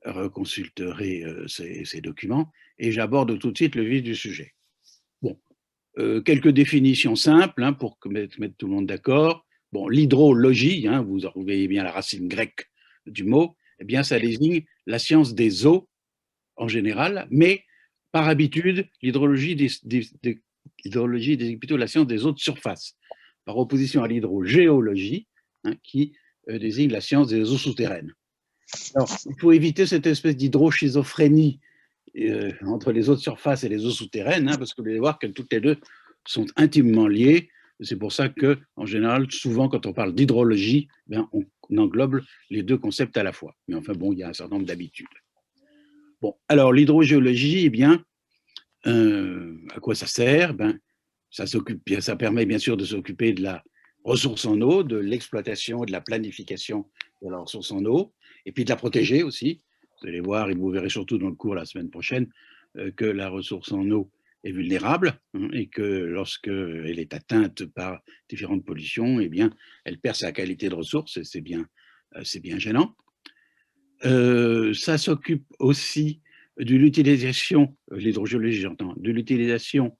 reconsulterez ces documents et j'aborde tout de suite le vif du sujet. Bon, quelques définitions simples hein, pour mettre tout le monde d'accord. Bon, l'hydrologie, hein, vous voyez bien la racine grecque du mot, eh bien ça désigne la science des eaux en général, mais par habitude, l'hydrologie désigne plutôt la science des eaux de surface, par opposition à l'hydrogéologie, hein, qui désigne la science des eaux souterraines. Alors, il faut éviter cette espèce d'hydroschizophrènie entre les eaux de surface et les eaux souterraines, hein, parce que vous allez voir que toutes les deux sont intimement liées. C'est pour ça que, en général, souvent, quand on parle d'hydrologie, ben, on englobe les deux concepts à la fois. Mais enfin, bon, il y a un certain nombre d'habitudes. Bon, alors l'hydrogéologie, eh bien, à quoi ça sert? Ben, ça permet bien sûr de s'occuper de la ressource en eau, de l'exploitation et de la planification de la ressource en eau, et puis de la protéger aussi. Vous allez voir, et vous verrez surtout dans le cours la semaine prochaine, que la ressource en eau est vulnérable hein, et que lorsqu'elle est atteinte par différentes pollutions, eh bien, elle perd sa qualité de ressource et c'est bien gênant. Ça s'occupe aussi de l'utilisation, l'hydrogéologie j'entends, de l'utilisation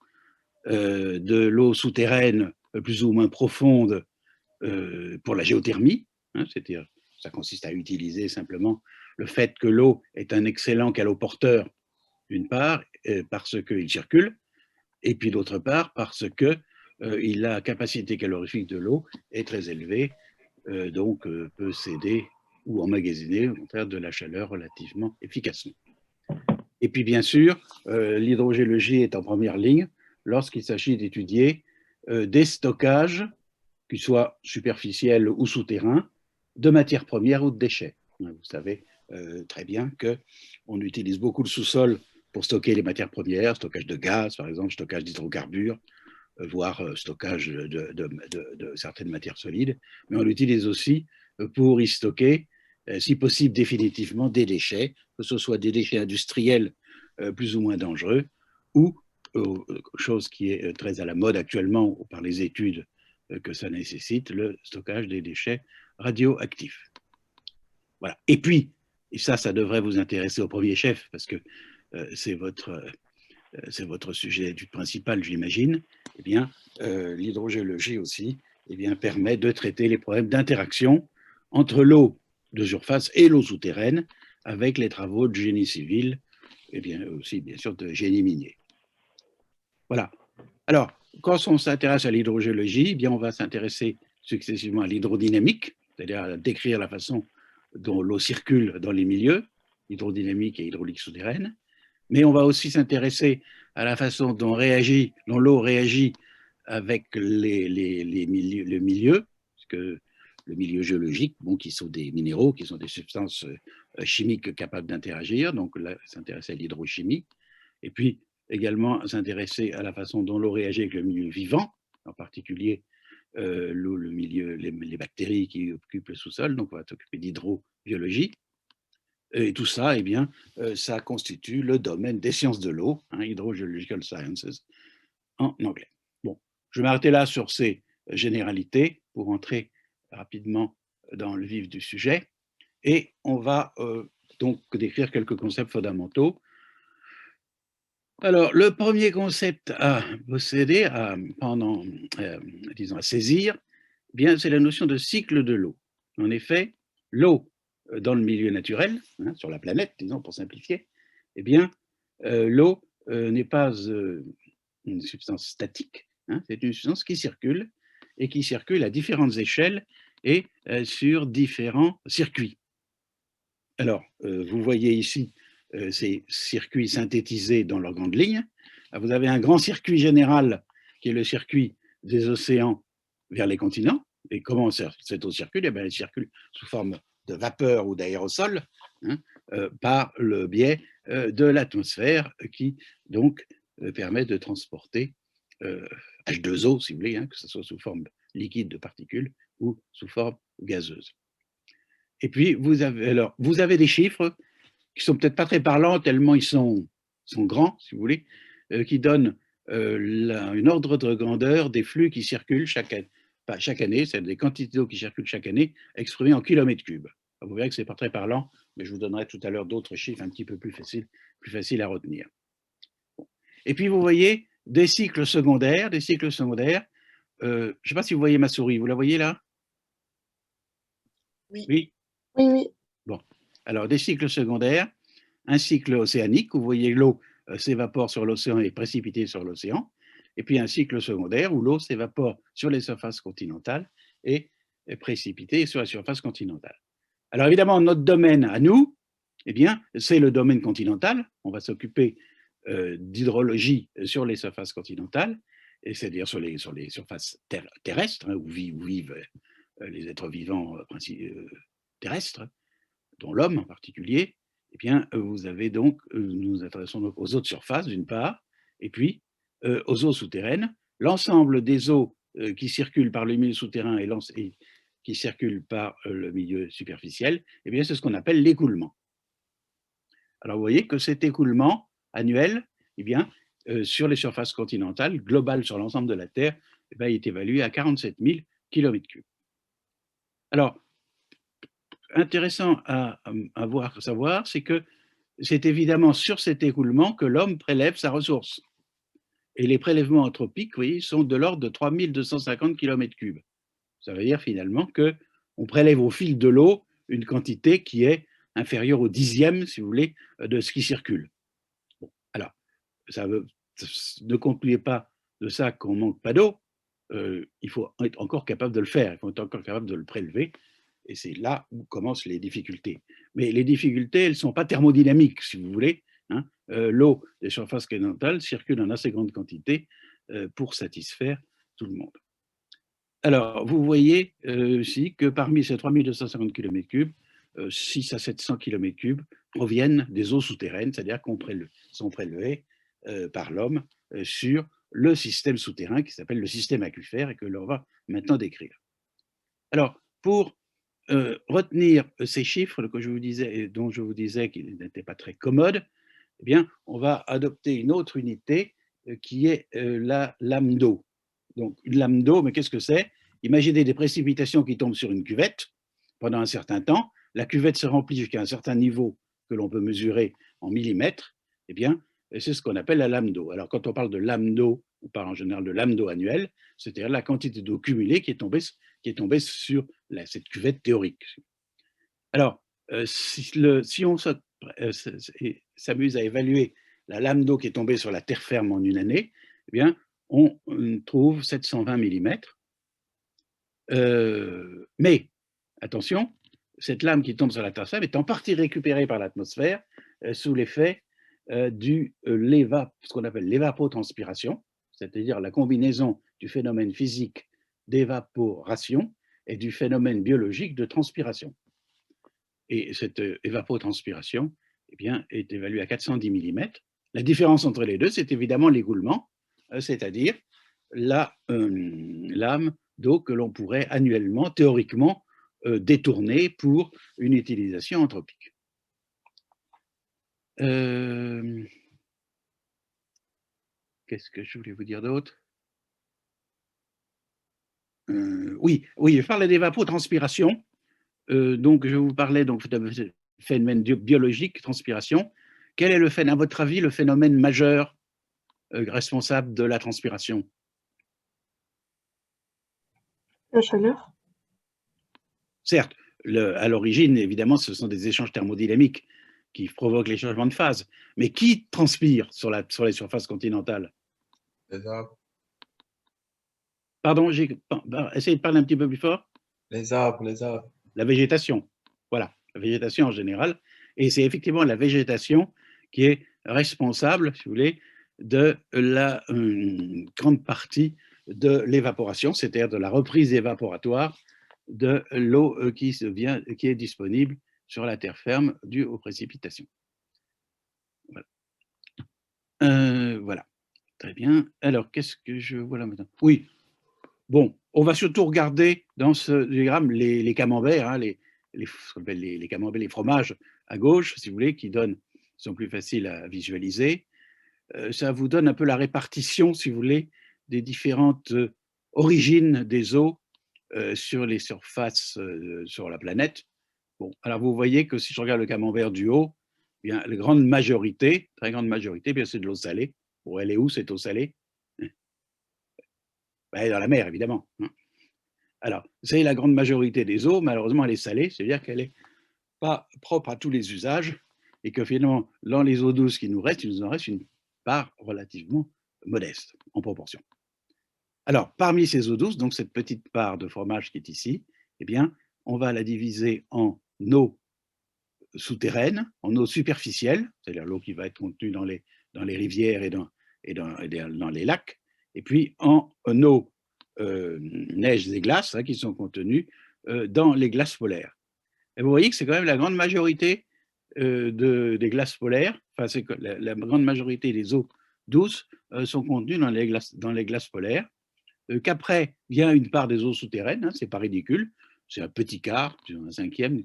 de l'eau souterraine plus ou moins profonde pour la géothermie, hein, c'est-à-dire ça consiste à utiliser simplement le fait que l'eau est un excellent caloporteur, d'une part, parce qu'il circule, et puis d'autre part, parce que la capacité calorifique de l'eau est très élevée, donc peut céder ou emmagasiner au contraire de la chaleur relativement efficacement. Et puis bien sûr, l'hydrogéologie est en première ligne lorsqu'il s'agit d'étudier des stockages, qu'ils soient superficiels ou souterrains, de matières premières ou de déchets. Vous savez très bien qu'on utilise beaucoup le sous-sol pour stocker les matières premières, stockage de gaz par exemple, stockage d'hydrocarbures, voire stockage de certaines matières solides, mais on l'utilise aussi pour y stocker, si possible définitivement, des déchets, que ce soit des déchets industriels plus ou moins dangereux, ou chose qui est très à la mode actuellement par les études que ça nécessite, le stockage des déchets radioactifs. Voilà. Et puis, et ça devrait vous intéresser au premier chef, parce que c'est votre sujet d'étude principal, j'imagine, eh bien, l'hydrogéologie aussi eh bien, permet de traiter les problèmes d'interaction entre l'eau de surface et l'eau souterraine avec les travaux de génie civil et bien aussi, bien sûr, de génie minier. Voilà. Alors, quand on s'intéresse à l'hydrogéologie, eh bien, on va s'intéresser successivement à l'hydrodynamique, c'est-à-dire à décrire la façon dont l'eau circule dans les milieux, hydrodynamique et hydraulique souterraine. Mais on va aussi s'intéresser à la façon dont l'eau réagit avec le milieu, parce que le milieu géologique, bon, qui sont des minéraux, qui sont des substances chimiques capables d'interagir, donc là, s'intéresser à l'hydrochimie, et puis également s'intéresser à la façon dont l'eau réagit avec le milieu vivant, en particulier les bactéries qui occupent le sous-sol, donc on va s'occuper d'hydrobiologie. Et tout ça, eh bien, ça constitue le domaine des sciences de l'eau, hein, Hydrogeological Sciences, en anglais. Bon, je vais m'arrêter là sur ces généralités pour entrer rapidement dans le vif du sujet. Et on va donc décrire quelques concepts fondamentaux. Alors, le premier concept à posséder, disons, à saisir, eh bien, c'est la notion de cycle de l'eau. En effet, l'eau dans le milieu naturel, hein, sur la planète, disons pour simplifier, eh bien, l'eau n'est pas une substance statique, hein, c'est une substance qui circule et qui circule à différentes échelles et sur différents circuits. Alors, vous voyez ici ces circuits synthétisés dans leurs grandes lignes. Vous avez un grand circuit général qui est le circuit des océans vers les continents. Et comment cette eau circule? Eh bien, elle circule sous forme de vapeur ou d'aérosol, hein, par le biais de l'atmosphère qui donc permet de transporter H2O, si vous voulez, hein, que ce soit sous forme liquide de particules ou sous forme gazeuse. Et puis, vous avez des chiffres qui sont peut-être pas très parlants, tellement ils sont grands, si vous voulez, qui donnent une ordre de grandeur des flux qui circulent chaque année, c'est des quantités d'eau qui circulent chaque année, exprimées en kilomètres cubes. Vous verrez que ce n'est pas très parlant mais je vous donnerai tout à l'heure d'autres chiffres un petit peu plus faciles à retenir. Et puis, vous voyez des cycles secondaires. Je ne sais pas si vous voyez ma souris, vous la voyez là? Oui. Oui. Oui, oui. Bon, alors des cycles secondaires, un cycle océanique, où vous voyez l'eau s'évapore sur l'océan et est précipitée sur l'océan, et puis un cycle secondaire où l'eau s'évapore sur les surfaces continentales et est précipitée sur la surface continentale. Alors évidemment, notre domaine à nous, eh bien, c'est le domaine continental. On va s'occuper d'hydrologie sur les surfaces continentales, c'est-à-dire sur les surfaces terrestres, hein, où vivent les êtres vivants terrestres, dont l'homme en particulier. Eh bien, vous avez donc, nous nous intéressons donc aux eaux de surface d'une part, et puis aux eaux souterraines. L'ensemble des eaux qui circulent par le milieu souterrain et qui circulent par le milieu superficiel, eh bien, c'est ce qu'on appelle l'écoulement. Alors, vous voyez que cet écoulement annuel, eh bien, sur les surfaces continentales, global sur l'ensemble de la Terre, eh bien, il est évalué à 47 000 km3. Alors, intéressant à savoir, c'est que c'est évidemment sur cet écoulement que l'homme prélève sa ressource. Et les prélèvements anthropiques, vous voyez, sont de l'ordre de 3250 km3. Ça veut dire finalement qu'on prélève au fil de l'eau une quantité qui est inférieure au dixième, si vous voulez, de ce qui circule. Bon, alors, ne concluez pas de ça qu'on ne manque pas d'eau. Il faut être encore capable de le faire, il faut être encore capable de le prélever. Et c'est là où commencent les difficultés. Mais les difficultés, elles ne sont pas thermodynamiques, si vous voulez. Hein. L'eau des surfaces continentales circule en assez grande quantité pour satisfaire tout le monde. Alors, vous voyez aussi que parmi ces 3250 km3, 6 à 700 km3 proviennent des eaux souterraines, c'est-à-dire qu'on sont prélevées par l'homme sur le système souterrain qui s'appelle le système aquifère et que l'on va maintenant décrire. Alors, pour retenir ces chiffres que je vous disais, dont je vous disais qu'ils n'étaient pas très commodes, eh bien, on va adopter une autre unité qui est la lame d'eau. Donc, une lame d'eau, mais qu'est-ce que c'est? Imaginez des précipitations qui tombent sur une cuvette pendant un certain temps. La cuvette se remplit jusqu'à un certain niveau que l'on peut mesurer en millimètres. Eh bien, c'est ce qu'on appelle la lame d'eau. Alors, quand on parle de lame d'eau, on parle en général de lame d'eau annuelle, c'est-à-dire la quantité d'eau cumulée qui est tombée sur cette cuvette théorique. Alors, si on s'amuse à évaluer la lame d'eau qui est tombée sur la terre ferme en une année, eh bien, on trouve 720 mm. Mais, attention, cette lame qui tombe sur la terre ferme est en partie récupérée par l'atmosphère sous l'effet ce qu'on appelle l'évapotranspiration, c'est-à-dire la combinaison du phénomène physique d'évaporation et du phénomène biologique de transpiration. Et cette évapotranspiration eh bien, est évaluée à 410 mm. La différence entre les deux, c'est évidemment l'écoulement, c'est-à-dire la lame d'eau que l'on pourrait annuellement, théoriquement, détourner pour une utilisation anthropique. Qu'est-ce que je voulais vous dire d'autre? Oui, je parlais d'évapotranspiration. Donc, je vous parlais donc, de phénomène biologique, transpiration. Quel est, à votre avis, le phénomène majeur responsable de la transpiration? La chaleur. Certes, à l'origine, évidemment, ce sont des échanges thermodynamiques qui provoquent les changements de phase. Mais qui transpire sur les surfaces continentales? Les arbres. Pardon, essayez de parler un petit peu plus fort. Les arbres, les arbres. La végétation. Voilà, la végétation en général. Et c'est effectivement la végétation qui est responsable, si vous voulez, de la grande partie de l'évaporation, c'est-à-dire de la reprise évaporatoire de l'eau qui est disponible sur la terre ferme due aux précipitations. Voilà. Voilà. Très bien. Alors, qu'est-ce que je vois là maintenant? Oui. Bon, on va surtout regarder dans ce diagramme les camemberts, hein, les camemberts, les fromages à gauche, si vous voulez, qui sont plus faciles à visualiser. Ça vous donne un peu la répartition, si vous voulez, des différentes origines des eaux sur les surfaces sur la planète. Bon, alors vous voyez que si je regarde le camembert du haut, eh bien, la grande majorité, très grande majorité, bien c'est de l'eau salée. Bon, elle est où cette eau salée? Ben, elle est dans la mer, évidemment. Alors, c'est la grande majorité des eaux, malheureusement, elle est salée, c'est-à-dire qu'elle n'est pas propre à tous les usages, et que finalement, dans les eaux douces qui nous restent, il nous en reste une part relativement modeste en proportion. Alors, parmi ces eaux douces, donc cette petite part de fromage qui est ici, eh bien, on va la diviser en eau souterraine, en eau superficielle, c'est-à-dire l'eau qui va être contenue dans les rivières et dans les lacs, et puis en eau neige et glaces, qui sont contenues dans les glaces polaires. Et vous voyez que c'est quand même la grande majorité des glaces polaires, enfin c'est la grande majorité des eaux douces sont contenues dans les glaces polaires, qu'après vient une part des eaux souterraines, c'est pas ridicule, c'est un petit quart, un cinquième.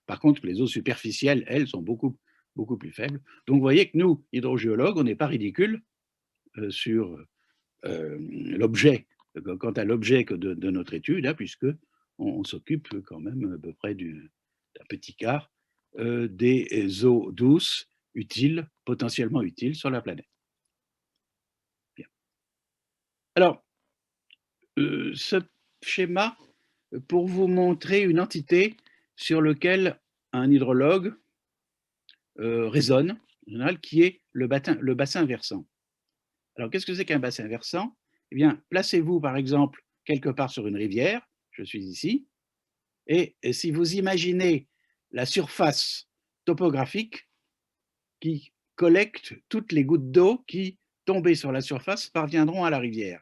Par contre, les eaux superficielles, elles, sont beaucoup, beaucoup plus faibles. Donc vous voyez que nous, hydrogéologues, on n'est pas ridicule sur l'objet, quant à l'objet de notre étude, puisque on s'occupe quand même à peu près d'un petit quart des eaux douces utiles, potentiellement utiles sur la planète. Bien. Alors, ce schéma pour vous montrer une entité sur laquelle un hydrologue raisonne, en général, qui est le bassin versant. Alors, qu'est-ce que c'est qu'un bassin versant? Eh bien, placez-vous, par exemple, quelque part sur une rivière, je suis ici, et si vous imaginez la surface topographique qui collecte toutes les gouttes d'eau qui, tombées sur la surface, parviendront à la rivière.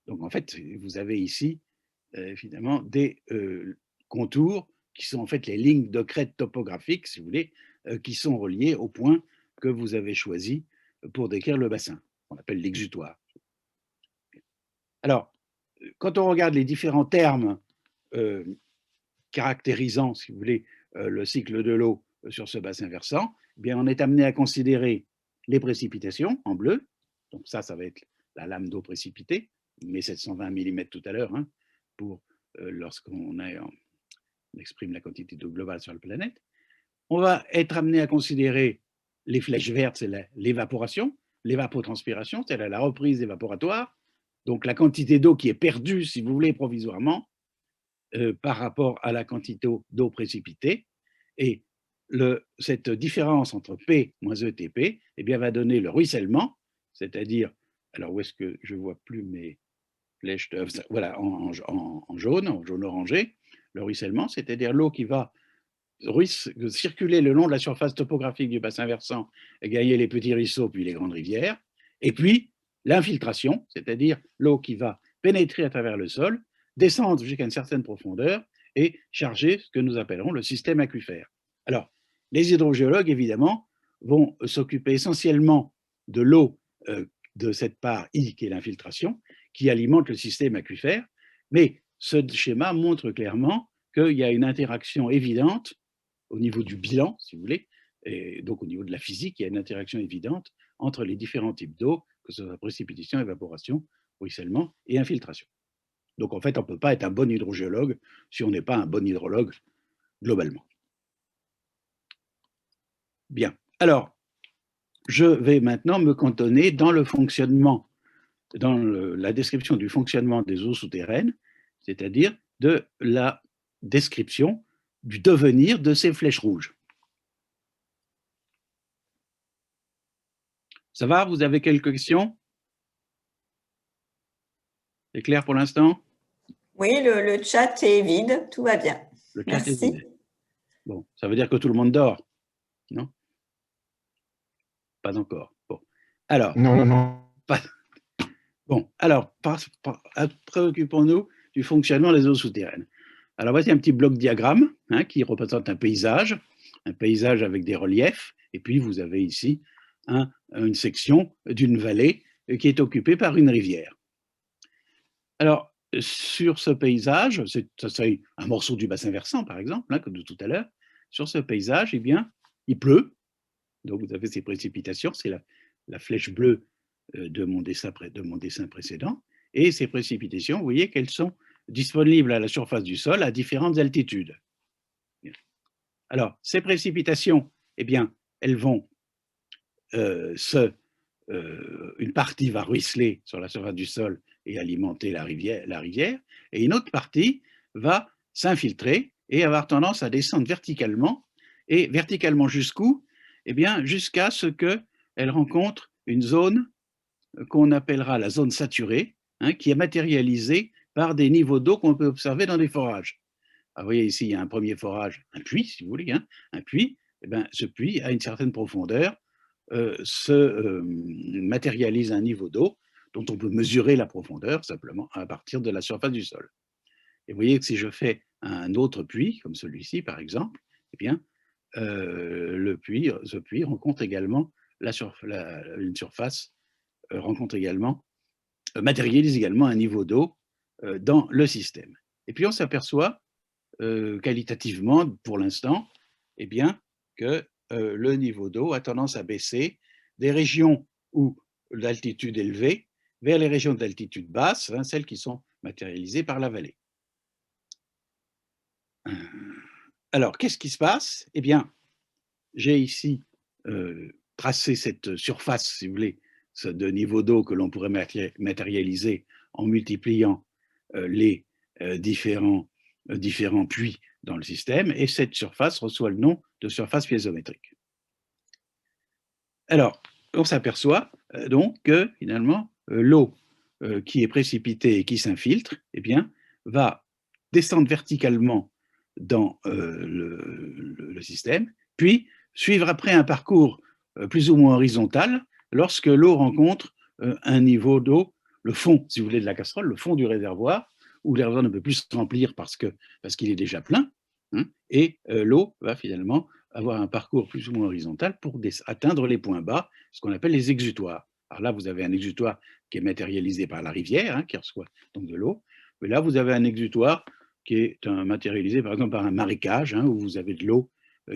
Donc, en fait, vous avez ici, évidemment, des contours qui sont en fait les lignes de crête topographiques, si vous voulez, qui sont reliées au point que vous avez choisi pour décrire le bassin, qu'on appelle l'exutoire. Alors, quand on regarde les différents termes caractérisant, si vous voulez, le cycle de l'eau sur ce bassin versant, eh bien, on est amené à considérer les précipitations en bleu. Donc ça va être la lame d'eau précipitée, mais 720 mm tout à l'heure, pour lorsqu'on exprime la quantité d'eau globale sur la planète. On va être amené à considérer les flèches vertes, c'est l'évaporation, l'évapotranspiration, c'est la reprise évaporatoire, donc la quantité d'eau qui est perdue, si vous voulez, provisoirement, par rapport à la quantité d'eau précipitée. Et cette différence entre P moins ETP eh bien, va donner le ruissellement, c'est-à-dire, alors où est-ce que je ne vois plus mes flèches, voilà, en jaune orangé, le ruissellement, c'est-à-dire l'eau qui va circuler le long de la surface topographique du bassin versant et gagner les petits ruisseaux puis les grandes rivières, et puis l'infiltration, c'est-à-dire l'eau qui va pénétrer à travers le sol, descendre jusqu'à une certaine profondeur et charger ce que nous appellerons le système aquifère. Alors, les hydrogéologues, évidemment, vont s'occuper essentiellement de l'eau de cette part I qui est l'infiltration, qui alimente le système aquifère, mais ce schéma montre clairement qu'il y a une interaction évidente au niveau du bilan, si vous voulez, et donc au niveau de la physique, il y a une interaction évidente entre les différents types d'eau, que ce soit précipitation, évaporation, ruissellement et infiltration. Donc en fait, on ne peut pas être un bon hydrogéologue si on n'est pas un bon hydrologue globalement. Bien, alors, je vais maintenant me cantonner dans le fonctionnement, dans la description du fonctionnement des eaux souterraines, c'est-à-dire de la description du devenir de ces flèches rouges. Ça va? Vous avez quelques questions? C'est clair pour l'instant? Oui, le chat est vide, tout va bien. Le chat Merci. est vide. Bon, ça veut dire que tout le monde dort, non? Pas encore. Bon, alors. Non. Bon, alors, préoccupons-nous du fonctionnement des eaux souterraines. Alors, voici un petit bloc diagramme qui représente un paysage avec des reliefs, et puis vous avez ici une section d'une vallée qui est occupée par une rivière. Alors, sur ce paysage, c'est un morceau du bassin versant, par exemple, comme de tout à l'heure. Sur ce paysage, eh bien, il pleut. Donc, vous avez ces précipitations, c'est la flèche bleue de mon dessin précédent. Et ces précipitations, vous voyez qu'elles sont disponibles à la surface du sol à différentes altitudes. Alors, ces précipitations, eh bien, elles vont une partie va ruisseler sur la surface du sol et alimenter la rivière, et une autre partie va s'infiltrer et avoir tendance à descendre verticalement, et verticalement jusqu'où? Eh bien, jusqu'à ce qu'elle rencontre une zone qu'on appellera la zone saturée, hein, qui est matérialisée par des niveaux d'eau qu'on peut observer dans des forages. Alors, vous voyez ici, il y a un premier forage, un puits, si vous voulez, hein, un puits. Eh bien, ce puits, à une certaine profondeur, se matérialise à un niveau d'eau dont on peut mesurer la profondeur simplement à partir de la surface du sol. Et vous voyez que si je fais un autre puits, comme celui-ci par exemple, eh bien, ce puits rencontre également une surface, rencontre également, matérialise également un niveau d'eau dans le système. Et puis on s'aperçoit qualitativement, pour l'instant, eh bien, que le niveau d'eau a tendance à baisser des régions où l'altitude élevée vers les régions d'altitude basse, hein, celles qui sont matérialisées par la vallée. Alors, qu'est-ce qui se passe? Eh bien, j'ai ici tracé cette surface, si vous voulez, de niveau d'eau que l'on pourrait matérialiser en multipliant les différents puits dans le système, et cette surface reçoit le nom de surface piézométrique. Alors, on s'aperçoit donc que finalement, l'eau qui est précipitée et qui s'infiltre, eh bien, va descendre verticalement dans le système, puis suivre après un parcours plus ou moins horizontal lorsque l'eau rencontre un niveau d'eau, le fond, si vous voulez, de la casserole, le fond du réservoir, où le réservoir ne peut plus se remplir parce qu'il est déjà plein, hein, et l'eau va finalement avoir un parcours plus ou moins horizontal pour atteindre les points bas, ce qu'on appelle les exutoires. Alors là, vous avez un exutoire qui est matérialisé par la rivière, hein, qui reçoit donc de l'eau, mais là, vous avez un exutoire qui est matérialisé par exemple par un marécage, hein, où vous avez de l'eau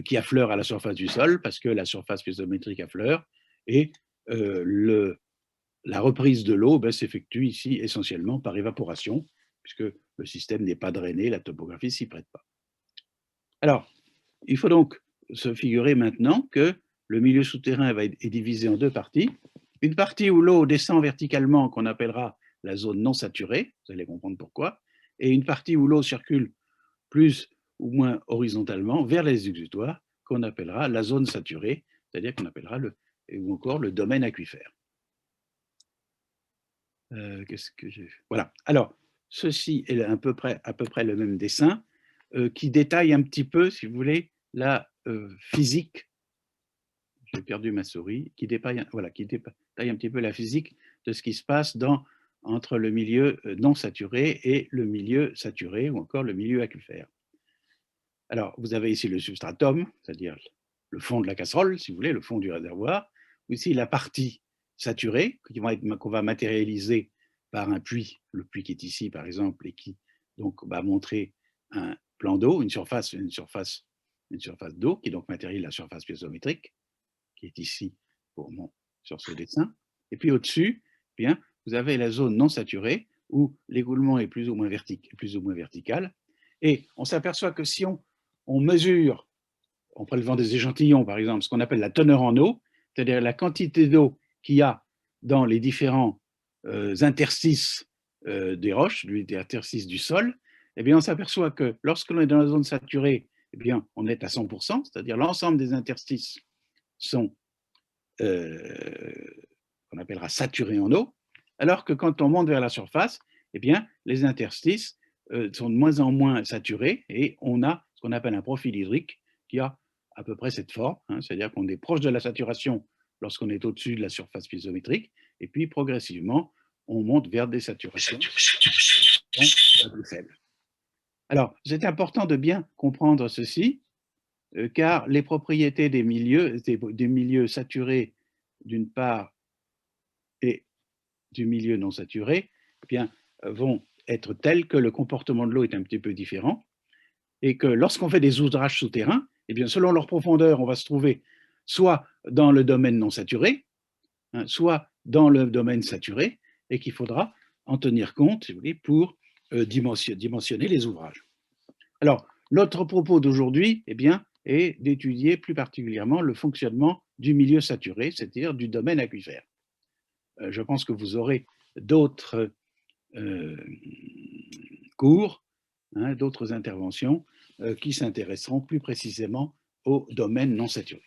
qui affleure à la surface du sol parce que la surface piézométrique affleure, et la reprise de l'eau s'effectue ici essentiellement par évaporation, puisque le système n'est pas drainé, la topographie ne s'y prête pas. Alors, il faut donc se figurer maintenant que le milieu souterrain est divisé en deux parties. Une partie où l'eau descend verticalement, qu'on appellera la zone non saturée, vous allez comprendre pourquoi, et une partie où l'eau circule plus ou moins horizontalement vers les exutoires, qu'on appellera la zone saturée, c'est-à-dire qu'on appellera ou encore le domaine aquifère. Qu'est-ce que j'ai fait? Voilà. Alors, ceci est à peu près le même dessin qui détaille un petit peu, si vous voulez, la physique. J'ai perdu ma souris, qui détaille un petit peu la physique de ce qui se passe entre le milieu non saturé et le milieu saturé, ou encore le milieu aquifère. Alors, vous avez ici le substratum, c'est-à-dire le fond de la casserole, si vous voulez, le fond du réservoir. Ici, la partie saturée, qu'on va matérialiser par un puits, le puits qui est ici, par exemple, et qui donc va montrer un plan d'eau, une surface d'eau, qui donc matérialise la surface piézométrique, qui est ici sur ce dessin. Et puis au-dessus, eh bien, vous avez la zone non saturée, où l'écoulement est plus ou moins vertical. Et on s'aperçoit que si on mesure, en prélevant des échantillons, par exemple, ce qu'on appelle la teneur en eau, c'est-à-dire la quantité d'eau qu'il y a dans les différents interstices des roches, des interstices du sol, eh bien, on s'aperçoit que lorsque l'on est dans la zone saturée, eh bien, on est à 100%, c'est-à-dire l'ensemble des interstices sont, qu'on appellera saturés en eau, alors que quand on monte vers la surface, eh bien, les interstices sont de moins en moins saturés, et on a ce qu'on appelle un profil hydrique qui a à peu près cette forme, hein, c'est-à-dire qu'on est proche de la saturation lorsqu'on est au-dessus de la surface piézométrique, et puis progressivement, on monte vers des saturations plus faibles. Alors, c'est important de bien comprendre ceci, car les propriétés des milieux saturés d'une part et du milieu non saturé, eh bien, vont être telles que le comportement de l'eau est un petit peu différent, et que lorsqu'on fait des ouvrages souterrains, eh bien, selon leur profondeur, on va se trouver soit dans le domaine non saturé, hein, soit dans le domaine saturé, et qu'il faudra en tenir compte, si vous voulez, pour dimensionner les ouvrages. Alors, notre propos d'aujourd'hui, eh bien, et d'étudier plus particulièrement le fonctionnement du milieu saturé, c'est-à-dire du domaine aquifère. Je pense que vous aurez d'autres cours, hein, d'autres interventions qui s'intéresseront plus précisément au domaine non saturé.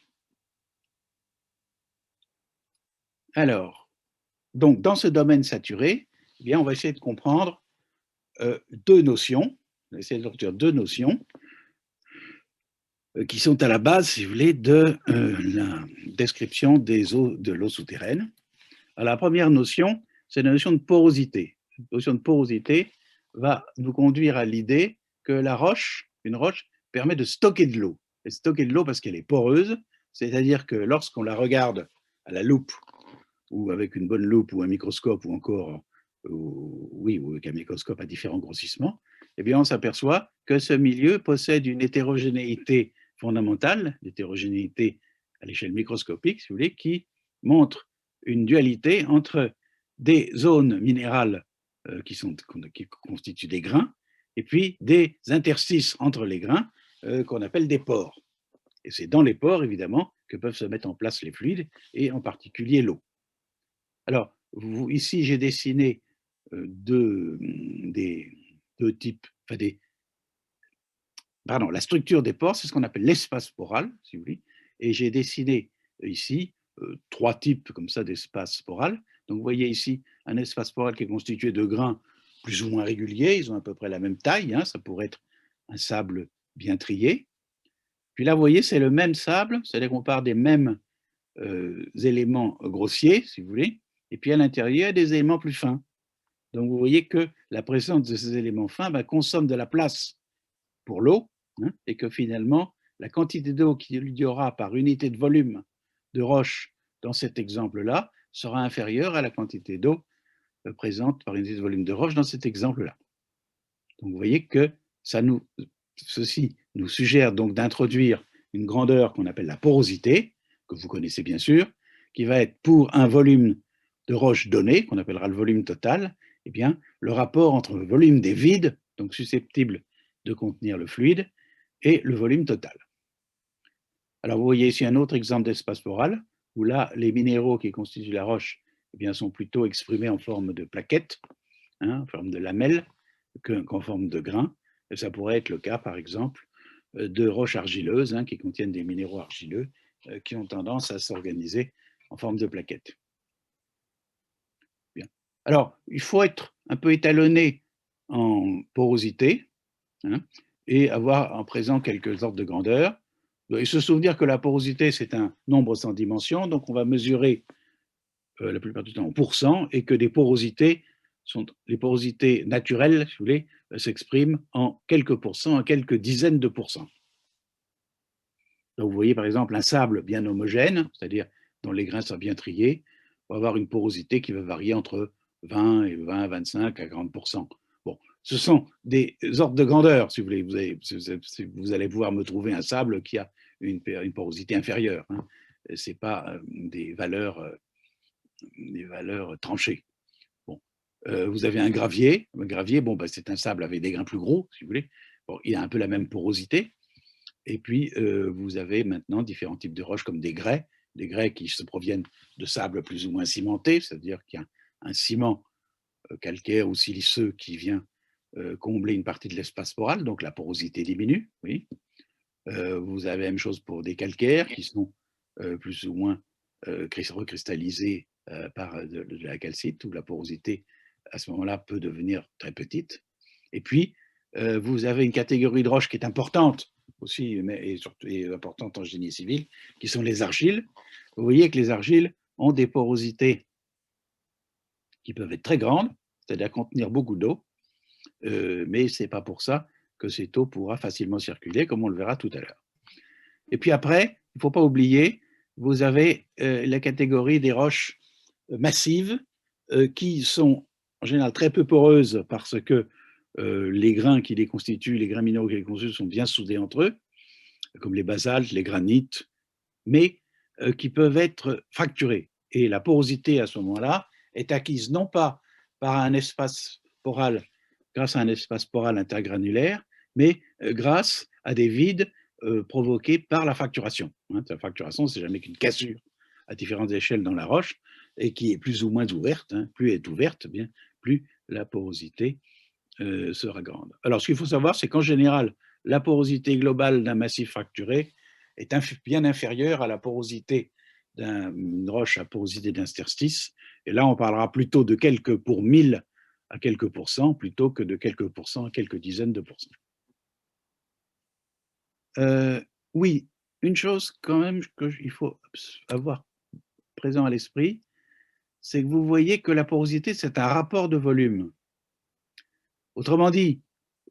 Alors, donc dans ce domaine saturé, eh bien, on va essayer de comprendre deux notions, on va essayer de retenir deux notions qui sont à la base, si vous voulez, de la description des eaux, de l'eau souterraine. Alors, la première notion, c'est la notion de porosité. La notion de porosité va nous conduire à l'idée que la roche, une roche, permet de stocker de l'eau. Et stocker de l'eau parce qu'elle est poreuse, c'est-à-dire que lorsqu'on la regarde à la loupe, ou avec une bonne loupe, ou un microscope, ou encore, ou avec un microscope à différents grossissements, eh bien, on s'aperçoit que ce milieu possède une hétérogénéité fondamentale, l'hétérogénéité à l'échelle microscopique, si vous voulez, qui montre une dualité entre des zones minérales qui constituent des grains, et puis des interstices entre les grains qu'on appelle des pores. Et c'est dans les pores, évidemment, que peuvent se mettre en place les fluides, et en particulier l'eau. Alors, ici, j'ai dessiné deux types, enfin la structure des pores, c'est ce qu'on appelle l'espace poral, si vous voulez, et j'ai dessiné ici trois types comme ça d'espace poral. Donc, vous voyez ici un espace poral qui est constitué de grains plus ou moins réguliers, ils ont à peu près la même taille, hein, ça pourrait être un sable bien trié. Puis là, vous voyez, c'est le même sable, c'est-à-dire qu'on part des mêmes éléments grossiers, si vous voulez, et puis à l'intérieur, il y a des éléments plus fins. Donc, vous voyez que la présence de ces éléments fins consomme de la place pour l'eau, hein, et que finalement, la quantité d'eau qu'il y aura par unité de volume de roche dans cet exemple-là sera inférieure à la quantité d'eau présente par unité de volume de roche dans cet exemple-là. Donc, vous voyez que ceci nous suggère donc d'introduire une grandeur qu'on appelle la porosité, que vous connaissez bien sûr, qui va être pour un volume de roche donné, qu'on appellera le volume total, eh bien, le rapport entre le volume des vides, donc susceptibles de contenir le fluide, et le volume total. Alors, vous voyez ici un autre exemple d'espace poral, où là, les minéraux qui constituent la roche eh bien, sont plutôt exprimés en forme de plaquettes, hein, en forme de lamelles, qu'en forme de grains. Et ça pourrait être le cas, par exemple, de roches argileuses, hein, qui contiennent des minéraux argileux, qui ont tendance à s'organiser en forme de plaquettes. Bien. Alors, il faut être un peu étalonné en porosité, hein, et avoir en présent quelques ordres de grandeur. Et se souvenir que la porosité, c'est un nombre sans dimension, donc on va mesurer la plupart du temps en pourcents, et que les porosités naturelles, si vous voulez, s'expriment en quelques pourcents, en quelques dizaines de pourcents. Donc, vous voyez par exemple un sable bien homogène, c'est-à-dire dont les grains sont bien triés, va avoir une porosité qui va varier entre 20 et 20, 25 à 40%. Bon, ce sont des ordres de grandeur, si vous voulez. Vous allez pouvoir me trouver un sable qui a une porosité inférieure, hein. Ce n'est pas des valeurs tranchées. Bon. Vous avez un gravier. Un gravier, bon, c'est un sable avec des grains plus gros, si vous voulez. Bon, il a un peu la même porosité. Et puis, vous avez maintenant différents types de roches comme des grès qui se proviennent de sables plus ou moins cimentés, c'est-à-dire qu'il y a un ciment calcaire ou siliceux qui vient combler une partie de l'espace poral, donc la porosité diminue. Oui. Vous avez la même chose pour des calcaires qui sont plus ou moins recristallisés par de la calcite, où la porosité, à ce moment-là, peut devenir très petite. Et puis, vous avez une catégorie de roches qui est importante aussi, et surtout importante en génie civil, qui sont les argiles. Vous voyez que les argiles ont des porosités qui peuvent être très grandes, c'est-à-dire contenir beaucoup d'eau, mais ce n'est pas pour ça que cette eau pourra facilement circuler, comme on le verra tout à l'heure. Et puis après, il ne faut pas oublier, vous avez la catégorie des roches massives qui sont en général très peu poreuses parce que les grains qui les constituent, les grains minéraux qui les constituent sont bien soudés entre eux, comme les basaltes, les granites, mais qui peuvent être fracturés. Et la porosité à ce moment-là est acquise non pas par un espace poral, grâce à un espace poral intergranulaire, mais grâce à des vides provoquées par la fracturation. Hein. La fracturation, c'est jamais qu'une cassure à différentes échelles dans la roche et qui est plus ou moins ouverte. Hein. Plus elle est ouverte, bien, plus la porosité sera grande. Alors, ce qu'il faut savoir, c'est qu'en général, la porosité globale d'un massif fracturé est bien inférieure à la porosité d'une roche à porosité d'interstice. Et là, on parlera plutôt de quelques pour 1000 à quelques pourcents, plutôt que de quelques pourcents à quelques dizaines de pourcents. Oui, une chose quand même qu'il faut avoir présent à l'esprit, c'est que vous voyez que la porosité, c'est un rapport de volume. Autrement dit,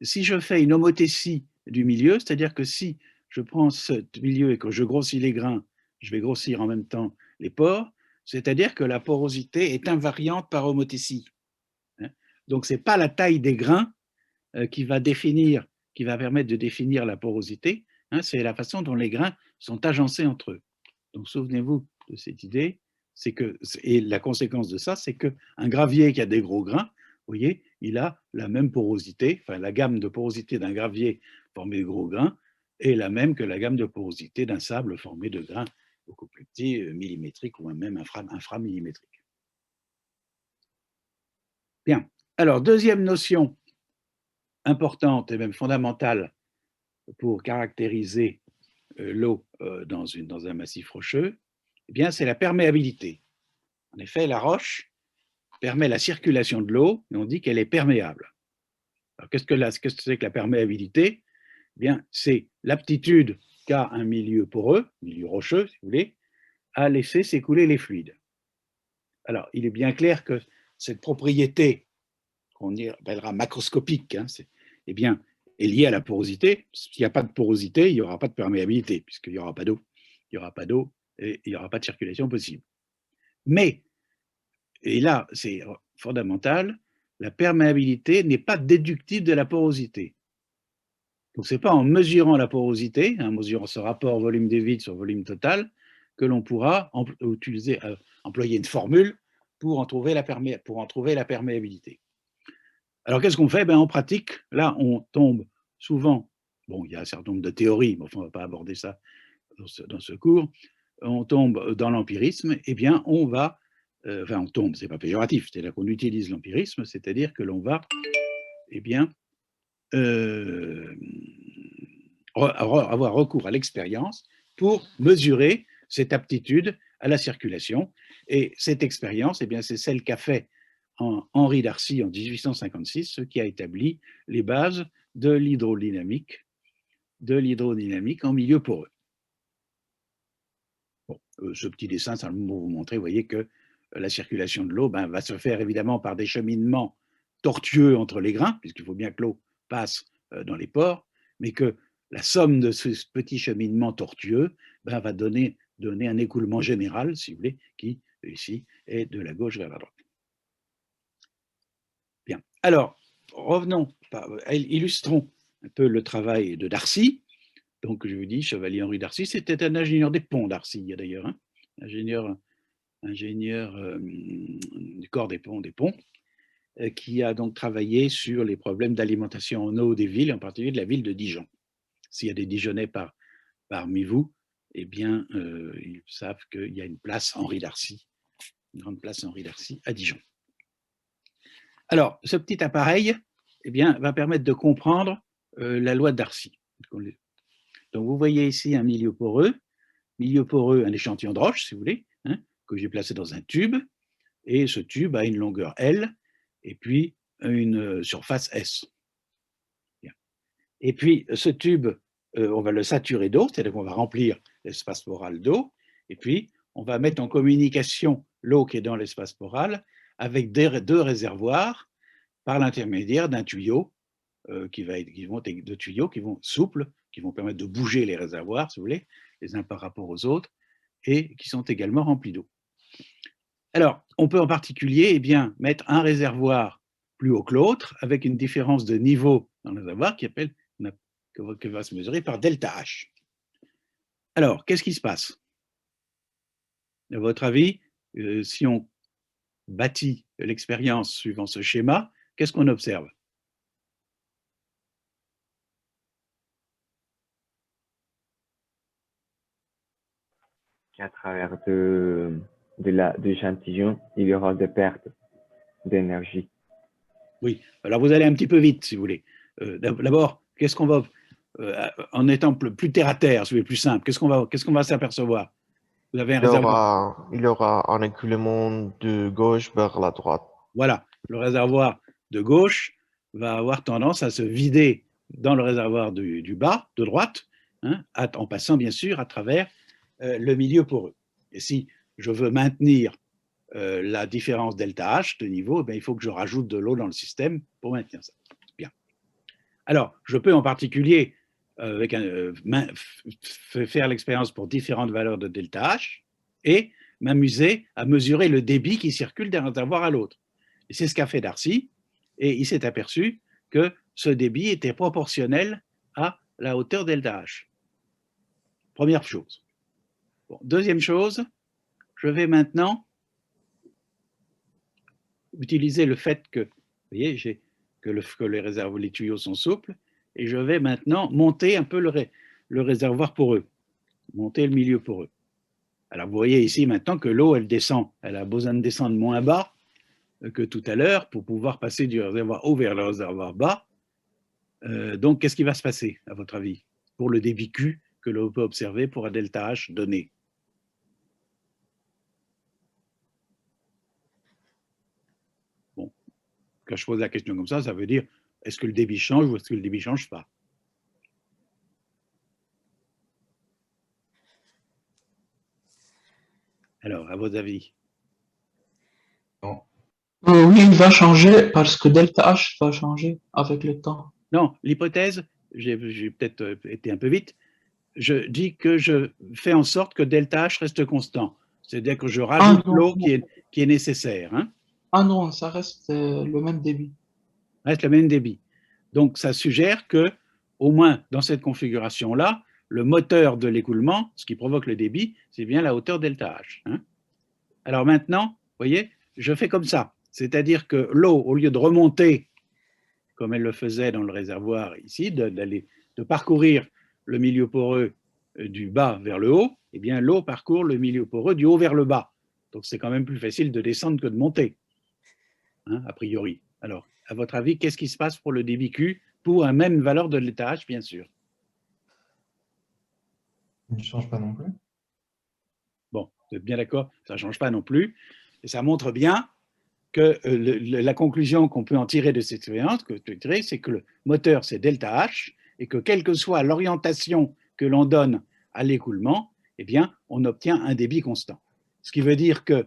si je fais une homothétie du milieu, c'est-à-dire que si je prends ce milieu et que je grossis les grains, je vais grossir en même temps les pores, c'est-à-dire que la porosité est invariante par homothétie. Donc, ce n'est pas la taille des grains qui va permettre de définir la porosité, c'est la façon dont les grains sont agencés entre eux. Donc, souvenez-vous de cette idée, et la conséquence de ça, c'est qu'un gravier qui a des gros grains, vous voyez, il a la même porosité, enfin la gamme de porosité d'un gravier formé de gros grains est la même que la gamme de porosité d'un sable formé de grains beaucoup plus petits, millimétriques ou même inframillimétriques. Bien, alors deuxième notion importante et même fondamentale pour caractériser l'eau dans un massif rocheux, eh bien, c'est la perméabilité. En effet, la roche permet la circulation de l'eau et on dit qu'elle est perméable. Alors, qu'est-ce que c'est que la perméabilité? Eh bien, c'est l'aptitude qu'a un milieu poreux, milieu rocheux, si vous voulez, à laisser s'écouler les fluides. Alors, il est bien clair que cette propriété, qu'on appellera macroscopique, eh bien, est liée à la porosité. S'il n'y a pas de porosité, il n'y aura pas de perméabilité, puisqu'il n'y aura pas d'eau. Il n'y aura pas d'eau et il n'y aura pas de circulation possible. Mais, et là, c'est fondamental, la perméabilité n'est pas déductible de la porosité. Donc, ce n'est pas en mesurant la porosité, en mesurant ce rapport volume des vides sur volume total, que l'on pourra employer une formule pour en trouver la perméabilité. Alors, qu'est-ce qu'on fait? En pratique, là, on tombe souvent, bon, il y a un certain nombre de théories, mais enfin, on ne va pas aborder ça dans ce cours, on tombe dans l'empirisme, eh bien, on tombe, c'est pas péjoratif, c'est-à-dire qu'on utilise l'empirisme, c'est-à-dire que l'on va, eh bien, avoir recours à l'expérience pour mesurer cette aptitude à la circulation. Et cette expérience, eh bien, c'est celle qu'a fait Henri Darcy en 1856, ce qui a établi les bases de l'hydrodynamique en milieu poreux. Bon, ce petit dessin, ça va vous montrer, vous voyez que la circulation de l'eau va se faire évidemment par des cheminements tortueux entre les grains, puisqu'il faut bien que l'eau passe dans les pores, mais que la somme de ces petits cheminements tortueux va donner un écoulement général, si vous voulez, qui ici est de la gauche vers la droite. Bien. Alors, illustrons un peu le travail de Darcy. Donc, je vous dis, Chevalier Henri Darcy, c'était un ingénieur des ponts, Darcy, d'ailleurs, ingénieur du corps des ponts, qui a donc travaillé sur les problèmes d'alimentation en eau des villes, en particulier de la ville de Dijon. S'il y a des Dijonnais parmi vous, eh bien, ils savent qu'il y a une place Henri Darcy, une grande place Henri Darcy à Dijon. Alors, ce petit appareil, eh bien, va permettre de comprendre la loi de Darcy. Donc, vous voyez ici un milieu poreux, un échantillon de roche, si vous voulez, que j'ai placé dans un tube, et ce tube a une longueur L, et puis une surface S. Bien. Et puis, ce tube, on va le saturer d'eau, c'est-à-dire qu'on va remplir l'espace poral d'eau, et puis on va mettre en communication l'eau qui est dans l'espace poral avec deux réservoirs par l'intermédiaire d'un tuyau qui vont souples, qui vont permettre de bouger les réservoirs, si vous voulez, les uns par rapport aux autres, et qui sont également remplis d'eau. Alors, on peut en particulier mettre un réservoir plus haut que l'autre, avec une différence de niveau dans le réservoir qui va se mesurer par delta H. Alors, qu'est-ce qui se passe? À votre avis, si on bâtit l'expérience suivant ce schéma, qu'est-ce qu'on observe? qu'à travers de l'échantillon, il y aura des pertes d'énergie. Oui, alors vous allez un petit peu vite, si vous voulez. D'abord, qu'est-ce qu'on va, en étant plus terre à terre, si vous voulez, plus simple, qu'est-ce qu'on va s'apercevoir? Vous avez un réservoir. Il y aura un écoulement de gauche vers la droite. Voilà, le réservoir de gauche va avoir tendance à se vider dans le réservoir du bas, de droite, hein, en passant bien sûr à travers le milieu poreux. Et si je veux maintenir la différence delta H de niveau, il faut que je rajoute de l'eau dans le système pour maintenir ça. Bien. Alors, je peux en particulier faire l'expérience pour différentes valeurs de delta H et m'amuser à mesurer le débit qui circule d'un réservoir à l'autre. Et c'est ce qu'a fait Darcy, et il s'est aperçu que ce débit était proportionnel à la hauteur delta H. Première chose. Bon, deuxième chose, je vais maintenant utiliser le fait que, vous voyez, que les tuyaux sont souples, et je vais maintenant monter un peu le réservoir poreux, monter le milieu poreux. Alors vous voyez ici maintenant que l'eau, elle a besoin de descendre moins bas que tout à l'heure pour pouvoir passer du réservoir haut vers le réservoir bas. Donc qu'est-ce qui va se passer, à votre avis, pour le débit Q que l'on peut observer pour un delta H donné? Bon, quand je pose la question comme ça veut dire est-ce que le débit change ou est-ce que le débit ne change pas? Alors, à vos avis? Non. Oui, il va changer parce que delta H va changer avec le temps. Non, l'hypothèse, j'ai peut-être été un peu vite, je dis que je fais en sorte que delta H reste constant. C'est-à-dire que je rajoute l'eau qui est nécessaire. Hein. Ah non, ça reste le même débit. Reste le même débit. Donc, ça suggère que, au moins dans cette configuration-là, le moteur de l'écoulement, ce qui provoque le débit, c'est bien la hauteur delta H. Hein. Alors maintenant, vous voyez, je fais comme ça. C'est-à-dire que l'eau, au lieu de remonter, comme elle le faisait dans le réservoir ici, de parcourir le milieu poreux du bas vers le haut, eh bien l'eau parcourt le milieu poreux du haut vers le bas. Donc c'est quand même plus facile de descendre que de monter, hein, a priori. Alors, à votre avis, qu'est-ce qui se passe pour le débit Q pour une même valeur de delta H, bien sûr? Il ne change pas non plus. Bon, vous êtes bien d'accord, ça ne change pas non plus. Et ça montre bien que la conclusion qu'on peut en tirer de cette expérience, c'est que le moteur, c'est delta H, et que quelle que soit l'orientation que l'on donne à l'écoulement, eh bien, on obtient un débit constant. Ce qui veut dire que,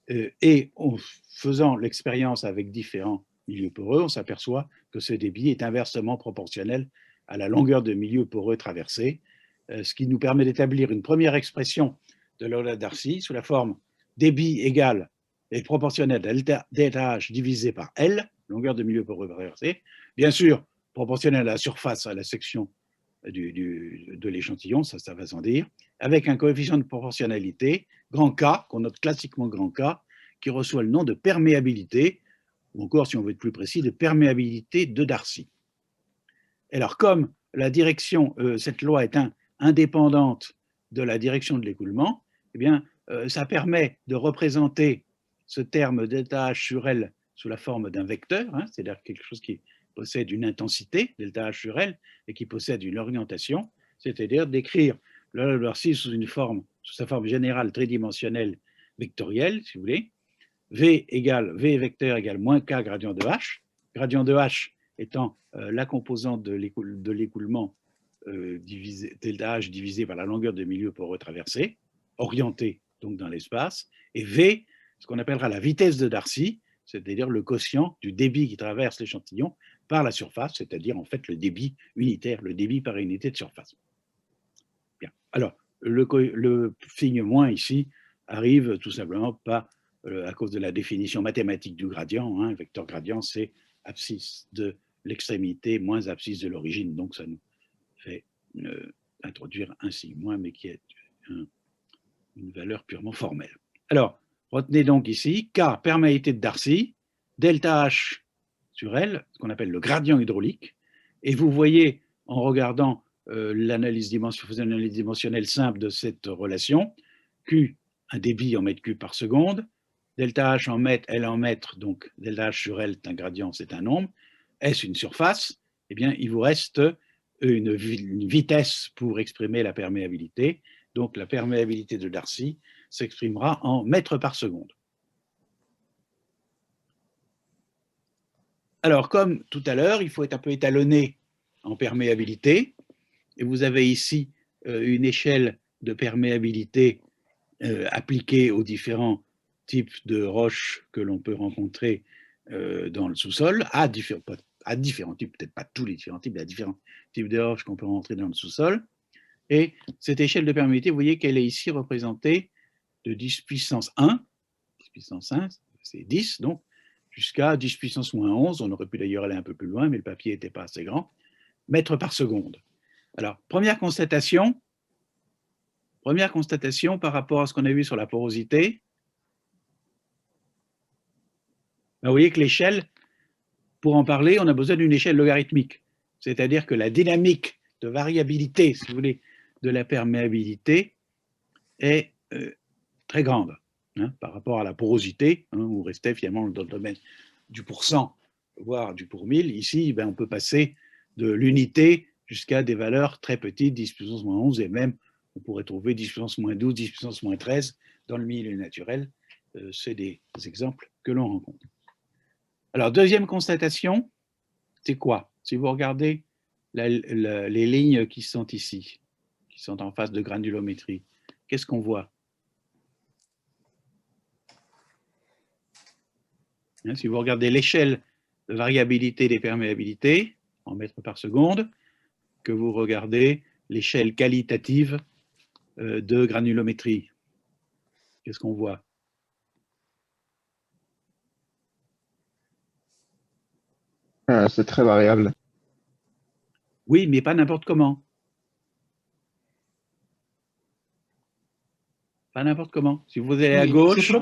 et en faisant l'expérience avec différents milieux poreux, on s'aperçoit que ce débit est inversement proportionnel à la longueur de milieu poreux traversé, ce qui nous permet d'établir une première expression de Lola-Darcy sous la forme débit égal est proportionnel à delta H divisé par L, longueur de milieu poreux traversé, bien sûr proportionnel à la surface, à la section de l'échantillon, ça va sans dire, avec un coefficient de proportionnalité, grand K, qu'on note classiquement grand K, qui reçoit le nom de perméabilité, ou encore, si on veut être plus précis, de perméabilité de Darcy. Alors, comme la direction, cette loi est indépendante de la direction de l'écoulement, eh bien, ça permet de représenter ce terme delta H sur L sous la forme d'un vecteur, hein, c'est-à-dire quelque chose qui possède une intensité, delta H sur L, et qui possède une orientation, c'est-à-dire d'écrire le Darcy sous sa forme générale tridimensionnelle vectorielle, si vous voulez, V vecteur égale moins K gradient de H étant la composante de l'écoulement delta H divisé par la longueur de milieu poreux traversé, orienté donc dans l'espace, et V, ce qu'on appellera la vitesse de Darcy, c'est-à-dire le quotient du débit qui traverse l'échantillon par la surface, c'est-à-dire en fait le débit unitaire, le débit par unité de surface. Bien. Alors, le signe moins ici arrive tout simplement à cause de la définition mathématique du gradient. Hein, vecteur gradient, c'est abscisse de l'extrémité moins abscisse de l'origine, donc ça nous fait introduire un signe moins, mais qui est une valeur purement formelle. Alors, retenez donc ici, K, perméabilité de Darcy, delta H sur L, ce qu'on appelle le gradient hydraulique, et vous voyez, en regardant l'analyse dimensionnelle simple de cette relation, Q, un débit en mètres cubes par seconde, delta H en mètres, L en mètres, donc delta H sur L est un gradient, c'est un nombre, S une surface, eh bien, il vous reste une vitesse pour exprimer la perméabilité. Donc, la perméabilité de Darcy s'exprimera en mètres par seconde. Alors, comme tout à l'heure, il faut être un peu étalonné en perméabilité. Et vous avez ici une échelle de perméabilité appliquée aux différents types de roches que l'on peut rencontrer dans le sous-sol, à différents types, peut-être pas tous les différents types, mais à différents types de roches qu'on peut rencontrer dans le sous-sol. Et cette échelle de perméabilité, vous voyez qu'elle est ici représentée de 10 puissance 1, 10 puissance 1, c'est 10 donc, jusqu'à 10 puissance moins 11, on aurait pu d'ailleurs aller un peu plus loin, mais le papier n'était pas assez grand, mètres par seconde. Alors, première constatation par rapport à ce qu'on a vu sur la porosité, ben, vous voyez que l'échelle, pour en parler, on a besoin d'une échelle logarithmique, c'est-à-dire que la dynamique de variabilité, si vous voulez, de la perméabilité est très grande hein, par rapport à la porosité, hein, où on restait finalement dans le domaine du pourcent, voire du pour 1000. Ici, ben, on peut passer de l'unité jusqu'à des valeurs très petites, 10 puissance moins 11, et même on pourrait trouver 10 puissance moins 12, 10 puissance moins 13 dans le milieu naturel. C'est des exemples que l'on rencontre. Alors, deuxième constatation, c'est quoi? Si vous regardez les lignes qui sont ici, qui sont en face de granulométrie, qu'est-ce qu'on voit? Si vous regardez l'échelle de variabilité des perméabilités en mètres par seconde, que vous regardez l'échelle qualitative de granulométrie, qu'est-ce qu'on voit? C'est très variable. Oui, mais pas n'importe comment. Pas n'importe comment. Si vous allez à Oui, gauche, c'est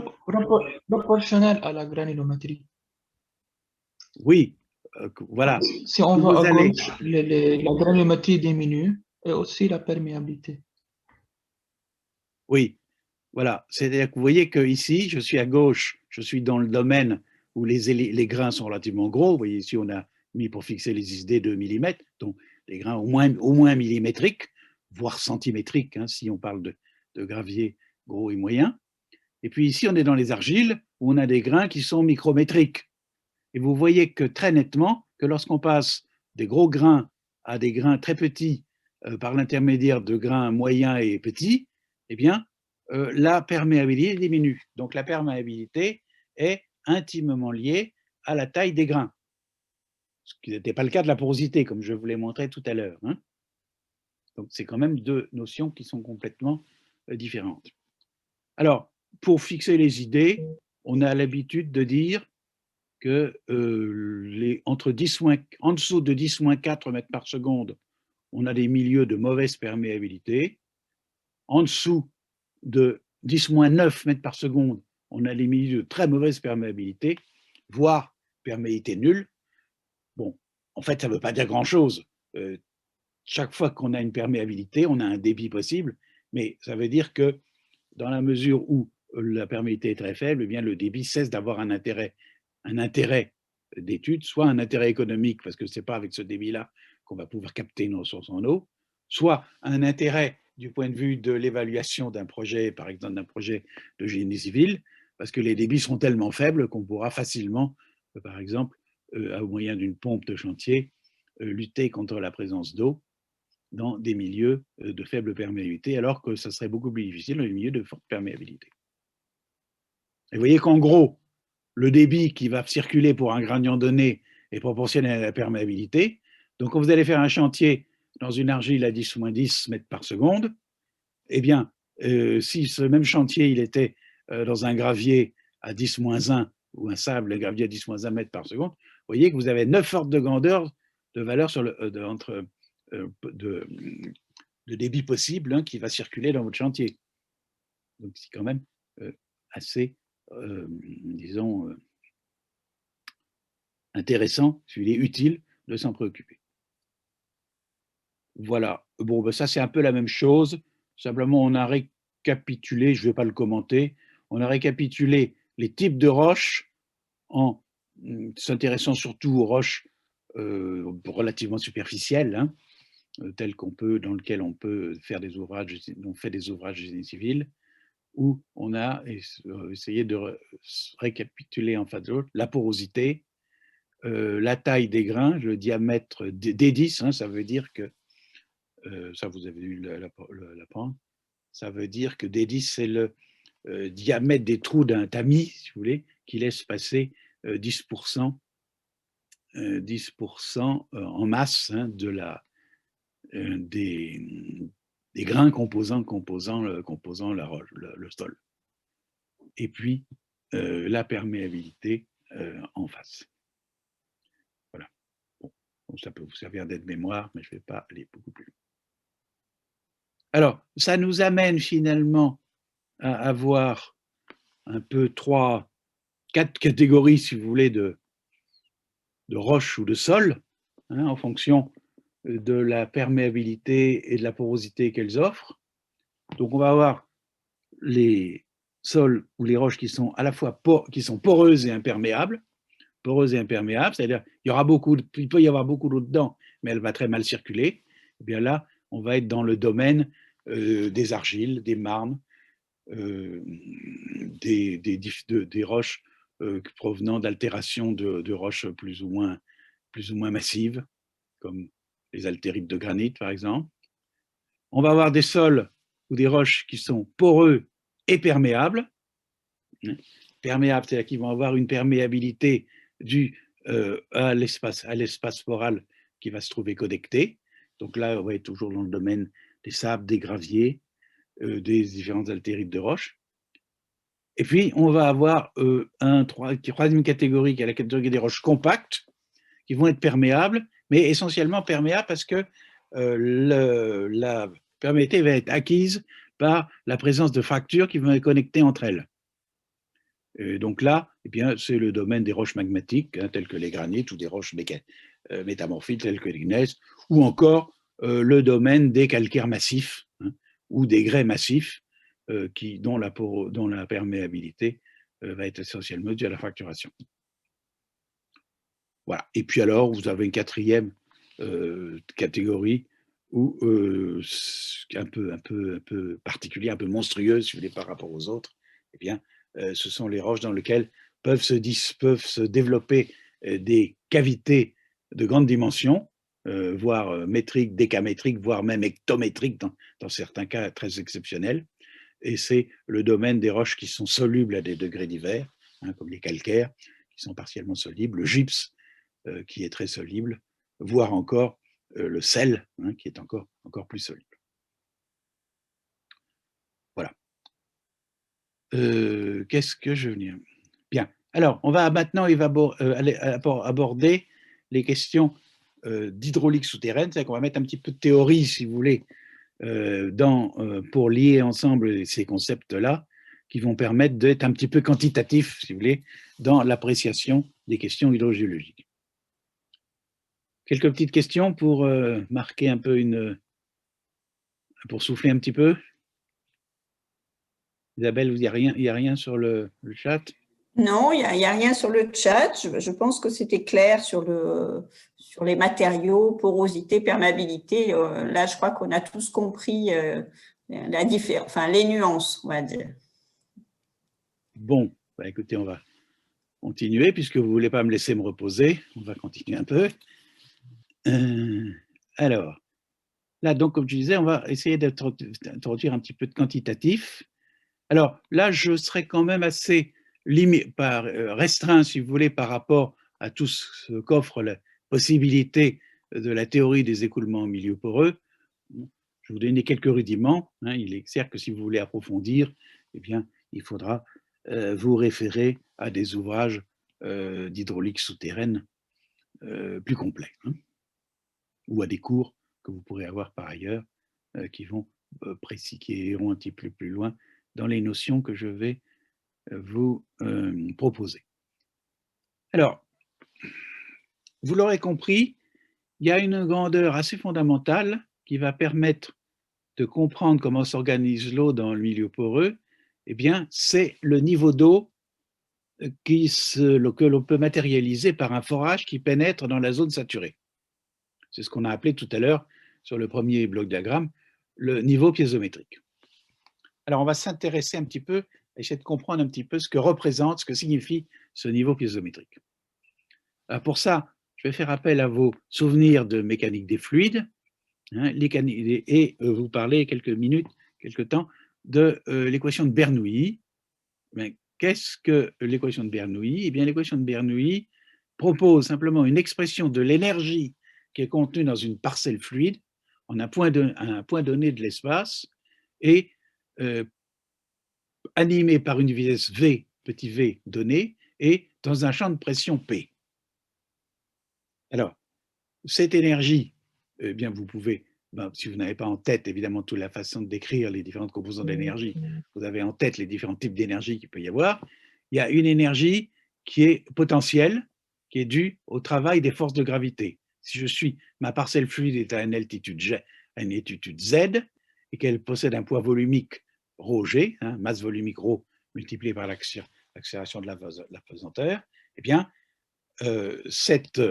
proportionnel à la granulométrie. oui, voilà. Si on Si va vous à allez, gauche, la granulométrie diminue et aussi la perméabilité. oui, voilà. C'est-à-dire que vous voyez que ici, je suis à gauche, je suis dans le domaine où les grains sont relativement gros. Vous voyez ici, on a mis pour fixer les ISD 2 mm, donc les grains au moins millimétriques, voire centimétriques, hein, si on parle de gravier gros et moyen. Et puis ici, on est dans les argiles où on a des grains qui sont micrométriques. Et vous voyez que très nettement, que lorsqu'on passe des gros grains à des grains très petits par l'intermédiaire de grains moyens et petits, eh bien, la perméabilité diminue. Donc la perméabilité est intimement liée à la taille des grains, ce qui n'était pas le cas de la porosité, comme je vous l'ai montré tout à l'heure. Hein. Donc c'est quand même deux notions qui sont complètement différentes. Alors, pour fixer les idées, on a l'habitude de dire que en dessous de 10-4 mètres par seconde, on a des milieux de mauvaise perméabilité. En dessous de 10-9 mètres par seconde, on a des milieux de très mauvaise perméabilité, voire perméabilité nulle. Bon, en fait, ça ne veut pas dire grand-chose. Chaque fois qu'on a une perméabilité, on a un débit possible, mais ça veut dire que dans la mesure où la perméabilité est très faible, eh bien, le débit cesse d'avoir un intérêt d'étude, soit un intérêt économique, parce que ce n'est pas avec ce débit-là qu'on va pouvoir capter nos ressources en eau, soit un intérêt du point de vue de l'évaluation d'un projet, par exemple d'un projet de génie civil, parce que les débits sont tellement faibles qu'on pourra facilement, par exemple, au moyen d'une pompe de chantier, lutter contre la présence d'eau dans des milieux de faible perméabilité, alors que ça serait beaucoup plus difficile dans les milieux de forte perméabilité. Et vous voyez qu'en gros, le débit qui va circuler pour un gradient donné est proportionnel à la perméabilité. Donc, quand vous allez faire un chantier dans une argile à 10-10 mètres par seconde, eh bien, si ce même chantier il était dans un gravier à 10-1 ou un sable, un gravier à 10-1 mètre par seconde, vous voyez que vous avez 9 ordres de grandeur de valeur sur de débit possible hein, qui va circuler dans votre chantier. Donc, c'est quand même assez, disons, intéressant, il est utile de s'en préoccuper. Voilà. Bon, ben ça, c'est un peu la même chose. Simplement, on a récapitulé, je ne vais pas le commenter, on a récapitulé les types de roches en s'intéressant surtout aux roches relativement superficielles, hein, dans lesquelles on peut faire des ouvrages, on fait des ouvrages de génie civil, où on a essayé de récapituler en face de l'autre la porosité, la taille des grains, le diamètre d'Edis, hein, ça veut dire que, ça vous avez dû l'apprendre, ça veut dire que d'Edis, c'est le diamètre des trous d'un tamis, si vous voulez, qui laisse passer 10%, 10% en masse, hein, des grains composant le sol. Et puis, la perméabilité en face. Voilà. Bon, donc ça peut vous servir d'aide-mémoire, mais je ne vais pas aller beaucoup plus loin. Alors, ça nous amène finalement à avoir un peu 4 catégories, si vous voulez, de roches ou de sol, hein, en fonction de la perméabilité et de la porosité qu'elles offrent. Donc, on va avoir les sols ou les roches qui sont à la fois poreuses et imperméables. Poreuses et imperméables, c'est-à-dire il peut y avoir beaucoup d'eau dedans, mais elle va très mal circuler. Et bien là, on va être dans le domaine des argiles, des marnes, des roches provenant d'altérations de roches plus ou moins massives, comme les altérites de granit, par exemple. On va avoir des sols ou des roches qui sont poreux et perméables. Perméables, c'est-à-dire qu'ils vont avoir une perméabilité due à l'espace poral qui va se trouver connecté. Donc là, on va être toujours dans le domaine des sables, des graviers, des différentes altérites de roches. Et puis, on va avoir une troisième catégorie, qui est la catégorie des roches compactes, qui vont être perméables, mais essentiellement perméables parce que la perméabilité va être acquise par la présence de fractures qui vont être connectées entre elles. Et donc là, eh bien, c'est le domaine des roches magmatiques, hein, telles que les granites, ou des roches métamorphiques, telles que les gneiss, ou encore le domaine des calcaires massifs, hein, ou des grès massifs, dont la perméabilité va être essentiellement due à la fracturation. Voilà. Et puis alors, vous avez une quatrième catégorie où un peu particulière, un peu monstrueuse, si vous voulez, par rapport aux autres. Eh bien, ce sont les roches dans lesquelles peuvent se développer des cavités de grande dimension, voire métriques, décamétriques, voire même hectométriques dans certains cas très exceptionnels. Et c'est le domaine des roches qui sont solubles à des degrés divers, hein, comme les calcaires, qui sont partiellement solubles, le gypse, qui est très soluble, voire encore le sel, hein, qui est encore plus soluble. Voilà. Qu'est-ce que je veux dire? Bien. Alors, on va maintenant aborder les questions d'hydraulique souterraine, c'est-à-dire qu'on va mettre un petit peu de théorie, si vous voulez, pour lier ensemble ces concepts-là, qui vont permettre d'être un petit peu quantitatifs, si vous voulez, dans l'appréciation des questions hydrogéologiques. Quelques petites questions pour marquer un peu pour souffler un petit peu. Isabelle, il n'y a rien sur le chat? Non, il n'y a rien sur le chat. Je pense que c'était clair sur les matériaux, porosité, perméabilité. Là, je crois qu'on a tous compris les nuances, on va dire. Bon, bah écoutez, on va continuer, puisque vous ne voulez pas me laisser me reposer. On va continuer un peu. Alors, là, donc, comme je disais, on va essayer d'introduire un petit peu de quantitatif. Alors, là, je serai quand même assez restreint, si vous voulez, par rapport à tout ce qu'offre la possibilité de la théorie des écoulements en milieu poreux. Je vais vous donner quelques rudiments. Hein. Il est clair que si vous voulez approfondir, eh bien, il faudra vous référer à des ouvrages d'hydraulique souterraine plus complets, hein, ou à des cours que vous pourrez avoir par ailleurs qui iront un petit peu plus loin dans les notions que je vais vous proposer. Alors, vous l'aurez compris, il y a une grandeur assez fondamentale qui va permettre de comprendre comment s'organise l'eau dans le milieu poreux, eh bien, c'est le niveau d'eau que l'on peut matérialiser par un forage qui pénètre dans la zone saturée. C'est ce qu'on a appelé tout à l'heure, sur le premier bloc diagramme, le niveau piézométrique. Alors, on va s'intéresser un petit peu, essayer de comprendre un petit peu ce que représente, ce que signifie ce niveau piézométrique. Alors pour ça, je vais faire appel à vos souvenirs de mécanique des fluides, hein, et vous parler quelques temps de l'équation de Bernoulli. Qu'est-ce que l'équation de Bernoulli? Eh bien, l'équation de Bernoulli propose simplement une expression de l'énergie qui est contenue dans une parcelle fluide en un point donné de l'espace et animée par une vitesse v, petit v donnée, et dans un champ de pression P. Alors, cette énergie, eh bien, vous pouvez, si vous n'avez pas en tête évidemment toute la façon de décrire les différentes composantes d'énergie, vous avez en tête les différents types d'énergie qu'il peut y avoir. Il y a une énergie qui est potentielle, qui est due au travail des forces de gravité. Si ma parcelle fluide est à une altitude Z et qu'elle possède un poids volumique ρg, hein, masse volumique ρ multipliée par l'accélération de la pesanteur, eh bien, cette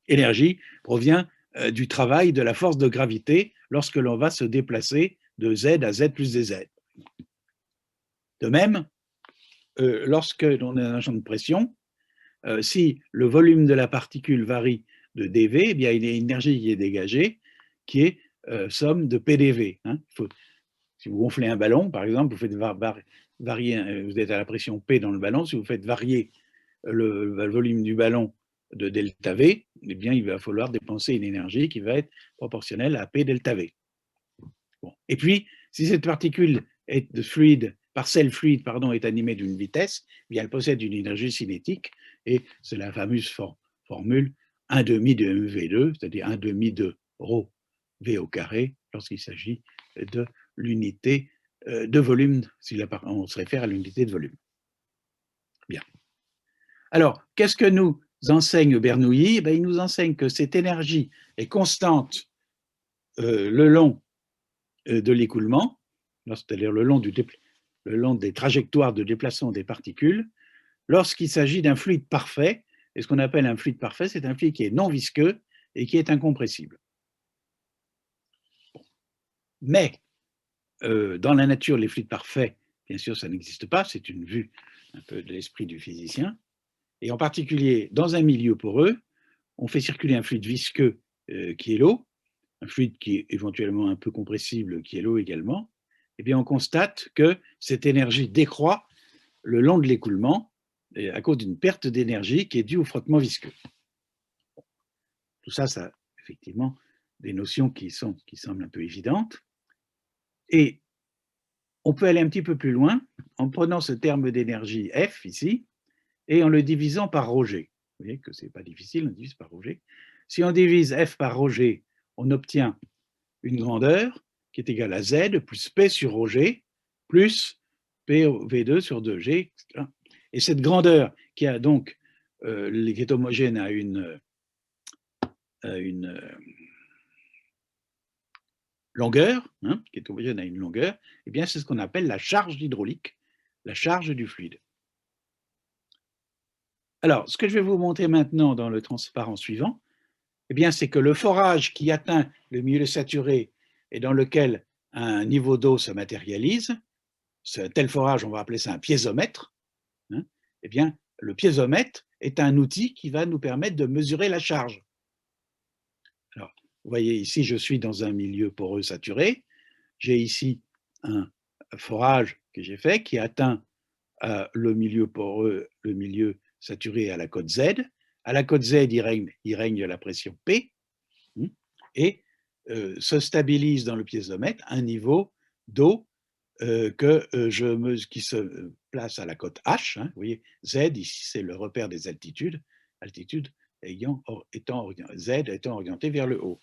énergie provient du travail de la force de gravité lorsque l'on va se déplacer de Z à Z plus dz. De même, lorsque l'on est dans un champ de pression, si le volume de la particule varie de dV, eh bien, il y a une énergie qui est dégagée qui est somme de PdV. Hein. Si vous gonflez un ballon, par exemple, vous faites varier, vous êtes à la pression P dans le ballon, si vous faites varier le volume du ballon de delta V, eh bien, il va falloir dépenser une énergie qui va être proportionnelle à P delta V. Bon. Et puis, si cette particule parcelle fluide, est animée d'une vitesse, eh bien, elle possède une énergie cinétique, et c'est la fameuse formule 1 demi de mv2, c'est-à-dire 1 demi de ρ v au carré, lorsqu'il s'agit de l'unité de volume, si on se réfère à l'unité de volume. Bien. Alors, qu'est-ce que nous enseigne Bernoulli? Il nous enseigne que cette énergie est constante le long de l'écoulement, c'est-à-dire le long des trajectoires de déplacement des particules, lorsqu'il s'agit d'un fluide parfait. Et ce qu'on appelle un fluide parfait, c'est un fluide qui est non visqueux et qui est incompressible. Mais dans la nature, les fluides parfaits, bien sûr, ça n'existe pas, c'est une vue un peu de l'esprit du physicien. Et en particulier, dans un milieu poreux, on fait circuler un fluide visqueux qui est l'eau, un fluide qui est éventuellement un peu compressible qui est l'eau également. Eh bien, on constate que cette énergie décroît le long de l'écoulement à cause d'une perte d'énergie qui est due au frottement visqueux. Tout ça, ça effectivement des notions qui semblent un peu évidentes. Et on peut aller un petit peu plus loin en prenant ce terme d'énergie F ici et en le divisant par ρg. Vous voyez que ce n'est pas difficile, on divise par ρg. Si on divise F par ρg, on obtient une grandeur qui est égale à Z plus P sur ρg plus PV2 sur 2G, etc. Et cette grandeur qui a donc qui est homogène à une longueur, qui est homogène à une longueur, eh bien c'est ce qu'on appelle la charge hydraulique, la charge du fluide. Alors, ce que je vais vous montrer maintenant dans le transparent suivant, eh bien c'est que le forage qui atteint le milieu saturé et dans lequel un niveau d'eau se matérialise, ce tel forage, on va appeler ça un piézomètre, eh bien le piézomètre est un outil qui va nous permettre de mesurer la charge. Alors, vous voyez ici, je suis dans un milieu poreux saturé. J'ai ici un forage que j'ai fait qui atteint le milieu poreux, le milieu saturé à la cote Z. À la cote Z, il règne la pression P et se stabilise dans le piézomètre un niveau d'eau qui se place à la cote H. Vous voyez, Z, ici, c'est le repère des altitudes, Z étant orienté vers le haut.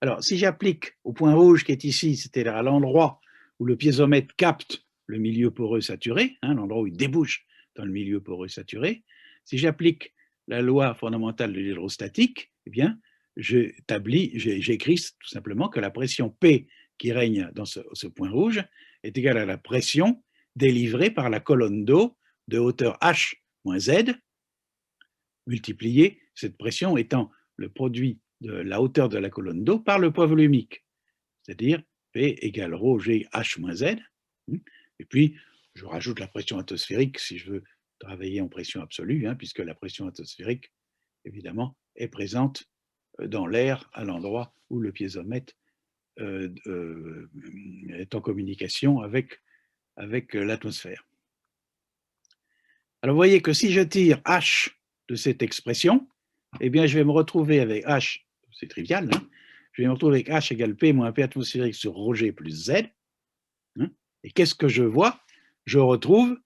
Alors, si j'applique au point rouge qui est ici, c'est-à-dire à l'endroit où le piézomètre capte le milieu poreux saturé, l'endroit où il débouche dans le milieu poreux saturé, si j'applique la loi fondamentale de l'hydrostatique, eh bien, j'écris tout simplement que la pression P qui règne dans ce point rouge est égale à la pression délivrée par la colonne d'eau de hauteur H moins Z, multipliée, cette pression étant le produit de la hauteur de la colonne d'eau par le poids volumique, c'est-à-dire P égale ρ G H moins Z. Et puis, je rajoute la pression atmosphérique si je veux travailler en pression absolue, puisque la pression atmosphérique, évidemment, est présente dans l'air à l'endroit où le piézomètre est en communication avec l'atmosphère. Alors, vous voyez que si je tire H de cette expression, eh bien, je vais me retrouver avec H, c'est trivial, je vais me retrouver avec H égale P moins P atmosphérique sur ρg plus Z. Et qu'est-ce que je vois? Je retrouve,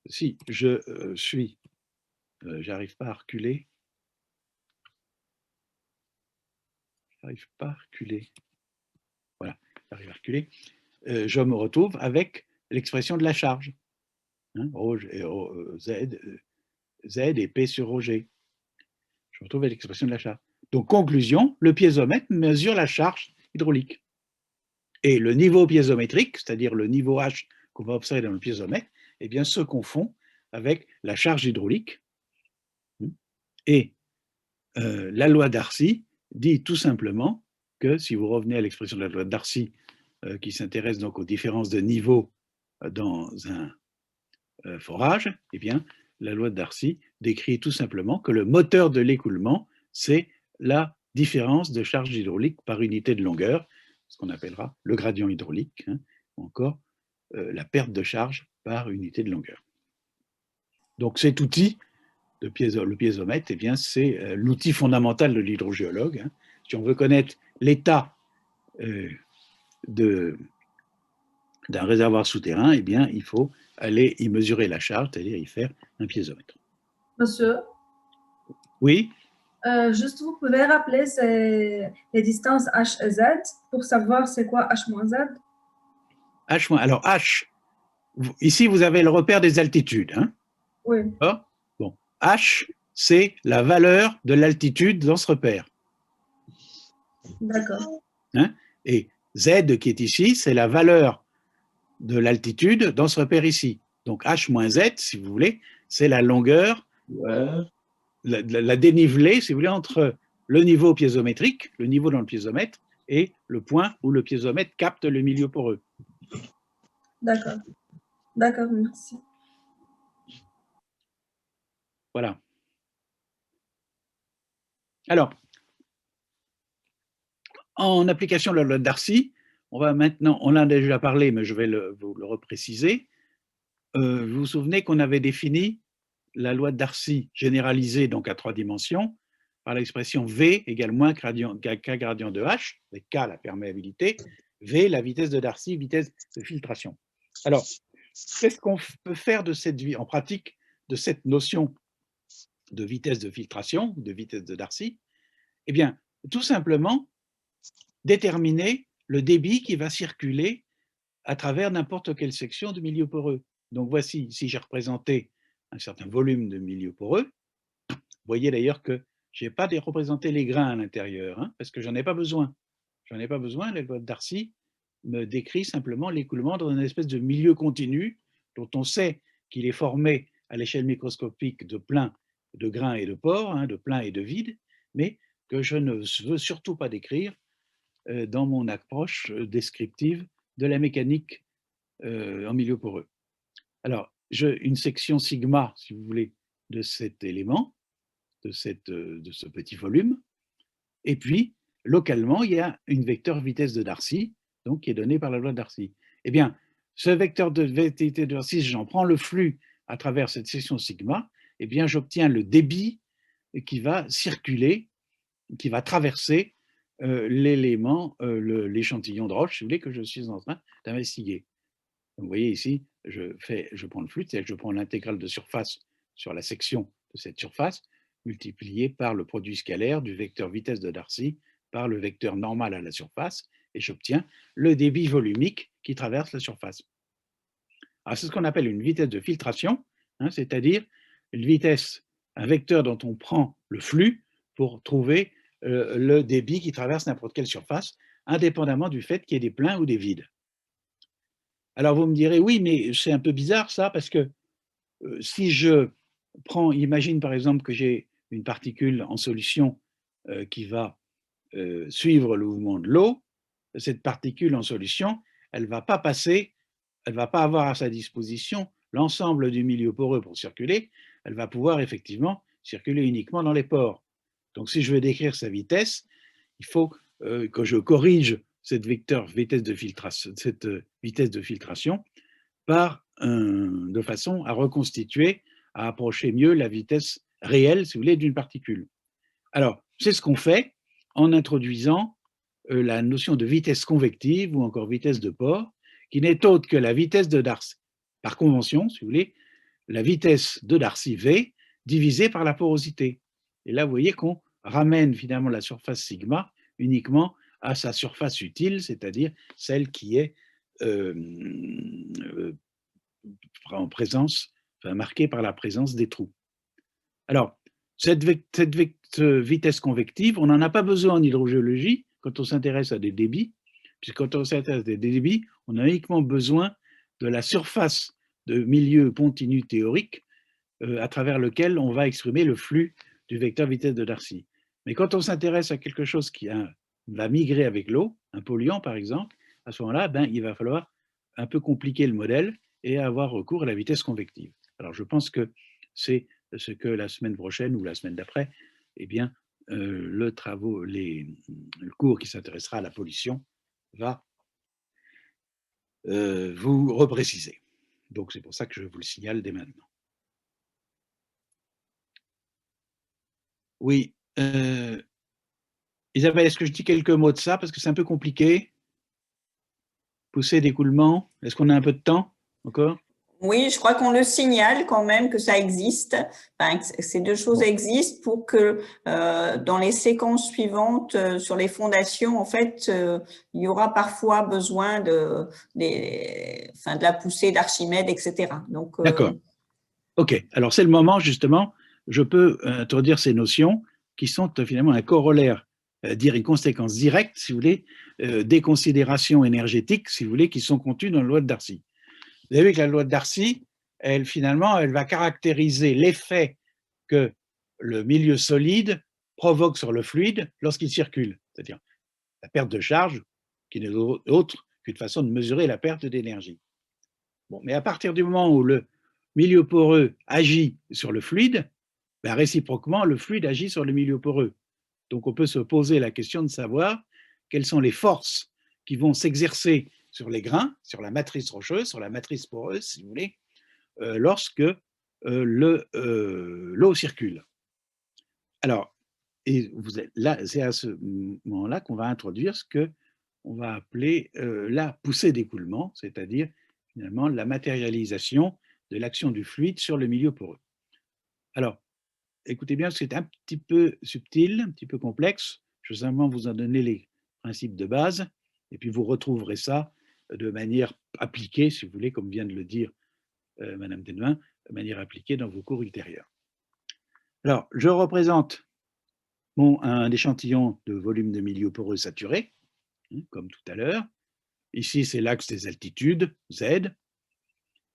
si je j'arrive pas à reculer. Voilà, j'arrive à reculer. Je me retrouve avec l'expression de la charge. Z et P sur ρg. Je me retrouve avec l'expression de la charge. Donc, conclusion, le piézomètre mesure la charge hydraulique. Et le niveau piézométrique, c'est-à-dire le niveau H qu'on va observer dans le piézomètre, eh bien, se confond avec la charge hydraulique. Et la loi Darcy dit tout simplement que, si vous revenez à l'expression de la loi de Darcy, qui s'intéresse donc aux différences de niveau dans un forage, eh bien, la loi de Darcy décrit tout simplement que le moteur de l'écoulement, c'est la différence de charge hydraulique par unité de longueur, ce qu'on appellera le gradient hydraulique, ou encore la perte de charge par unité de longueur. Donc cet outil, le piézomètre, eh bien, c'est l'outil fondamental de l'hydrogéologue. Si on veut connaître l'état d'un réservoir souterrain, eh bien, il faut aller y mesurer la charge, c'est-à-dire y faire un piézomètre. Monsieur, Oui, juste vous pouvez rappeler les distances H et Z pour savoir c'est quoi H moins Z? H-. Alors H, ici vous avez le repère des altitudes. Oui. Bon, H, c'est la valeur de l'altitude dans ce repère. D'accord. Et Z qui est ici, c'est la valeur de l'altitude dans ce repère ici. Donc H moins Z, si vous voulez, c'est la longueur, la dénivelée, si vous voulez, entre le niveau piézométrique, le niveau dans le piézomètre, et le point où le piézomètre capte le milieu poreux. D'accord. D'accord, merci. Voilà. Alors, en application de la loi de Darcy, on va maintenant, on en a déjà parlé, mais je vais vous le repréciser. Vous vous souvenez qu'on avait défini la loi de Darcy généralisée donc à 3 dimensions par l'expression V égale moins K gradient de H, avec K la perméabilité, V la vitesse de Darcy, vitesse de filtration. Alors, qu'est-ce qu'on peut faire en pratique de cette notion de vitesse de filtration, de vitesse de Darcy? Eh bien, tout simplement, déterminer le débit qui va circuler à travers n'importe quelle section de milieu poreux. Donc voici, ici j'ai représenté un certain volume de milieu poreux. Vous voyez d'ailleurs que je n'ai pas représenté les grains à l'intérieur, parce que j'en ai pas besoin. J'en ai pas besoin, la loi de Darcy me décrit simplement l'écoulement dans une espèce de milieu continu dont on sait qu'il est formé à l'échelle microscopique de plein, de grains et de pores, de plein et de vide, mais que je ne veux surtout pas décrire dans mon approche descriptive de la mécanique en milieu poreux. Alors, une section sigma, si vous voulez, de cet élément, de ce petit volume, et puis, localement, il y a une vecteur vitesse de Darcy, donc qui est donnée par la loi de Darcy. Eh bien, ce vecteur de vitesse de Darcy, si j'en prends le flux à travers cette section sigma, eh bien, j'obtiens le débit qui va circuler, qui va traverser l'élément, l'échantillon de roche, si vous voulez, que je suis en train d'investiguer. Vous voyez ici, je prends le flux, c'est-à-dire que je prends l'intégrale de surface sur la section de cette surface, multiplié par le produit scalaire du vecteur vitesse de Darcy par le vecteur normal à la surface, et j'obtiens le débit volumique qui traverse la surface. Alors c'est ce qu'on appelle une vitesse de filtration, c'est-à-dire une vitesse, un vecteur dont on prend le flux pour trouver le débit qui traverse n'importe quelle surface, indépendamment du fait qu'il y ait des pleins ou des vides. Alors vous me direz, oui, mais c'est un peu bizarre ça, parce que si je prends, imagine par exemple que j'ai une particule en solution qui va suivre le mouvement de l'eau, cette particule en solution, elle ne va pas passer, elle ne va pas avoir à sa disposition l'ensemble du milieu poreux pour circuler, elle va pouvoir effectivement circuler uniquement dans les pores. Donc si je veux décrire sa vitesse, il faut que je corrige cette vitesse de filtration de façon à reconstituer, à approcher mieux la vitesse réelle, si vous voulez, d'une particule. Alors, c'est ce qu'on fait en introduisant la notion de vitesse convective ou encore vitesse de pore, qui n'est autre que la vitesse de Darcy. Par convention, si vous voulez, la vitesse de Darcy V divisée par la porosité. Et là, vous voyez qu'on ramène finalement la surface sigma uniquement à sa surface utile, c'est-à-dire celle qui est en présence, enfin, marquée par la présence des trous. Alors, cette vitesse convective, on n'en a pas besoin en hydrogéologie quand on s'intéresse à des débits, puisque quand on s'intéresse à des débits, on a uniquement besoin de la surface de milieu continu théorique à travers lequel on va exprimer le flux du vecteur vitesse de Darcy. Mais quand on s'intéresse à quelque chose qui va migrer avec l'eau, un polluant par exemple, à ce moment-là, il va falloir un peu compliquer le modèle et avoir recours à la vitesse convective. Alors je pense que c'est ce que la semaine prochaine ou la semaine d'après, eh bien, le cours qui s'intéressera à la pollution va vous repréciser. Donc c'est pour ça que je vous le signale dès maintenant. Oui. Isabelle, est-ce que je dis quelques mots de ça parce que c'est un peu compliqué? Poussée d'écoulement, est-ce qu'on a un peu de temps encore? Oui, je crois qu'on le signale quand même que ça existe, enfin, que ces deux choses existent pour que dans les séquences suivantes sur les fondations, en fait, il y aura parfois besoin de la poussée d'Archimède, etc. Donc, d'accord. Ok, alors c'est le moment justement, je peux introduire ces notions qui sont finalement un corollaire, dire une conséquence directe, si vous voulez, des considérations énergétiques, si vous voulez, qui sont contenues dans la loi de Darcy. Vous avez vu que la loi de Darcy, elle va caractériser l'effet que le milieu solide provoque sur le fluide lorsqu'il circule, c'est-à-dire la perte de charge, qui n'est autre qu'une façon de mesurer la perte d'énergie. Bon, mais à partir du moment où le milieu poreux agit sur le fluide, réciproquement, le fluide agit sur le milieu poreux. Donc on peut se poser la question de savoir quelles sont les forces qui vont s'exercer sur les grains, sur la matrice rocheuse, sur la matrice poreuse, si vous voulez, lorsque l'eau circule. Alors, là, c'est à ce moment-là qu'on va introduire ce qu'on va appeler la poussée d'écoulement, c'est-à-dire finalement la matérialisation de l'action du fluide sur le milieu poreux. Alors, écoutez bien, c'est un petit peu subtil, un petit peu complexe. Je vais simplement vous en donner les principes de base, et puis vous retrouverez ça de manière appliquée, si vous voulez, comme vient de le dire Madame Denvin, de manière appliquée dans vos cours ultérieurs. Alors, je représente un échantillon de volume de milieu poreux saturé, comme tout à l'heure. Ici, c'est l'axe des altitudes, Z.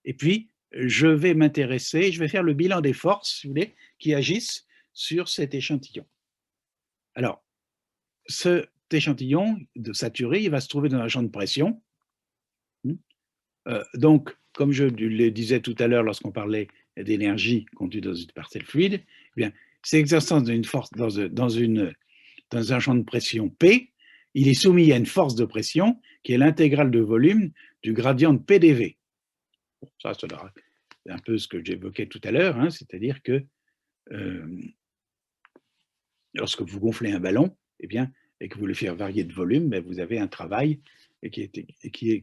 Et puis, je vais m'intéresser, je vais faire le bilan des forces, si vous voulez, qui agissent sur cet échantillon. Alors, cet échantillon de saturé, il va se trouver dans un champ de pression. Donc, comme je le disais tout à l'heure lorsqu'on parlait d'énergie contenue dans une parcelle fluide, eh bien, c'est l'exercice d'une force dans un champ de pression P, il est soumis à une force de pression qui est l'intégrale de volume du gradient de PdV. Bon, ça c'est un peu ce que j'évoquais tout à l'heure, hein, c'est-à-dire que lorsque vous gonflez un ballon, eh bien, et que vous voulez faire varier de volume, vous avez un travail qui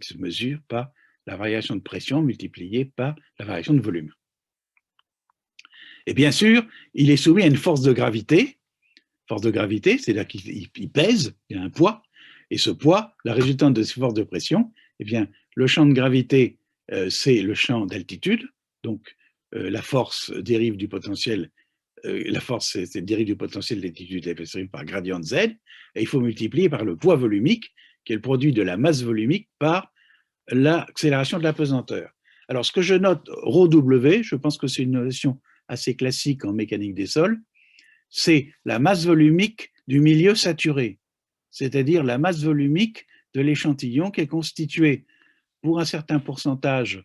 se mesure par la variation de pression multipliée par la variation de volume. Et bien sûr, il est soumis à une force de gravité. Force de gravité, c'est-à-dire qu'il pèse, il y a un poids, et ce poids, la résultante de ces forces de pression, eh bien, le champ de gravité, c'est le champ d'altitude, donc la force dérive du potentiel la force, c'est le dérive du potentiel d'altitude de l'épaisseur par gradient de Z, et il faut multiplier par le poids volumique, qui est le produit de la masse volumique par l'accélération de la pesanteur. Alors, ce que je note, ρW, je pense que c'est une notion assez classique en mécanique des sols, c'est la masse volumique du milieu saturé, c'est-à-dire la masse volumique de l'échantillon qui est constitué pour un certain pourcentage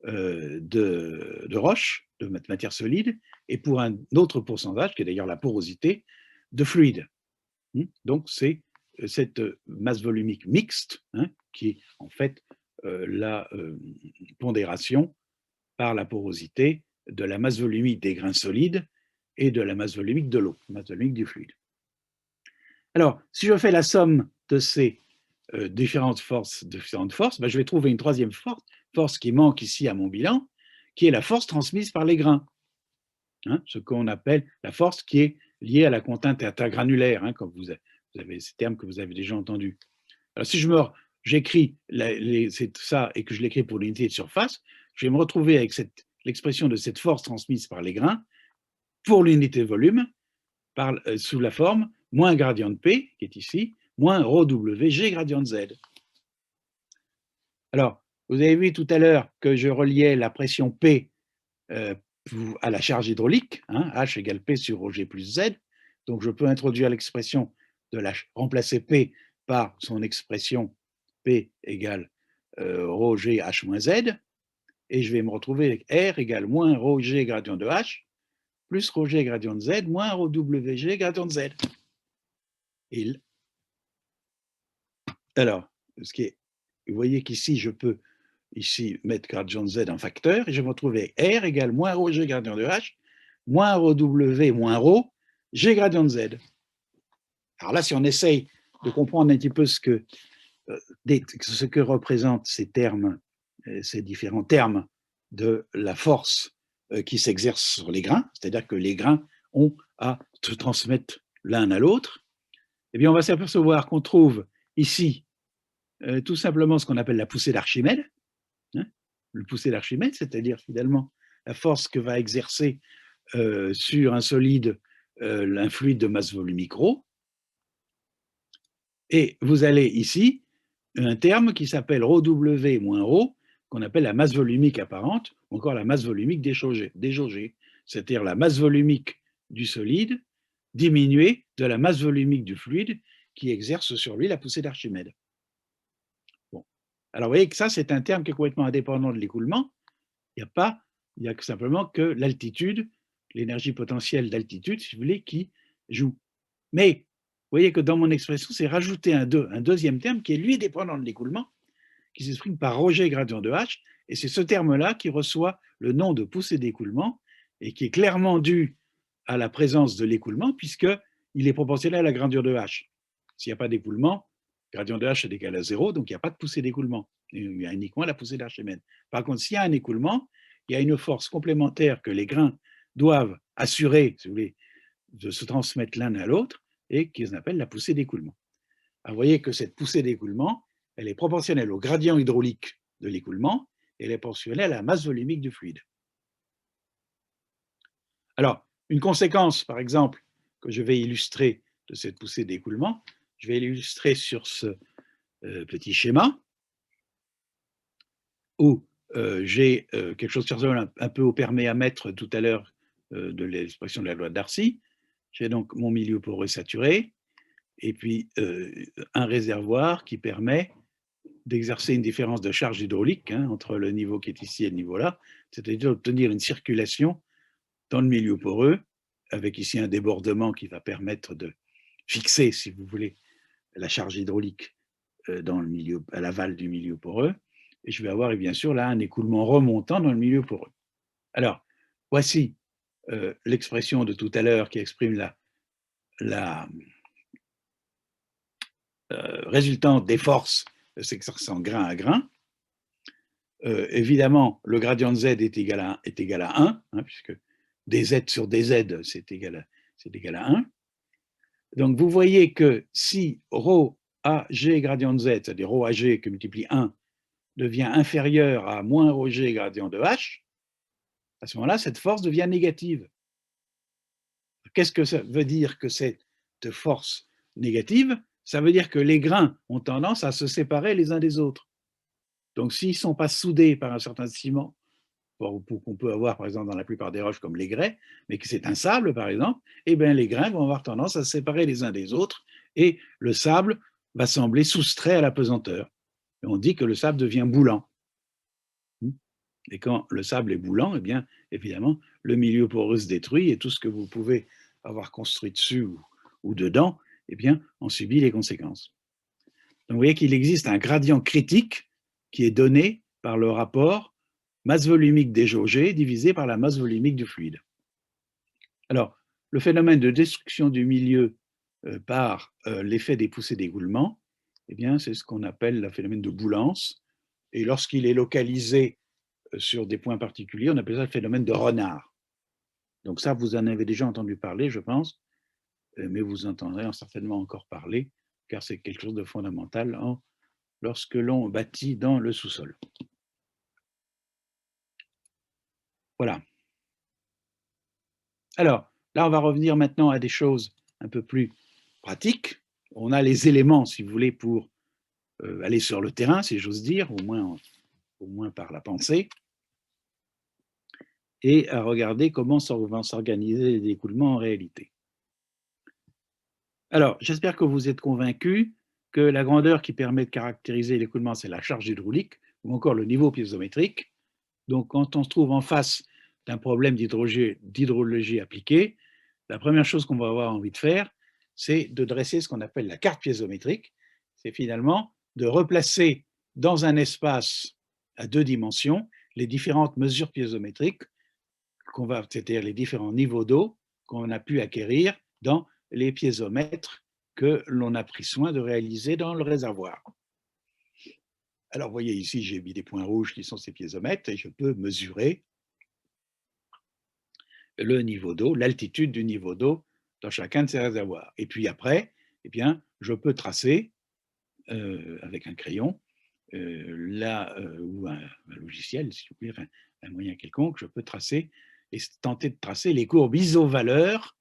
de roche, de matière solide, et pour un autre pourcentage, qui est d'ailleurs la porosité, de fluide. Donc, c'est cette masse volumique mixte, qui est en fait la pondération par la porosité de la masse volumique des grains solides et de la masse volumique de l'eau, masse volumique du fluide. Alors, si je fais la somme de ces différentes forces, ben, je vais trouver une troisième force qui manque ici à mon bilan, qui est la force transmise par les grains. Ce qu'on appelle la force qui est liée à la contrainte intergranulaire, comme vous avez ces termes que vous avez déjà entendus. Alors, si j'écris ça et que je l'écris pour l'unité de surface, je vais me retrouver avec l'expression de cette force transmise par les grains pour l'unité de volume sous la forme moins gradient de P, qui est ici, moins ρWg gradient de Z. Alors, vous avez vu tout à l'heure que je reliais la pression P à la charge hydraulique, H égale P sur ρg plus Z. Donc, je peux introduire l'expression remplacer P par son expression P égale ρg H moins Z, et je vais me retrouver avec R égale moins ρg gradient de H plus ρg gradient de Z moins ρWg gradient de Z. Alors, vous voyez qu'ici, je peux mettre gradient de Z en facteur, et je vais me retrouver avec R égale moins ρg gradient de H moins ρW moins ρ G gradient de Z. Alors là, si on essaye de comprendre un petit peu ce que représentent ces termes, ces différents termes de la force qui s'exerce sur les grains, c'est-à-dire que les grains ont à se transmettre l'un à l'autre, eh bien, on va s'apercevoir qu'on trouve ici tout simplement ce qu'on appelle la poussée d'Archimède. Le poussée d'Archimède, c'est-à-dire finalement la force que va exercer sur un solide un fluide de masse volumique ρ. Et vous allez ici un terme qui s'appelle ρW moins ρ, qu'on appelle la masse volumique apparente, ou encore la masse volumique déjaugée, c'est-à-dire la masse volumique du solide diminuée de la masse volumique du fluide qui exerce sur lui la poussée d'Archimède. Bon. Alors vous voyez que ça, c'est un terme qui est complètement indépendant de l'écoulement. Il n'y a simplement que l'altitude, l'énergie potentielle d'altitude, si vous voulez, qui joue. Mais vous voyez que dans mon expression, c'est rajouter un deuxième terme qui est lui dépendant de l'écoulement, qui s'exprime par ρg gradient de H, et c'est ce terme-là qui reçoit le nom de poussée d'écoulement et qui est clairement dû à la présence de l'écoulement puisqu'il est proportionnel à la grandeur de H. S'il n'y a pas d'écoulement, gradient de H est égal à 0, donc il n'y a pas de poussée d'écoulement. Il y a uniquement la poussée d'Archimède. Par contre, s'il y a un écoulement, il y a une force complémentaire que les grains doivent assurer, si vous voulez, de se transmettre l'un à l'autre et qu'ils appellent la poussée d'écoulement. Vous voyez que cette poussée d'écoulement, elle est proportionnelle au gradient hydraulique de l'écoulement et elle est proportionnelle à la masse volumique du fluide. Alors, une conséquence, par exemple, que je vais illustrer de cette poussée d'écoulement, je vais l'illustrer sur ce petit schéma où j'ai quelque chose qui ressemble un peu au perméamètre tout à l'heure de l'expression de la loi de Darcy. J'ai donc mon milieu poreux saturé et puis un réservoir qui permet d'exercer une différence de charge hydraulique entre le niveau qui est ici et le niveau là, c'est-à-dire d'obtenir une circulation dans le milieu poreux, avec ici un débordement qui va permettre de fixer, si vous voulez, la charge hydraulique à l'aval du milieu poreux, et je vais avoir bien sûr là un écoulement remontant dans le milieu poreux. Alors, voici l'expression de tout à l'heure qui exprime la résultante des forces s'exerçant grain à grain. Évidemment, le gradient de Z est égal à 1, puisque dz sur dz, c'est égal à 1. Donc, vous voyez que si ρ AG gradient de Z, c'est-à-dire ρ AG que multiplie 1, devient inférieur à moins ρg gradient de H, à ce moment-là, cette force devient négative. qu'est-ce que ça veut dire que cette force négative? Ça veut dire que les grains ont tendance à se séparer les uns des autres. Donc, s'ils ne sont pas soudés par un certain ciment, qu'on peut avoir par exemple dans la plupart des roches comme les grès, mais que c'est un sable par exemple, eh bien les grains vont avoir tendance à se séparer les uns des autres et le sable va sembler soustrait à la pesanteur. Et on dit que le sable devient boulant. Et quand le sable est boulant, eh bien évidemment le milieu poreux se détruit et tout ce que vous pouvez avoir construit dessus ou dedans, eh bien on subit les conséquences. Donc vous voyez qu'il existe un gradient critique qui est donné par le rapport masse volumique déjaugée divisée par la masse volumique du fluide. Alors, le phénomène de destruction du milieu par l'effet des poussées d'écoulement, eh bien, c'est ce qu'on appelle le phénomène de Boulens. Et lorsqu'il est localisé sur des points particuliers, on appelle ça le phénomène de Renard. Donc ça, vous en avez déjà entendu parler, je pense, mais vous entendrez certainement encore parler, car c'est quelque chose de fondamental lorsque l'on bâtit dans le sous-sol. Voilà. Alors, là, on va revenir maintenant à des choses un peu plus pratiques. On a les éléments, si vous voulez, pour aller sur le terrain, si j'ose dire, au moins par la pensée, et à regarder comment vont s'organiser les écoulements en réalité. Alors, j'espère que vous êtes convaincus que la grandeur qui permet de caractériser l'écoulement, c'est la charge hydraulique, ou encore le niveau piézométrique. Donc, quand on se trouve en face d'un problème d'hydrologie appliquée, la première chose qu'on va avoir envie de faire, c'est de dresser ce qu'on appelle la carte piézométrique. C'est finalement de replacer dans un espace à 2 dimensions les différentes mesures piézométriques, c'est-à-dire les différents niveaux d'eau qu'on a pu acquérir dans les piézomètres que l'on a pris soin de réaliser dans le réservoir. Alors, vous voyez ici, j'ai mis des points rouges qui sont ces piézomètres et je peux mesurer le niveau d'eau, l'altitude du niveau d'eau dans chacun de ces réservoirs. Et puis après, eh bien, je peux tracer avec un crayon ou un logiciel, si vous voulez, enfin, un moyen quelconque, je peux tracer et tenter de tracer les courbes isovaleurs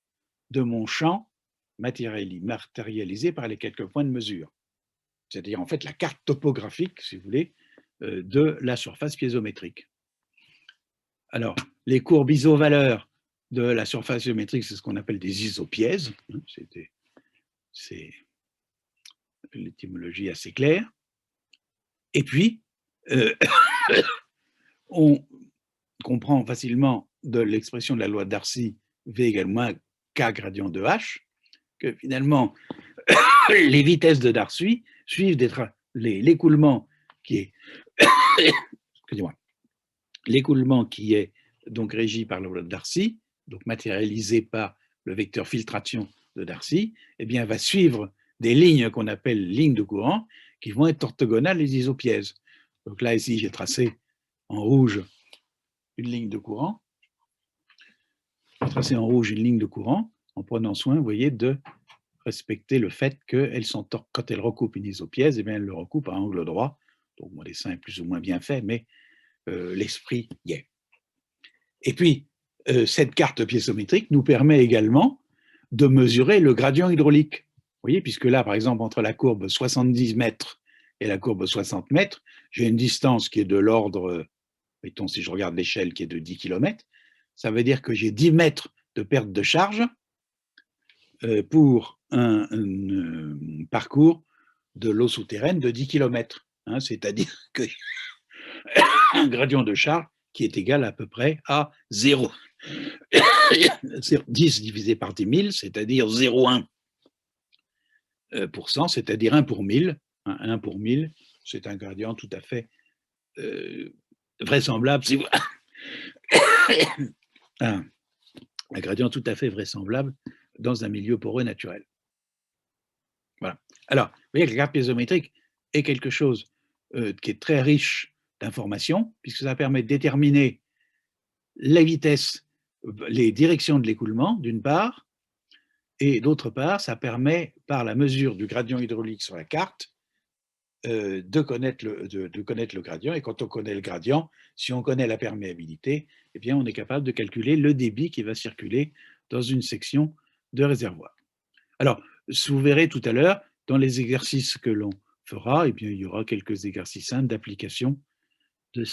de mon champ matérialisé par les quelques points de mesure. C'est-à-dire en fait la carte topographique, si vous voulez, de la surface piézométrique. Alors, les courbes isovaleurs de la surface géométrique, c'est ce qu'on appelle des isopièzes. C'est l'étymologie assez claire. Et puis, on comprend facilement de l'expression de la loi de Darcy, V égale moins K gradient de H, que finalement, les vitesses de Darcy suivent l'écoulement qui est excusez-moi, l'écoulement qui est donc régi par la loi de Darcy, donc matérialisé par le vecteur filtration de Darcy, eh bien, va suivre des lignes qu'on appelle lignes de courant qui vont être orthogonales les isopièzes. Donc là, ici, j'ai tracé en rouge une ligne de courant. J'ai tracé en rouge une ligne de courant en prenant soin, vous voyez, de respecter le fait qu'elles sont, quand elles recoupent une isopièze, eh bien, elles le recoupent à angle droit. Donc mon dessin est plus ou moins bien fait, mais l'esprit y est. Et puis, cette carte piézométrique nous permet également de mesurer le gradient hydraulique. Vous voyez, puisque là, par exemple, entre la courbe 70 mètres et la courbe 60 mètres, j'ai une distance qui est de l'ordre, mettons, si je regarde l'échelle, qui est de 10 km. Ça veut dire que j'ai 10 mètres de perte de charge pour un parcours de l'eau souterraine de 10 km. Hein, c'est-à-dire que un gradient de charge qui est égal à peu près à 0. 10 divisé par 10 000, c'est-à-dire 0,1%, c'est-à-dire 1 pour 1000. 1 pour 1000, c'est un gradient tout à fait vraisemblable. Si vous... un gradient tout à fait vraisemblable dans un milieu poreux naturel. Voilà. Alors, vous voyez que la carte piézométrique est quelque chose qui est très riche d'informations, puisque ça permet de déterminer la vitesse, les directions de l'écoulement, d'une part, et d'autre part, ça permet, par la mesure du gradient hydraulique sur la carte, de connaître le gradient. Et quand on connaît le gradient, si on connaît la perméabilité, eh bien, on est capable de calculer le débit qui va circuler dans une section de réservoir. Alors, vous verrez tout à l'heure, dans les exercices que l'on fera, eh bien, il y aura quelques exercices simples d'application de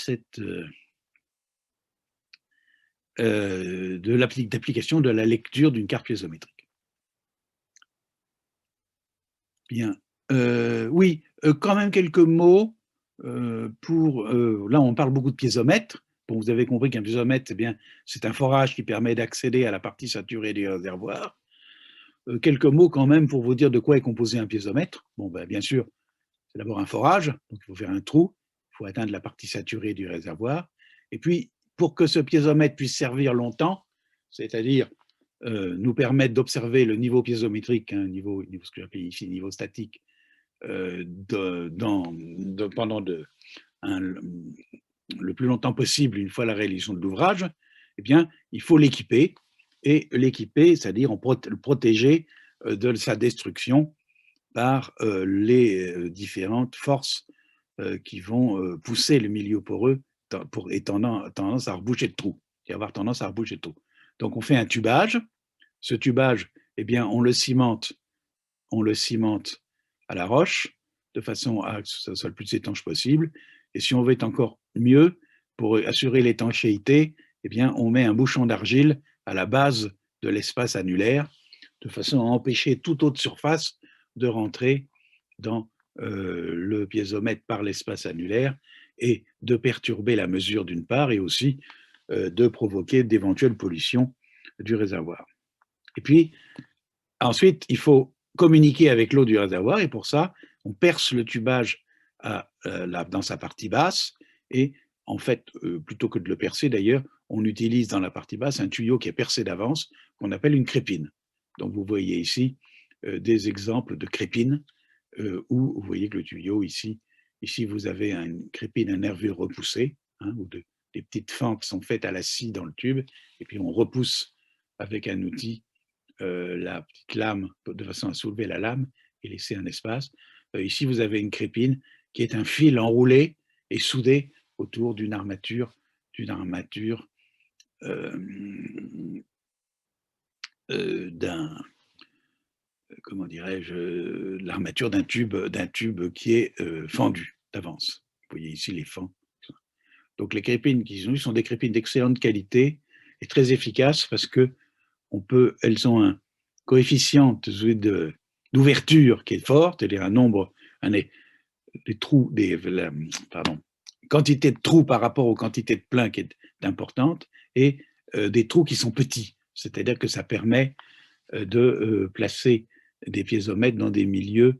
d'application de la lecture d'une carte piézométrique. Bien. Oui, quand même quelques mots là, on parle beaucoup de piézomètre. Bon, vous avez compris qu'un piézomètre, eh bien, c'est un forage qui permet d'accéder à la partie saturée du réservoir. Quelques mots quand même pour vous dire de quoi est composé un piézomètre. Bon, ben, bien sûr, c'est d'abord un forage, donc il faut faire un trou, il faut atteindre la partie saturée du réservoir. Et puis, pour que ce piézomètre puisse servir longtemps, c'est-à-dire nous permettre d'observer le niveau piézométrique, hein, ce que j'appelle ici niveau statique, pendant le plus longtemps possible une fois la réalisation de l'ouvrage, eh bien, il faut l'équiper, et l'équiper, c'est-à-dire le protéger de sa destruction par les différentes forces qui vont pousser le milieu poreux et tendance à reboucher de trous, et avoir tendance à reboucher de trous. Donc, on fait un tubage. Ce tubage, eh bien, on le cimente à la roche, de façon à ce que ça soit le plus étanche possible. Et si on veut être encore mieux, pour assurer l'étanchéité, eh bien, on met un bouchon d'argile à la base de l'espace annulaire, de façon à empêcher toute autre surface de rentrer dans le piézomètre par l'espace annulaire et de perturber la mesure d'une part, et aussi de provoquer d'éventuelles pollutions du réservoir. Et puis, ensuite, il faut communiquer avec l'eau du réservoir, et pour ça, on perce le tubage dans sa partie basse, et en fait, plutôt que de le percer d'ailleurs, on utilise dans la partie basse un tuyau qui est percé d'avance, qu'on appelle une crépine. Donc vous voyez ici des exemples de crépines, où vous voyez que le tuyau ici vous avez une crépine à nervure repoussée, hein, où des petites fentes sont faites à la scie dans le tube, et puis on repousse avec un outil la petite lame de façon à soulever la lame et laisser un espace. Ici, vous avez une crépine qui est un fil enroulé et soudé autour d'une armature, comment dirais-je, l'armature d'un tube qui est fendu d'avance. Vous voyez ici les fends. Donc les crépines qu'ils ont eues sont des crépines d'excellente qualité et très efficaces, parce que elles ont un coefficient d'ouverture qui est fort, c'est-à-dire quantité de trous par rapport aux quantités de plein qui est importante, et des trous qui sont petits, c'est-à-dire que ça permet de placer des piézomètres dans des milieux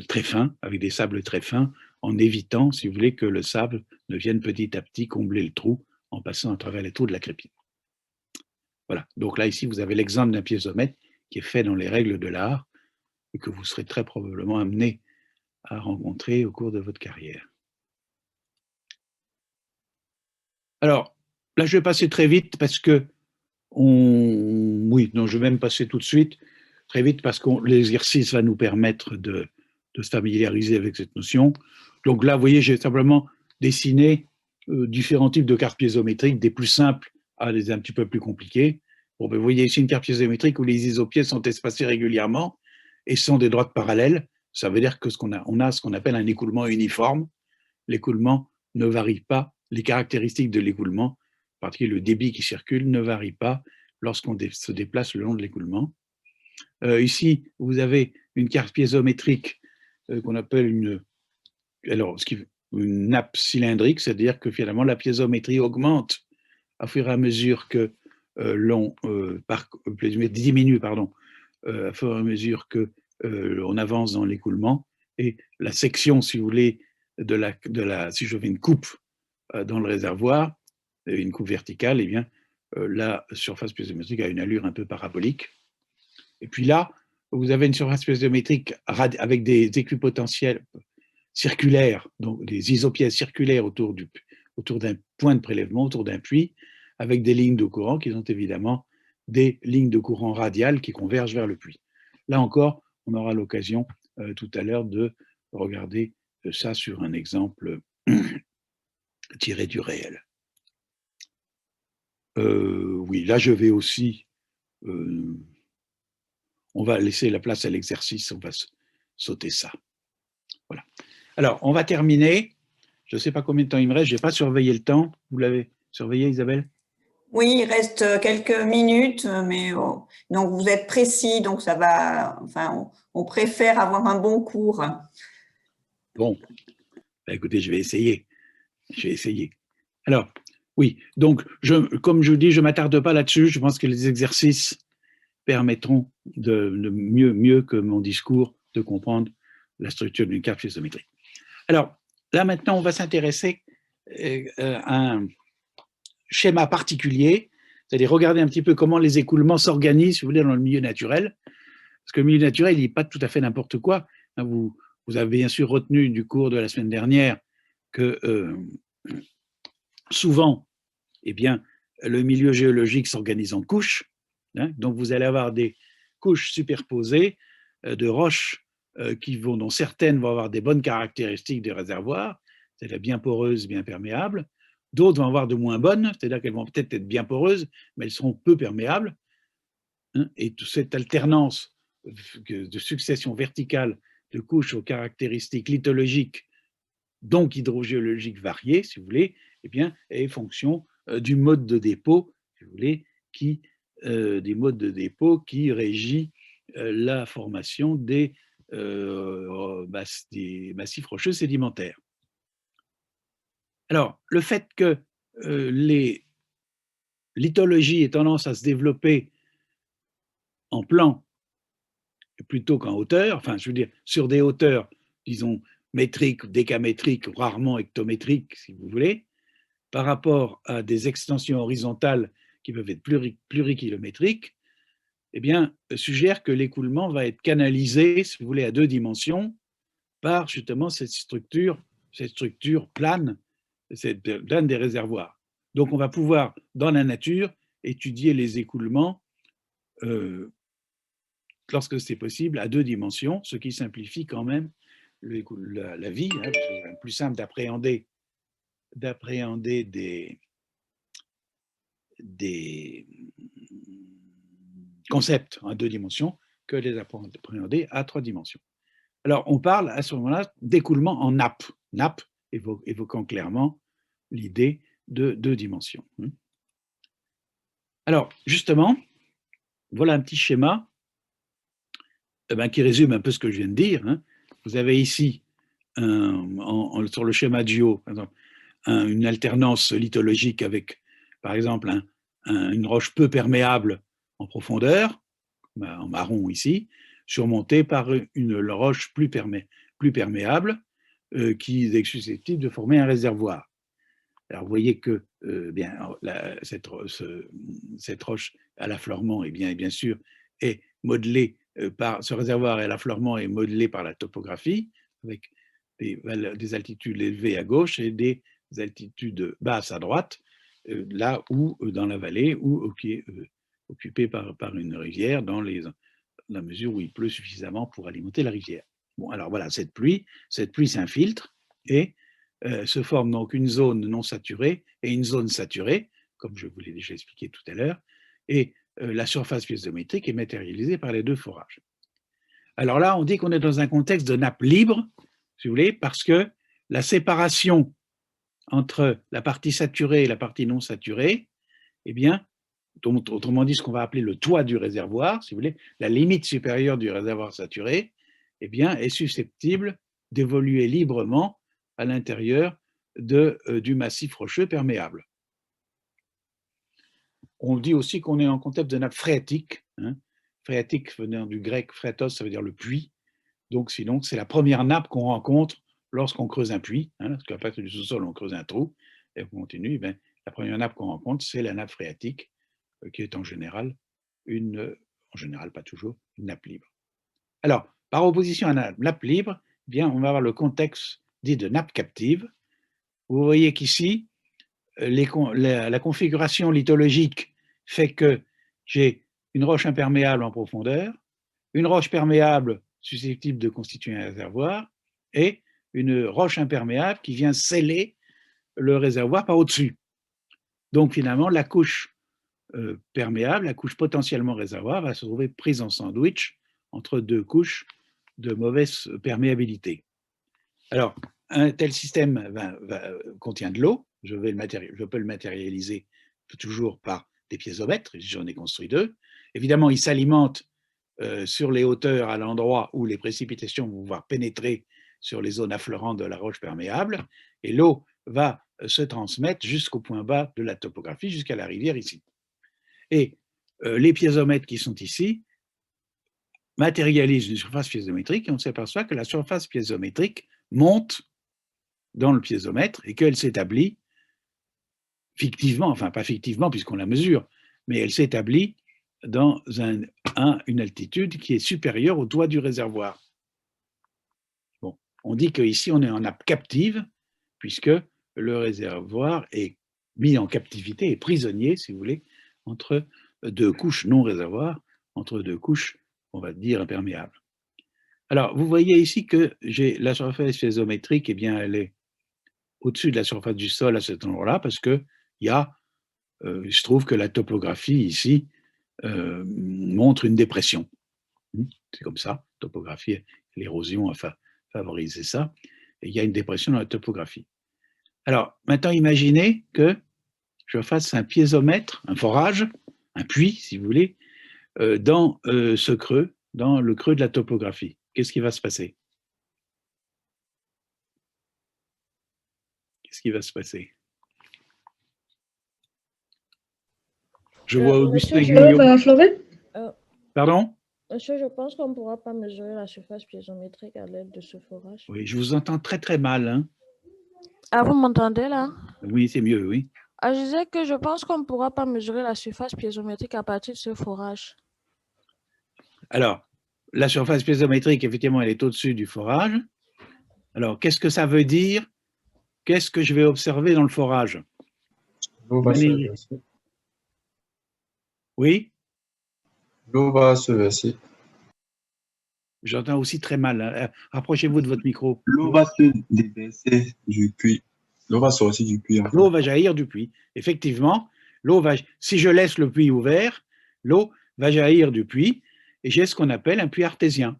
très fins, avec des sables très fins, en évitant, si vous voulez, que le sable ne vienne petit à petit combler le trou en passant à travers les trous de la crépine. Voilà, donc là, ici, vous avez l'exemple d'un piézomètre qui est fait dans les règles de l'art et que vous serez très probablement amené à rencontrer au cours de votre carrière. Alors, là, je vais passer très vite parce que je vais même passer tout de suite, très vite, parce que l'exercice va nous permettre de se familiariser avec cette notion. Donc là, vous voyez, j'ai simplement dessiné différents types de cartes piézométriques, des plus simples à des un petit peu plus compliquées. Bon, ben, vous voyez ici une carte piézométrique où les isopièces sont espacées régulièrement et sont des droites parallèles. Ça veut dire que on a ce qu'on appelle un écoulement uniforme. L'écoulement ne varie pas, les caractéristiques de l'écoulement, en particulier le débit qui circule, ne varie pas lorsqu'on se déplace le long de l'écoulement. Ici, vous avez une carte piézométrique qu'on appelle une nappe cylindrique, c'est-à-dire que finalement la piézométrie augmente au fur et à mesure que diminue, au fur et à mesure que on avance dans l'écoulement, et la section, si vous voulez, si je fais une coupe dans le réservoir, une coupe verticale, eh bien, la surface piézométrique a une allure un peu parabolique. Et puis là, vous avez une surface piézométrique avec des équipotentiels circulaires, donc des isopièces circulaires autour d'un point de prélèvement, autour d'un puits, avec des lignes de courant qui sont évidemment des lignes de courant radiales qui convergent vers le puits. Là encore, on aura l'occasion tout à l'heure de regarder ça sur un exemple tiré du réel. Oui, là je vais aussi on va laisser la place à l'exercice, on va sauter ça. Voilà. Alors, on va terminer. Je ne sais pas combien de temps il me reste, je n'ai pas surveillé le temps. Vous l'avez surveillé, Isabelle? Oui, il reste quelques minutes, mais donc vous êtes précis, donc ça va. Enfin, on préfère avoir un bon cours. Bon, bah, écoutez, je vais essayer. Je vais essayer. Alors, oui, donc, comme je vous dis, je ne m'attarde pas là-dessus. Je pense que les exercices permettront de mieux que mon discours de comprendre la structure d'une carte flexométrique. Alors, là maintenant, on va s'intéresser à un schéma particulier, c'est-à-dire regarder un petit peu comment les écoulements s'organisent, si vous voulez, dans le milieu naturel. Parce que le milieu naturel, il n'est pas tout à fait n'importe quoi. Vous avez bien sûr retenu du cours de la semaine dernière que souvent, eh bien, le milieu géologique s'organise en couches. Donc, vous allez avoir des couches superposées de roches dont certaines vont avoir des bonnes caractéristiques des réservoirs, c'est-à-dire bien poreuses, bien perméables. D'autres vont avoir de moins bonnes, c'est-à-dire qu'elles vont peut-être être bien poreuses, mais elles seront peu perméables. Et toute cette alternance de succession verticale de couches aux caractéristiques lithologiques, donc hydrogéologiques variées, si vous voulez, eh bien, est fonction du mode de dépôt, si vous voulez, des modes de dépôt qui régit la formation des massifs rocheux sédimentaires. Alors, le fait que les lithologies aient tendance à se développer en plan plutôt qu'en hauteur, enfin, je veux dire, sur des hauteurs, disons, métriques, décamétriques, rarement hectométriques, si vous voulez, par rapport à des extensions horizontales qui peuvent être plurikilométriques, eh bien, suggère que l'écoulement va être canalisé, si vous voulez, à 2 dimensions par justement cette structure plane, cette plane des réservoirs. Donc, on va pouvoir, dans la nature, étudier les écoulements lorsque c'est possible à 2 dimensions, ce qui simplifie quand même la vie, hein, parce que c'est plus simple d'appréhender des concepts en 2 dimensions que les appréhender à 3 dimensions. Alors, on parle à ce moment-là d'écoulement en nappe, nappe évoquant clairement l'idée de 2 dimensions. Alors, justement, voilà un petit schéma qui résume un peu ce que je viens de dire. Vous avez ici, sur le schéma du haut, par exemple, une alternance lithologique avec, par exemple, une roche peu perméable en profondeur, en marron ici, surmontée par une roche plus perméable qui est susceptible de former un réservoir. Alors, vous voyez que cette roche à l'affleurement, bien sûr, est modelée par ce réservoir et l'affleurement est modelé par la topographie, avec des altitudes élevées à gauche et des altitudes basses à droite, là où, dans la vallée, ou qui est occupée par une rivière, dans la mesure où il pleut suffisamment pour alimenter la rivière. Bon, alors voilà, cette pluie s'infiltre et se forme donc une zone non saturée et une zone saturée, comme je vous l'ai déjà expliqué tout à l'heure, et la surface piézométrique est matérialisée par les 2 forages. Alors là, on dit qu'on est dans un contexte de nappe libre, si vous voulez, parce que la séparation entre la partie saturée et la partie non saturée, eh bien, autrement dit, ce qu'on va appeler le toit du réservoir, si vous voulez, la limite supérieure du réservoir saturé, eh bien, est susceptible d'évoluer librement à l'intérieur du massif rocheux perméable. On dit aussi qu'on est en contexte de nappe phréatique. Phréatique venant du grec phréatos, ça veut dire le puits. Donc, sinon, c'est la première nappe qu'on rencontre lorsqu'on creuse un puits. Parce qu'à partir du sous-sol, on creuse un trou et on continue. La première nappe qu'on rencontre, c'est la nappe phréatique, qui est en général, pas toujours, une nappe libre. Alors, par opposition à la nappe libre, on va avoir le contexte dit de nappe captive. Vous voyez qu'ici, la configuration lithologique fait que j'ai une roche imperméable en profondeur, une roche perméable susceptible de constituer un réservoir et une roche imperméable qui vient sceller le réservoir par au-dessus. Donc finalement, la couche perméable, la couche potentiellement réservoir, va se trouver prise en sandwich entre deux couches de mauvaise perméabilité. Alors, un tel système contient de l'eau, je peux le matérialiser toujours par des piézomètres, j'en ai construit 2. Évidemment, il s'alimente sur les hauteurs à l'endroit où les précipitations vont pouvoir pénétrer sur les zones affleurantes de la roche perméable, et l'eau va se transmettre jusqu'au point bas de la topographie, jusqu'à la rivière ici. Et les piézomètres qui sont ici matérialisent une surface piézométrique, et on s'aperçoit que la surface piézométrique monte dans le piézomètre et qu'elle s'établit fictivement, enfin pas fictivement puisqu'on la mesure, mais elle s'établit dans une altitude qui est supérieure au toit du réservoir. Bon, on dit qu'ici on est en nappe captive puisque le réservoir est mis en captivité, est prisonnier, si vous voulez, entre deux couches non réservoirs, entre deux couches, on va dire, imperméables. Alors, vous voyez ici que j'ai la surface piézométrique, eh bien, elle est au-dessus de la surface du sol à cet endroit-là, parce que je trouve que la topographie ici montre une dépression. C'est comme ça, topographie, l'érosion a favorisé ça, et il y a une dépression dans la topographie. Alors, maintenant, imaginez que je fasse un piézomètre, un forage, un puits, si vous voulez, dans ce creux, dans le creux de la topographie. Qu'est-ce qui va se passer? Qu'est-ce qui va se passer? Je vois Augustin Guillaume. Pardon? Monsieur, je pense qu'on ne pourra pas mesurer la surface piézométrique à l'aide de ce forage. Oui, je vous entends très très mal. Hein? Ah, vous m'entendez là? Oui, c'est mieux, oui. Ah, je disais que je pense qu'on ne pourra pas mesurer la surface piézométrique à partir de ce forage. Alors, la surface piézométrique, effectivement, elle est au-dessus du forage. Alors, qu'est-ce que ça veut dire? Qu'est-ce que je vais observer dans le forage? L'eau va se verser. Oui? L'eau va se verser. J'entends aussi très mal. Hein. Rapprochez-vous de votre micro. L'eau va se déverser du puits. L'eau va sortir du puits. L'eau va jaillir du puits. Effectivement, si je laisse le puits ouvert, l'eau va jaillir du puits et j'ai ce qu'on appelle un puits artésien.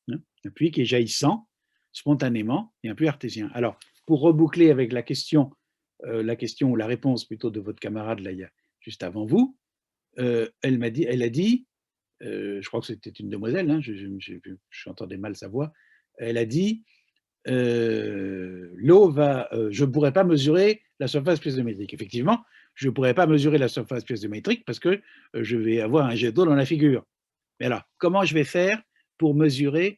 Un puits qui est jaillissant spontanément et un puits artésien. Alors, pour reboucler avec la question ou la réponse plutôt de votre camarade là, juste avant vous, elle a dit, je crois que c'était une demoiselle, hein, j'entendais mal sa voix, elle a dit l'eau je ne pourrais pas mesurer la surface piézométrique. Effectivement, je ne pourrais pas mesurer la surface piézométrique parce que je vais avoir un jet d'eau dans la figure. Mais alors, comment vais-je faire pour mesurer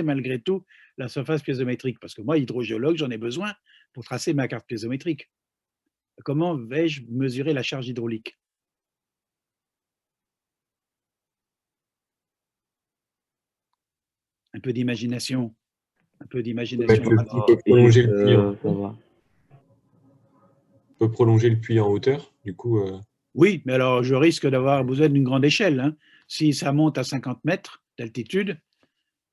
malgré tout la surface piézométrique? Parce que moi, hydrogéologue, j'en ai besoin pour tracer ma carte piézométrique. Comment vais-je mesurer la charge hydraulique? Un peu d'imagination. Un peu d'imagination. On peut prolonger le puits on peut prolonger le puits en hauteur, du coup. Oui, mais alors je risque d'avoir besoin d'une grande échelle. Hein. Si ça monte à 50 mètres d'altitude,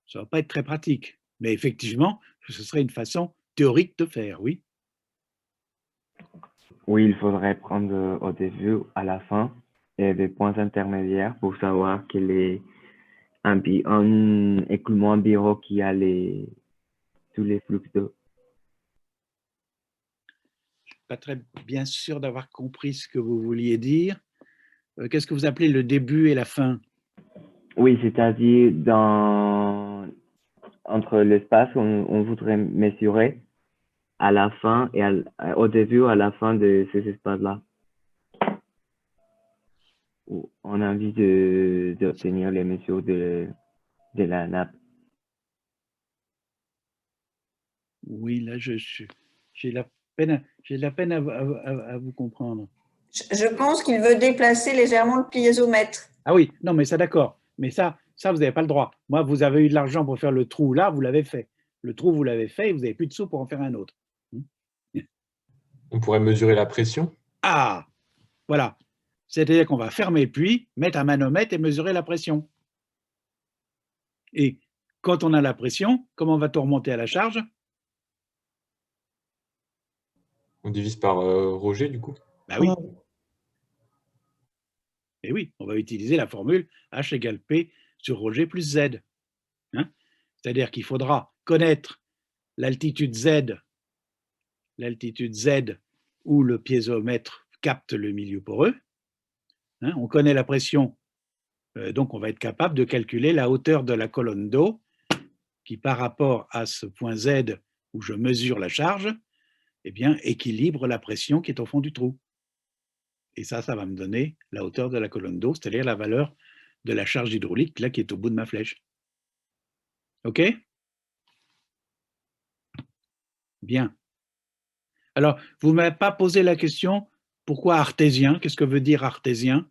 ça ne va pas être très pratique. Mais effectivement, ce serait une façon théorique de faire, oui. Oui, il faudrait prendre au début, à la fin, et des points intermédiaires pour savoir quel est un écoulement bureau qui a tous les flux d'eau. Je ne suis pas très bien sûr d'avoir compris ce que vous vouliez dire. Qu'est-ce que vous appelez le début et la fin? Oui, c'est-à-dire entre l'espace qu'on voudrait mesurer à la fin et au début à la fin de ces espaces-là. On a envie d'obtenir les mesures de la nappe. Oui, là, j'ai la peine à vous comprendre. Je pense qu'il veut déplacer légèrement le piézomètre. Ah oui, non, mais ça, d'accord. Mais ça, vous n'avez pas le droit. Moi, vous avez eu de l'argent pour faire le trou là, vous l'avez fait. Le trou, vous l'avez fait et vous n'avez plus de sous pour en faire un autre. On pourrait mesurer la pression. Ah, voilà. C'est-à-dire qu'on va fermer le puits, mettre un manomètre et mesurer la pression. Et quand on a la pression, comment va-t-on remonter à la charge? On divise par Roger, du coup. Ben oui. Et oui, on va utiliser la formule H égale P sur ρg plus Z. Hein, c'est-à-dire qu'il faudra connaître l'altitude Z où le piézomètre capte le milieu poreux. Hein, on connaît la pression, donc on va être capable de calculer la hauteur de la colonne d'eau qui, par rapport à ce point Z où je mesure la charge, eh bien, équilibre la pression qui est au fond du trou. Et ça va me donner la hauteur de la colonne d'eau, c'est-à-dire la valeur de la charge hydraulique là, qui est au bout de ma flèche. OK? Bien. Alors, vous ne m'avez pas posé la question, pourquoi artésien? Qu'est-ce que veut dire artésien?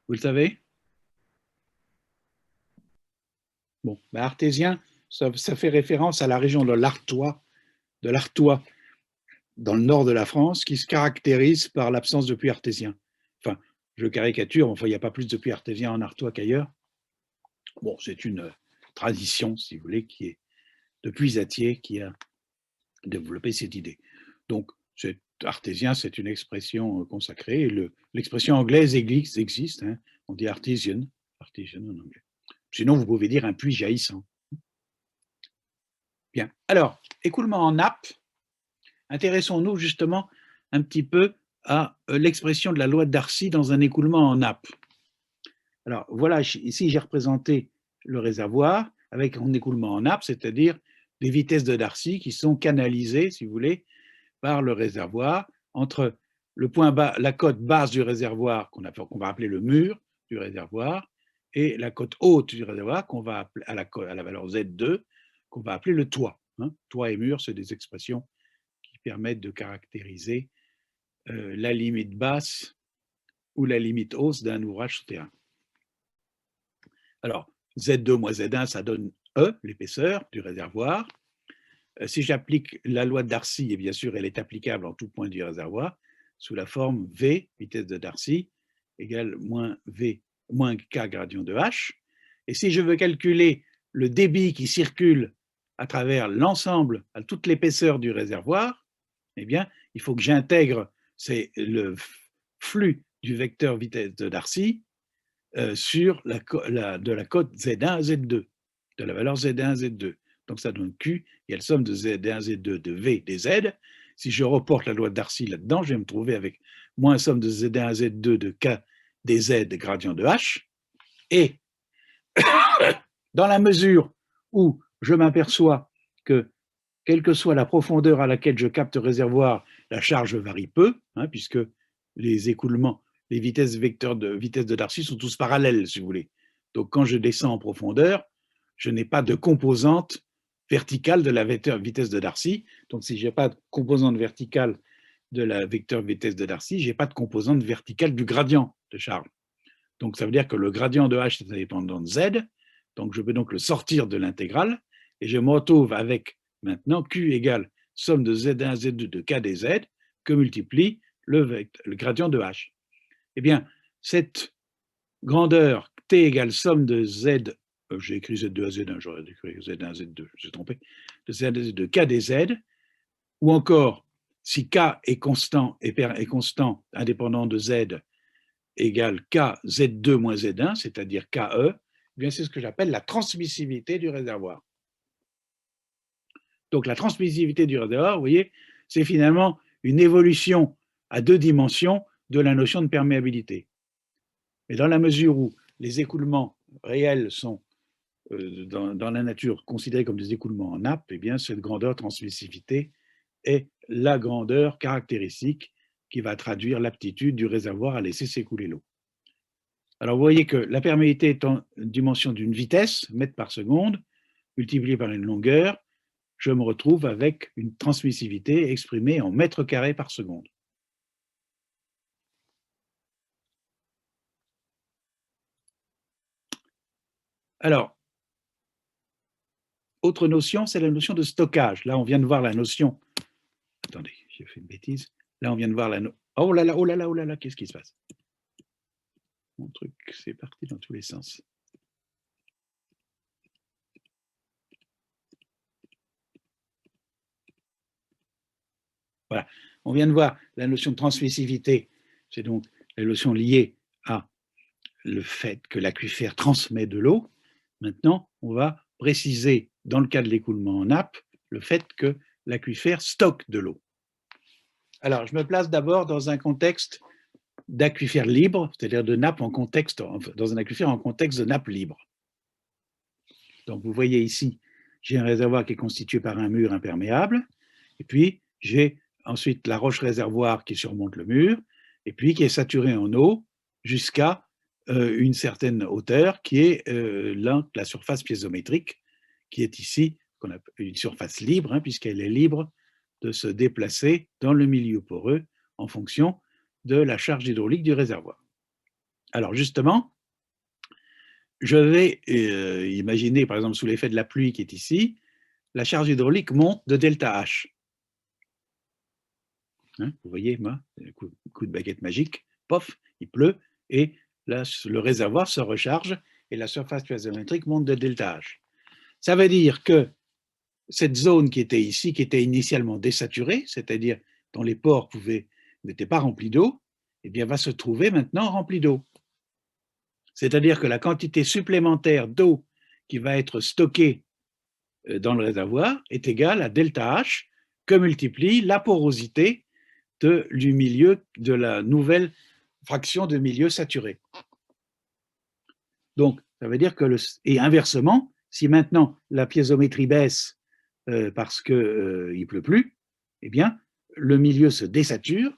Vous le savez? Bon, ben artésien, ça fait référence à la région de l'Artois, dans le nord de la France, qui se caractérise par l'absence de puits artésien. Enfin, je caricature, enfin, il n'y a pas plus de puits artésien en Artois qu'ailleurs. Bon, c'est une tradition, si vous voulez, qui est de Puisatier qui a développé cette idée. Donc, artésien, c'est une expression consacrée. L'expression anglaise existe, hein, on dit artesian en anglais. Sinon, vous pouvez dire un puits jaillissant. Bien. Alors, écoulement en nappe. Intéressons-nous justement un petit peu à l'expression de la loi de Darcy dans un écoulement en nappe. Alors, voilà, ici, j'ai représenté le réservoir avec un écoulement en nappe, c'est-à-dire des vitesses de Darcy qui sont canalisées, si vous voulez, par le réservoir entre le point bas, la côte basse du réservoir, qu'on va appeler le mur du réservoir, et la côte haute du réservoir, qu'on va appeler à la valeur Z2, qu'on va appeler le toit. Hein. Toit et mur, c'est des expressions qui permettent de caractériser la limite basse ou la limite hausse d'un ouvrage souterrain. Alors, Z2 moins Z1, ça donne E, l'épaisseur du réservoir. Si j'applique la loi de Darcy, et bien sûr, elle est applicable en tout point du réservoir, sous la forme V, vitesse de Darcy, égale moins K gradient de H. Et si je veux calculer le débit qui circule à travers l'ensemble, à toute l'épaisseur du réservoir, eh bien, il faut que j'intègre le flux du vecteur vitesse de Darcy sur de la cote Z1 à Z2, de la valeur Z1 à Z2. Donc ça donne Q, il y a la somme de Z1, Z2 de V des Z. Si je reporte la loi de Darcy là-dedans, je vais me trouver avec moins somme de Z1 à Z2 de K des Z gradient de H. Et dans la mesure où je m'aperçois que, quelle que soit la profondeur à laquelle je capte le réservoir, la charge varie peu, hein, puisque les écoulements, les vitesses vecteurs de vitesse de Darcy sont tous parallèles, si vous voulez. Donc quand je descends en profondeur, je n'ai pas de composante verticale de la vitesse de Darcy. Donc si je n'ai pas de composante verticale de la vecteur vitesse de Darcy, je n'ai pas de composante verticale du gradient de charge. Donc ça veut dire que le gradient de H est indépendant de Z, donc je peux donc le sortir de l'intégrale, et je me retrouve avec maintenant Q égale somme de Z1, Z2 de K des Z, que multiplie le gradient de H. Eh bien, cette grandeur T égale somme de Z, j'ai écrit Z2 à Z1, j'aurais écrit Z1 à Z2, j'ai trompé, de Z de K des Z, ou encore, si K est constant, indépendant de Z, égale K Z2 moins Z1, c'est-à-dire KE, eh bien c'est ce que j'appelle la transmissivité du réservoir. Donc la transmissivité du réservoir, vous voyez, c'est finalement une évolution à 2 dimensions de la notion de perméabilité. Mais dans la mesure où les écoulements réels sont dans la nature considérés comme des écoulements en nappe, eh bien cette grandeur transmissivité est la grandeur caractéristique qui va traduire l'aptitude du réservoir à laisser s'écouler l'eau. Alors vous voyez que la perméabilité est en dimension d'une vitesse, mètres par seconde, multipliée par une longueur, je me retrouve avec une transmissivité exprimée en mètres carrés par seconde. Alors, autre notion, c'est la notion de stockage. Là, on vient de voir la notion... Attendez, j'ai fait une bêtise. Là, on vient de voir la notion... Oh là là, oh là là, oh là là, qu'est-ce qui se passe? Mon truc, c'est parti dans tous les sens. Voilà, on vient de voir la notion de transmissivité c'est donc la notion liée à le fait que l'aquifère transmet de l'eau. Maintenant, on va préciser, dans le cas de l'écoulement en nappe, le fait que l'aquifère stocke de l'eau. Alors, je me place d'abord dans un contexte d'aquifère libre, c'est-à-dire de nappe dans un aquifère en contexte de nappe libre. Donc, vous voyez ici, j'ai un réservoir qui est constitué par un mur imperméable, et puis j'ai ensuite la roche réservoir qui surmonte le mur, et puis qui est saturée en eau jusqu'à une certaine hauteur, qui est la surface piézométrique, qui est ici une surface libre, puisqu'elle est libre de se déplacer dans le milieu poreux en fonction de la charge hydraulique du réservoir. Alors justement, je vais imaginer, par exemple, sous l'effet de la pluie qui est ici, la charge hydraulique monte de delta H. Vous voyez, moi, coup de baguette magique, pof, il pleut, et là, le réservoir se recharge, et la surface piézométrique monte de delta H. Ça veut dire que cette zone qui était ici, qui était initialement désaturée, c'est-à-dire dont les pores n'étaient pas remplis d'eau, eh bien, va se trouver maintenant remplie d'eau. C'est-à-dire que la quantité supplémentaire d'eau qui va être stockée dans le réservoir est égale à delta H que multiplie la porosité du milieu, de la nouvelle fraction de milieu saturé. Donc, ça veut dire que, et inversement, si maintenant la piézométrie baisse parce qu'il ne pleut plus, eh bien, le milieu se désature,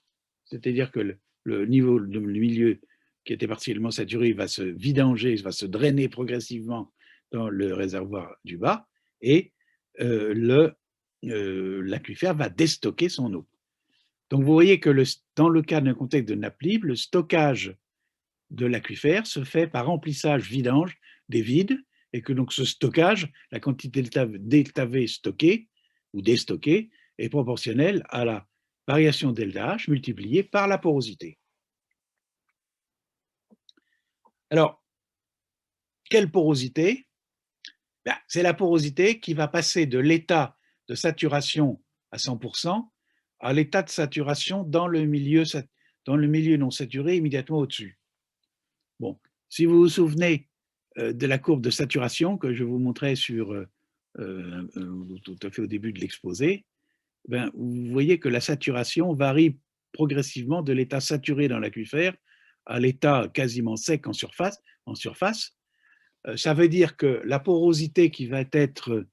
c'est-à-dire que le niveau du milieu qui était partiellement saturé va se vidanger, va se drainer progressivement dans le réservoir du bas, et l'aquifère va déstocker son eau. Donc vous voyez que dans le cas d'un contexte de nappe libre, le stockage de l'aquifère se fait par remplissage-vidange des vides, et que donc ce stockage, la quantité delta V stockée ou déstockée, est proportionnelle à la variation delta H multipliée par la porosité. Alors, quelle porosité? C'est la porosité qui va passer de l'état de saturation à 100% à l'état de saturation dans le milieu non saturé immédiatement au-dessus. Bon, si vous vous souvenez de la courbe de saturation que je vous montrais tout à fait au début de l'exposé, vous voyez que la saturation varie progressivement de l'état saturé dans l'aquifère à l'état quasiment sec en surface. Ça veut dire que la porosité qui va être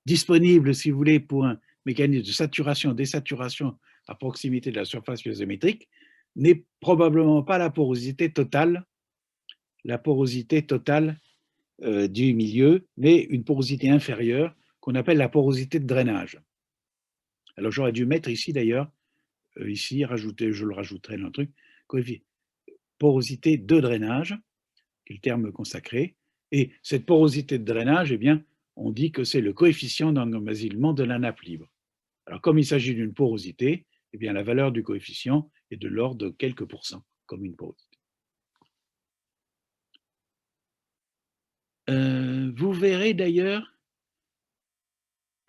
disponible, si vous voulez, pour un mécanisme de saturation-désaturation à proximité de la surface piézométrique n'est probablement pas la porosité totale du milieu, mais une porosité inférieure qu'on appelle la porosité de drainage. Alors j'aurais dû mettre ici d'ailleurs, je le rajouterai dans le truc, porosité de drainage, qui est le terme consacré, et cette porosité de drainage, eh bien, on dit que c'est le coefficient d'engomasillement de la nappe libre. Alors comme il s'agit d'une porosité, eh bien, la valeur du coefficient est de l'ordre de quelques pourcents, comme une porosité. Vous verrez d'ailleurs,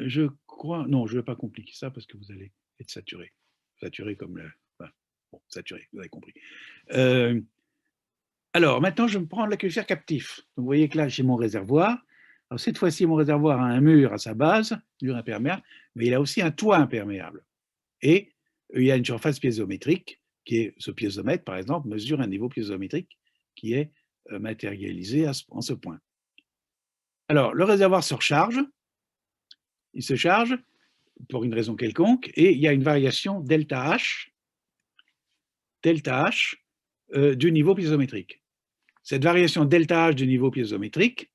je crois, non, je ne vais pas compliquer ça parce que vous allez être saturé comme le, enfin, bon, saturé, vous avez compris. Alors maintenant, je me prends l'aquifère captif. Donc, vous voyez que là, j'ai mon réservoir. Alors, cette fois-ci, mon réservoir a un mur à sa base, mur imperméable, mais il a aussi un toit imperméable. Et il y a une surface piézométrique qui est, ce piézomètre, par exemple, mesure un niveau piézométrique qui est matérialisé en ce point. Alors, le réservoir se recharge, il se charge pour une raison quelconque, et il y a une variation delta H du niveau piézométrique. Cette variation delta H du niveau piézométrique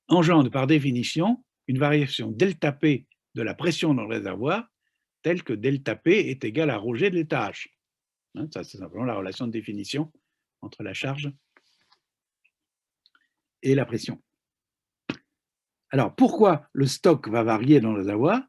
engendre par définition une variation delta P de la pression dans le réservoir, telle que delta P est égal à ρg de delta H. Ça, c'est simplement la relation de définition entre la charge et la pression. Alors, pourquoi le stock va varier dans le réservoir?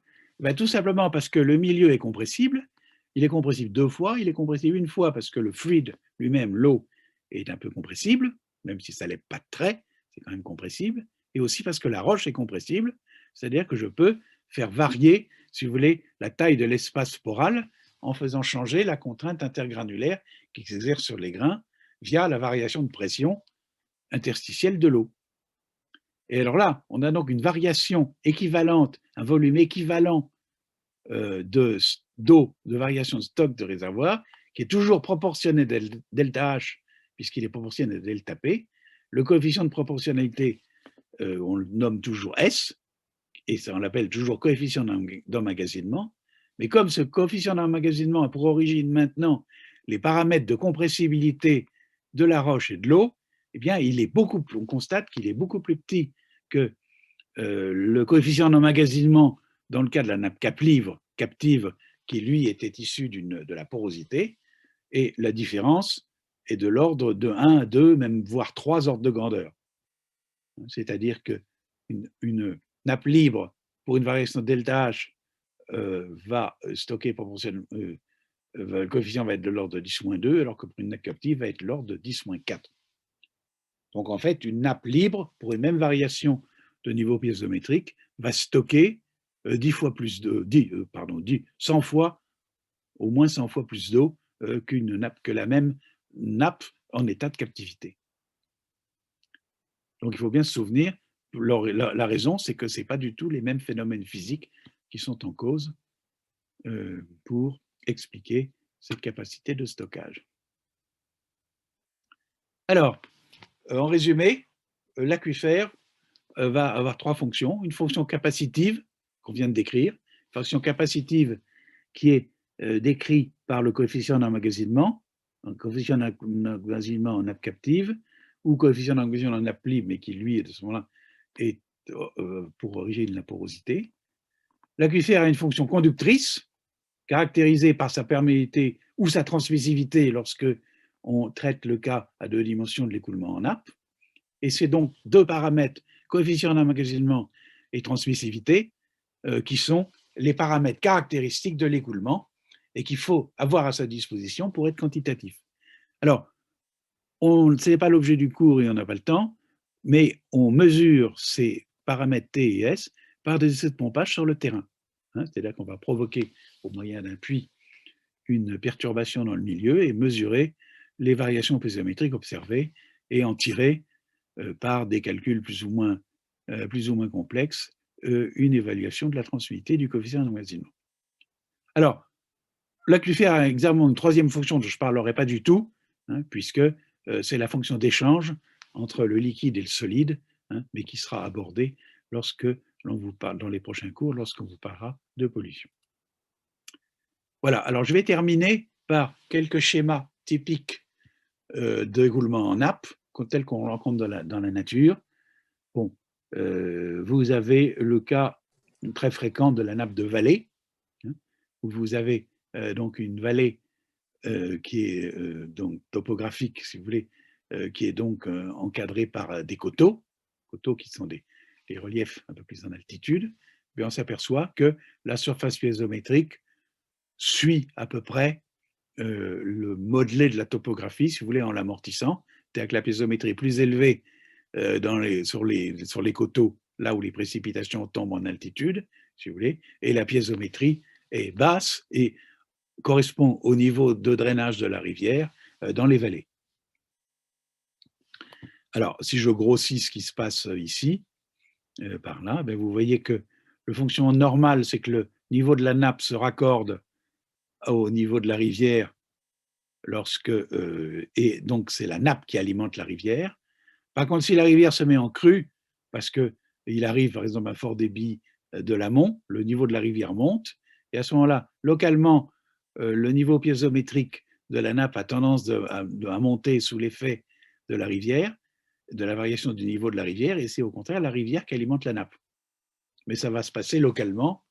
Tout simplement parce que le milieu est compressible. Il est compressible deux fois. Il est compressible une fois parce que le fluide lui-même, l'eau, est un peu compressible, même si ça ne l'est pas très, c'est quand même compressible. Et aussi parce que la roche est compressible, c'est-à-dire que je peux faire varier, si vous voulez, la taille de l'espace poral en faisant changer la contrainte intergranulaire qui s'exerce sur les grains via la variation de pression interstitielle de l'eau. Et alors là, on a donc une variation équivalente, un volume équivalent d'eau, de variation de stock de réservoir, qui est toujours proportionné à delta H, puisqu'il est proportionné à delta P. Le coefficient de proportionnalité, on le nomme toujours S, et ça, on l'appelle toujours coefficient d'emmagasinement. Mais comme ce coefficient d'emmagasinement a pour origine maintenant les paramètres de compressibilité de la roche et de l'eau, eh bien, on constate qu'il est beaucoup plus petit que le coefficient d'emmagasinement dans le cas de la nappe captive, qui lui était issu de la porosité, et la différence est de l'ordre de 1 à 2, même voire 3 ordres de grandeur. C'est-à-dire qu'une nappe libre pour une variation delta H va stocker proportionnellement, le coefficient va être de l'ordre de 10-2, alors que pour une nappe captive va être de l'ordre de 10-4. Donc en fait, une nappe libre, pour une même variation de niveau piézométrique, va stocker 100 fois, au moins 100 fois plus d'eau que la même nappe en état de captivité. Donc il faut bien se souvenir, la raison, c'est que ce n'est pas du tout les mêmes phénomènes physiques qui sont en cause pour expliquer cette capacité de stockage. Alors, en résumé, l'aquifère va avoir 3 fonctions. Une fonction capacitive, qu'on vient de décrire, une fonction capacitive qui est décrite par le coefficient d'emmagasinement, un coefficient d'emmagasinement en nappe captive, ou coefficient d'emmagasinement en nappe libre, mais qui, lui, de ce moment-là, est pour origine la porosité. L'aquifère a une fonction conductrice, caractérisée par sa perméabilité ou sa transmissivité lorsque on traite le cas à 2 dimensions de l'écoulement en nappe. Et c'est donc 2 paramètres, coefficient d'emmagasinement et transmissivité, qui sont les paramètres caractéristiques de l'écoulement et qu'il faut avoir à sa disposition pour être quantitatif. Alors, ce n'est pas l'objet du cours et on n'a pas le temps, mais on mesure ces paramètres T et S par des essais de pompage sur le terrain. C'est-à-dire qu'on va provoquer au moyen d'un puits une perturbation dans le milieu et mesurer les variations piézométriques observées et en tirer par des calculs plus ou moins complexes une évaluation de la transmissivité du coefficient d'emmagasinement. Alors, l'aquifère a également une 3e fonction dont je ne parlerai pas du tout, puisque c'est la fonction d'échange entre le liquide et le solide, mais qui sera abordée lorsque l'on vous parle dans les prochains cours, lorsqu'on vous parlera de pollution. Voilà, alors je vais terminer par quelques schémas typiques d'écoulement en nappe, tel qu'on le rencontre dans la nature. Bon, vous avez le cas très fréquent de la nappe de vallée, où vous avez donc une vallée qui est donc topographique, si vous voulez, qui est donc encadrée par des coteaux qui sont des reliefs un peu plus en altitude, mais on s'aperçoit que la surface piézométrique suit à peu près le modelé de la topographie, si vous voulez, en l'amortissant. C'est-à-dire que la piézométrie est plus élevée sur les coteaux, là où les précipitations tombent en altitude, si vous voulez, et la piézométrie est basse et correspond au niveau de drainage de la rivière dans les vallées. Alors, si je grossis ce qui se passe ici, par là, ben vous voyez que le fonctionnement normal, c'est que le niveau de la nappe se raccorde au niveau de la rivière et donc c'est la nappe qui alimente la rivière. Par contre, si la rivière se met en crue, parce qu'il arrive par exemple un fort débit de l'amont, le niveau de la rivière monte, et à ce moment-là, localement, le niveau piézométrique de la nappe a tendance à monter sous l'effet de la rivière, de la variation du niveau de la rivière, et c'est au contraire la rivière qui alimente la nappe. Mais ça va se passer localement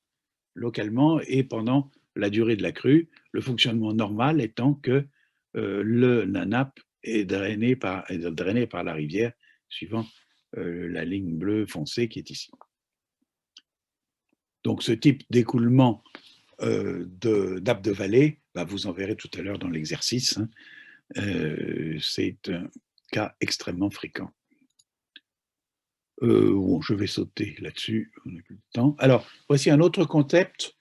et pendant la durée de la crue, le fonctionnement normal étant que la nappe est drainée par la rivière, suivant la ligne bleue foncée qui est ici. Donc ce type d'écoulement nappe de vallée, vous en verrez tout à l'heure dans l'exercice, c'est un cas extrêmement fréquent. Bon, je vais sauter là-dessus, on n'a plus de temps. Alors, voici un autre concept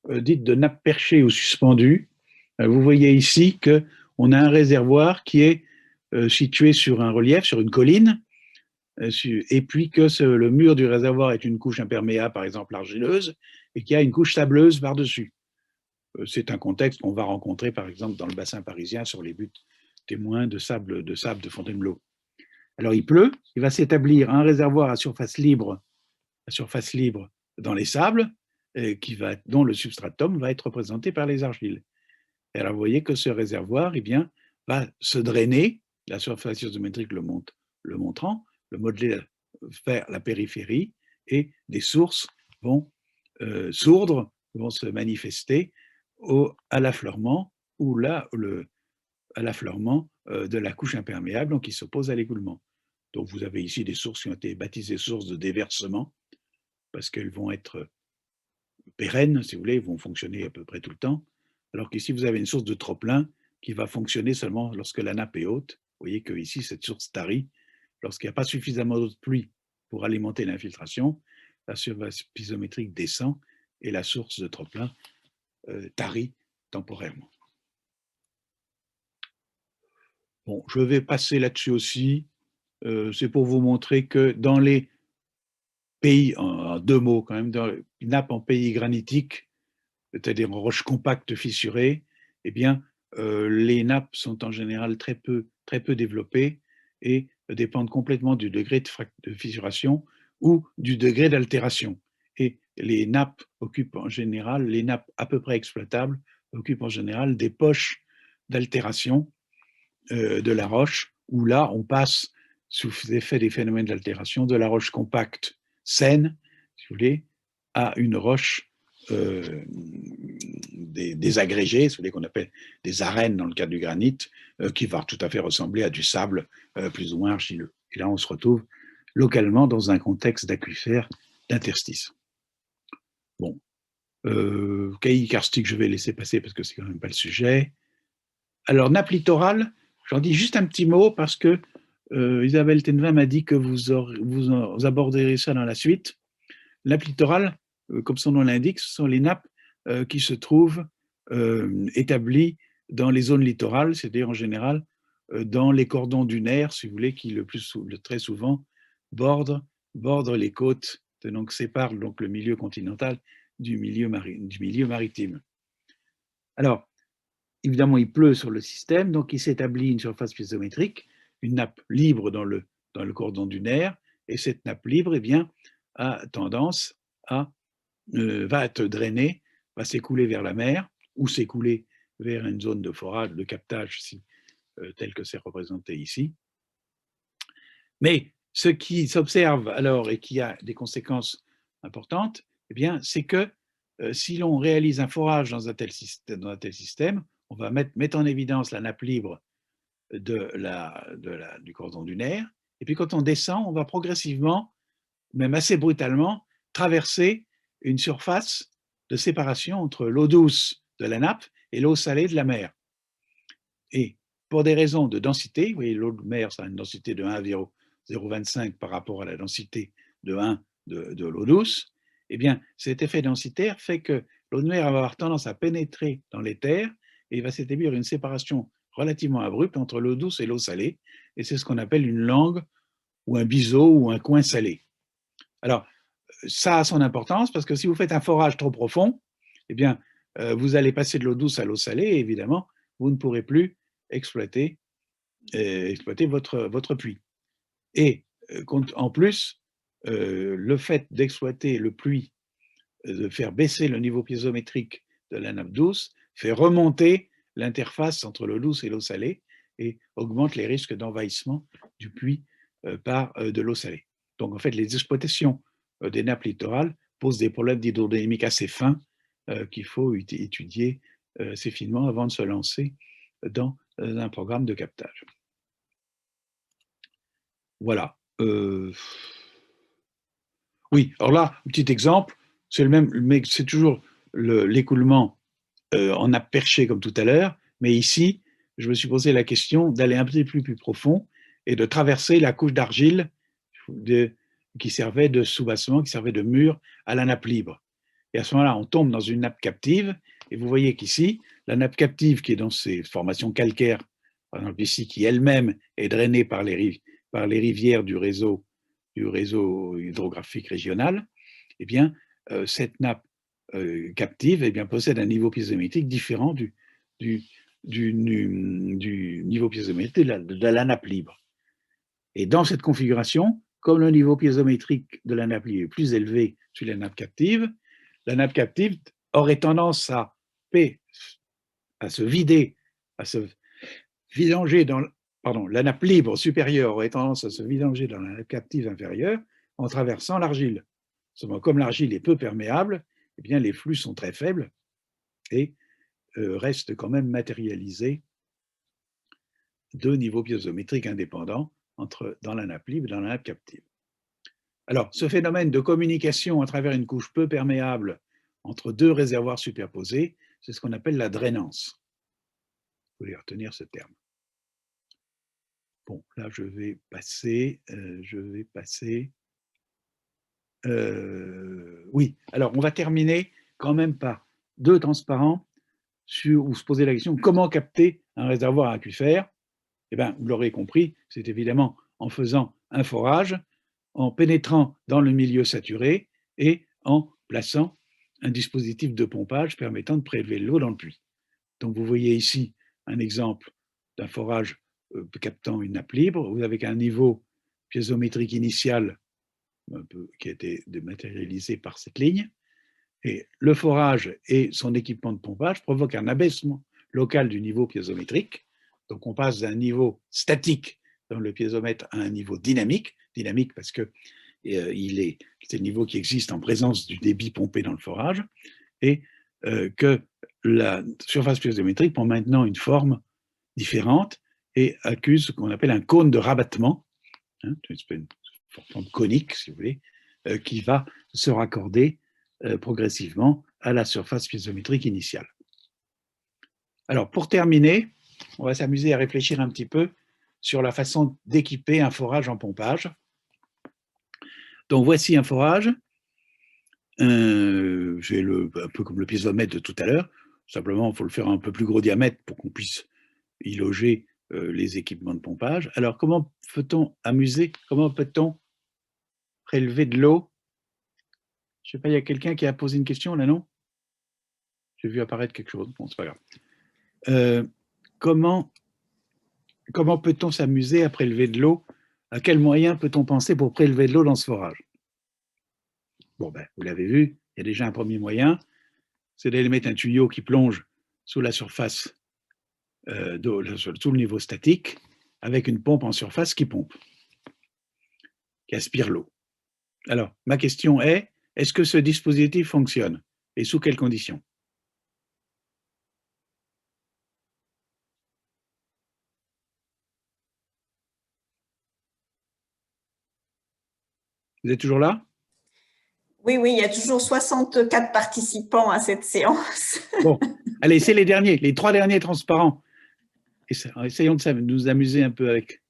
dit de nappe perchée ou suspendue. Vous voyez ici qu'on a un réservoir qui est situé sur un relief, sur une colline, et puis que le mur du réservoir est une couche imperméable, par exemple argileuse, et qu'il y a une couche sableuse par-dessus. C'est un contexte qu'on va rencontrer, par exemple, dans le bassin parisien, sur les buttes témoins de sable de Fontainebleau. Alors, il pleut, il va s'établir un réservoir à surface libre dans les sables, dont le substratum va être représenté par les argiles. Et alors, vous voyez que ce réservoir, eh bien, va se drainer, la surface piezométrique le montrant, le modeler vers la périphérie, et des sources sourdes vont se manifester à l'affleurement à l'affleurement de la couche imperméable, donc qui s'oppose à l'écoulement. Donc vous avez ici des sources qui ont été baptisées sources de déversement, parce qu'elles vont être pérennes, si vous voulez, vont fonctionner à peu près tout le temps, alors qu'ici vous avez une source de trop-plein qui va fonctionner seulement lorsque la nappe est haute. Vous voyez qu'ici, cette source tarie, lorsqu'il n'y a pas suffisamment de pluie pour alimenter l'infiltration, la surface piezométrique descend et la source de trop-plein tarit temporairement. Bon, je vais passer là-dessus aussi. C'est pour vous montrer que dans les pays, en 2 mots quand même, dans les nappes en pays granitique, c'est-à-dire en roches compactes fissurées, eh bien, les nappes sont en général très peu développées et dépendent complètement du degré de fissuration ou du degré d'altération. Et les nappes occupent en général, les nappes à peu près exploitables, occupent en général des poches d'altération de la roche, où là, on passe, sous l'effet des phénomènes d'altération, de la roche compacte saine, si vous voulez, à une roche désagrégée, si vous voulez, qu'on appelle des arènes dans le cas du granit, qui va tout à fait ressembler à du sable plus ou moins argileux. Et là, on se retrouve localement dans un contexte d'aquifère d'interstice. Bon. Caillis karstique, je vais laisser passer parce que c'est quand même pas le sujet. Alors, nappe littorale, j'en dis juste un petit mot parce que Isabelle Tenvin m'a dit que vous aborderez ça dans la suite. Nappe littorale, comme son nom l'indique, ce sont les nappes qui se trouvent établies dans les zones littorales, c'est-à-dire en général dans les cordons dunaires, si vous voulez, qui très souvent bordent les côtes, donc séparent donc le milieu continental du milieu maritime. Alors, évidemment, il pleut sur le système, donc il s'établit une surface piezométrique, une nappe libre dans le cordon dunaire, et cette nappe libre, eh bien, a tendance va être drainée, va s'écouler vers la mer, ou s'écouler vers une zone de forage, de captage, tel que c'est représenté ici. Mais ce qui s'observe alors et qui a des conséquences importantes, eh bien, c'est que si l'on réalise un forage dans un tel système, on va mettre en évidence la nappe libre du cordon dunaire, et puis quand on descend, on va progressivement, même assez brutalement, traverser une surface de séparation entre l'eau douce de la nappe et l'eau salée de la mer. Et pour des raisons de densité, vous voyez, l'eau de mer, ça a une densité de 1,025 par rapport à la densité de 1 de l'eau douce, eh bien, cet effet densitaire fait que l'eau de mer va avoir tendance à pénétrer dans les terres et il va s'établir une séparation relativement abrupte entre l'eau douce et l'eau salée, et c'est ce qu'on appelle une langue ou un biseau ou un coin salé. Alors, ça a son importance parce que si vous faites un forage trop profond, eh bien, vous allez passer de l'eau douce à l'eau salée et évidemment, vous ne pourrez plus exploiter votre puits. Et en plus, le fait d'exploiter le puits, de faire baisser le niveau piezométrique de la nappe douce, fait remonter l'interface entre l'eau douce et l'eau salée et augmente les risques d'envahissement du puits par de l'eau salée. Donc, en fait, les exploitations des nappes littorales posent des problèmes d'hydrodynamique assez fins qu'il faut étudier assez finement avant de se lancer dans un programme de captage. Voilà. Oui, alors là, un petit exemple, c'est le même, mais c'est toujours l'écoulement en nappe perchée comme tout à l'heure, mais ici, je me suis posé la question d'aller un petit peu plus profond et de traverser la couche d'argile qui servait de soubassement, qui servait de mur à la nappe libre. Et à ce moment-là, on tombe dans une nappe captive, et vous voyez qu'ici, la nappe captive qui est dans ces formations calcaires, par exemple ici, qui elle-même est drainée par les rivières du réseau hydrographique régional, eh bien, cette nappe captive eh bien, possède un niveau piézométrique différent du niveau piézométrique de la nappe libre. Et dans cette configuration, comme le niveau piézométrique de la nappe libre est plus élevé sur la nappe captive aurait tendance à se vider, à se vidanger dans, la nappe libre supérieure aurait tendance à se vidanger dans la nappe captive inférieure en traversant l'argile. Seulement, comme l'argile est peu perméable, eh bien, les flux sont très faibles et restent quand même matérialisés deux niveaux piézométriques indépendants dans la nappe libre et dans la nappe captive. Alors, ce phénomène de communication à travers une couche peu perméable entre deux réservoirs superposés, c'est ce qu'on appelle la drainance. Vous voulez retenir ce terme. Bon, là, je vais passer. Oui, alors on va terminer quand même par deux transparents où se poser la question comment capter un réservoir aquifère. Eh bien, vous l'aurez compris, c'est évidemment en faisant un forage, en pénétrant dans le milieu saturé et en plaçant un dispositif de pompage permettant de prélever l'eau dans le puits. Donc, vous voyez ici un exemple d'un forage captant une nappe libre. Vous avez un niveau piézométrique initial qui a été dématérialisé par cette ligne. Et le forage et son équipement de pompage provoquent un abaissement local du niveau piézométrique. Donc, on passe d'un niveau statique dans le piézomètre à un niveau dynamique parce que c'est le niveau qui existe en présence du débit pompé dans le forage, et que la surface piézométrique prend maintenant une forme différente et accuse ce qu'on appelle un cône de rabattement, une forme conique, si vous voulez, qui va se raccorder progressivement à la surface piézométrique initiale. Alors, pour terminer, on va s'amuser à réfléchir un petit peu sur la façon d'équiper un forage en pompage. Donc, voici un forage. J'ai un peu comme le piézomètre de tout à l'heure. Simplement, il faut le faire un peu plus gros diamètre pour qu'on puisse y loger les équipements de pompage. Alors, comment peut-on prélever de l'eau? Je ne sais pas, il y a quelqu'un qui a posé une question là, non? J'ai vu apparaître quelque chose. Bon, c'est pas grave. Comment peut-on s'amuser à prélever de l'eau? À quel moyen peut-on penser pour prélever de l'eau dans ce forage? Bon, ben, vous l'avez vu, il y a déjà un premier moyen, c'est d'aller mettre un tuyau qui plonge sous la surface, sous le niveau statique, avec une pompe en surface qui pompe, qui aspire l'eau. Alors, ma question est, est-ce que ce dispositif fonctionne? Et sous quelles conditions? Vous êtes toujours là? Oui, il y a toujours 64 participants à cette séance. Bon, allez, c'est les 3 derniers transparents. Essayons de nous amuser un peu avec.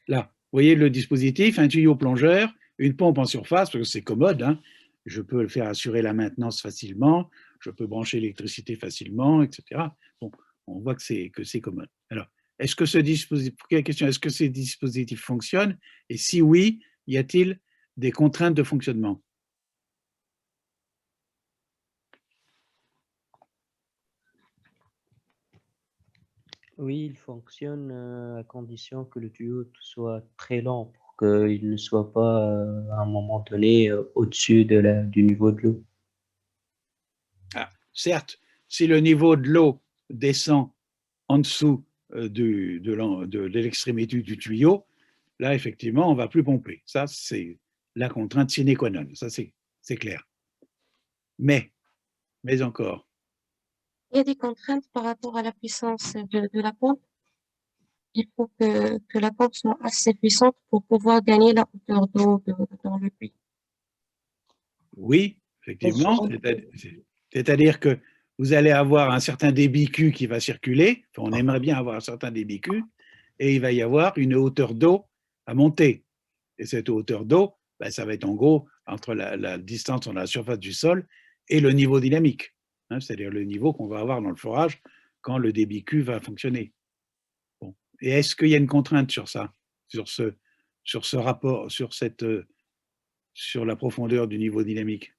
Là, vous voyez le dispositif, un tuyau plongeur, une pompe en surface, parce que c'est commode, hein. Je peux le faire assurer la maintenance facilement, je peux brancher l'électricité facilement, etc. Bon, on voit que c'est commode. Alors, est-ce que ce dispositif fonctionne? Et si oui, y a-t-il des contraintes de fonctionnement? Oui, il fonctionne à condition que le tuyau soit très lent pour qu'il ne soit pas à un moment donné au-dessus du niveau de l'eau. Ah, certes, si le niveau de l'eau descend en dessous de l'extrémité du tuyau, là, effectivement, on ne va plus pomper. Ça, c'est la contrainte sine qua non. Ça, c'est clair. Mais encore. Il y a des contraintes par rapport à la puissance de la pompe. Il faut que la pompe soit assez puissante pour pouvoir gagner la hauteur d'eau dans le puits. Oui, effectivement. C'est-à-dire que vous allez avoir un certain débit Q qui va circuler. Enfin, on aimerait bien avoir un certain débit Q. Et il va y avoir une hauteur d'eau à monter. Et cette hauteur d'eau, ben, ça va être en gros entre la distance entre la surface du sol et le niveau dynamique. Hein, c'est-à-dire le niveau qu'on va avoir dans le forage quand le débit Q va fonctionner. Bon. Et est-ce qu'il y a une contrainte sur ça, sur ce rapport, sur la profondeur du niveau dynamique?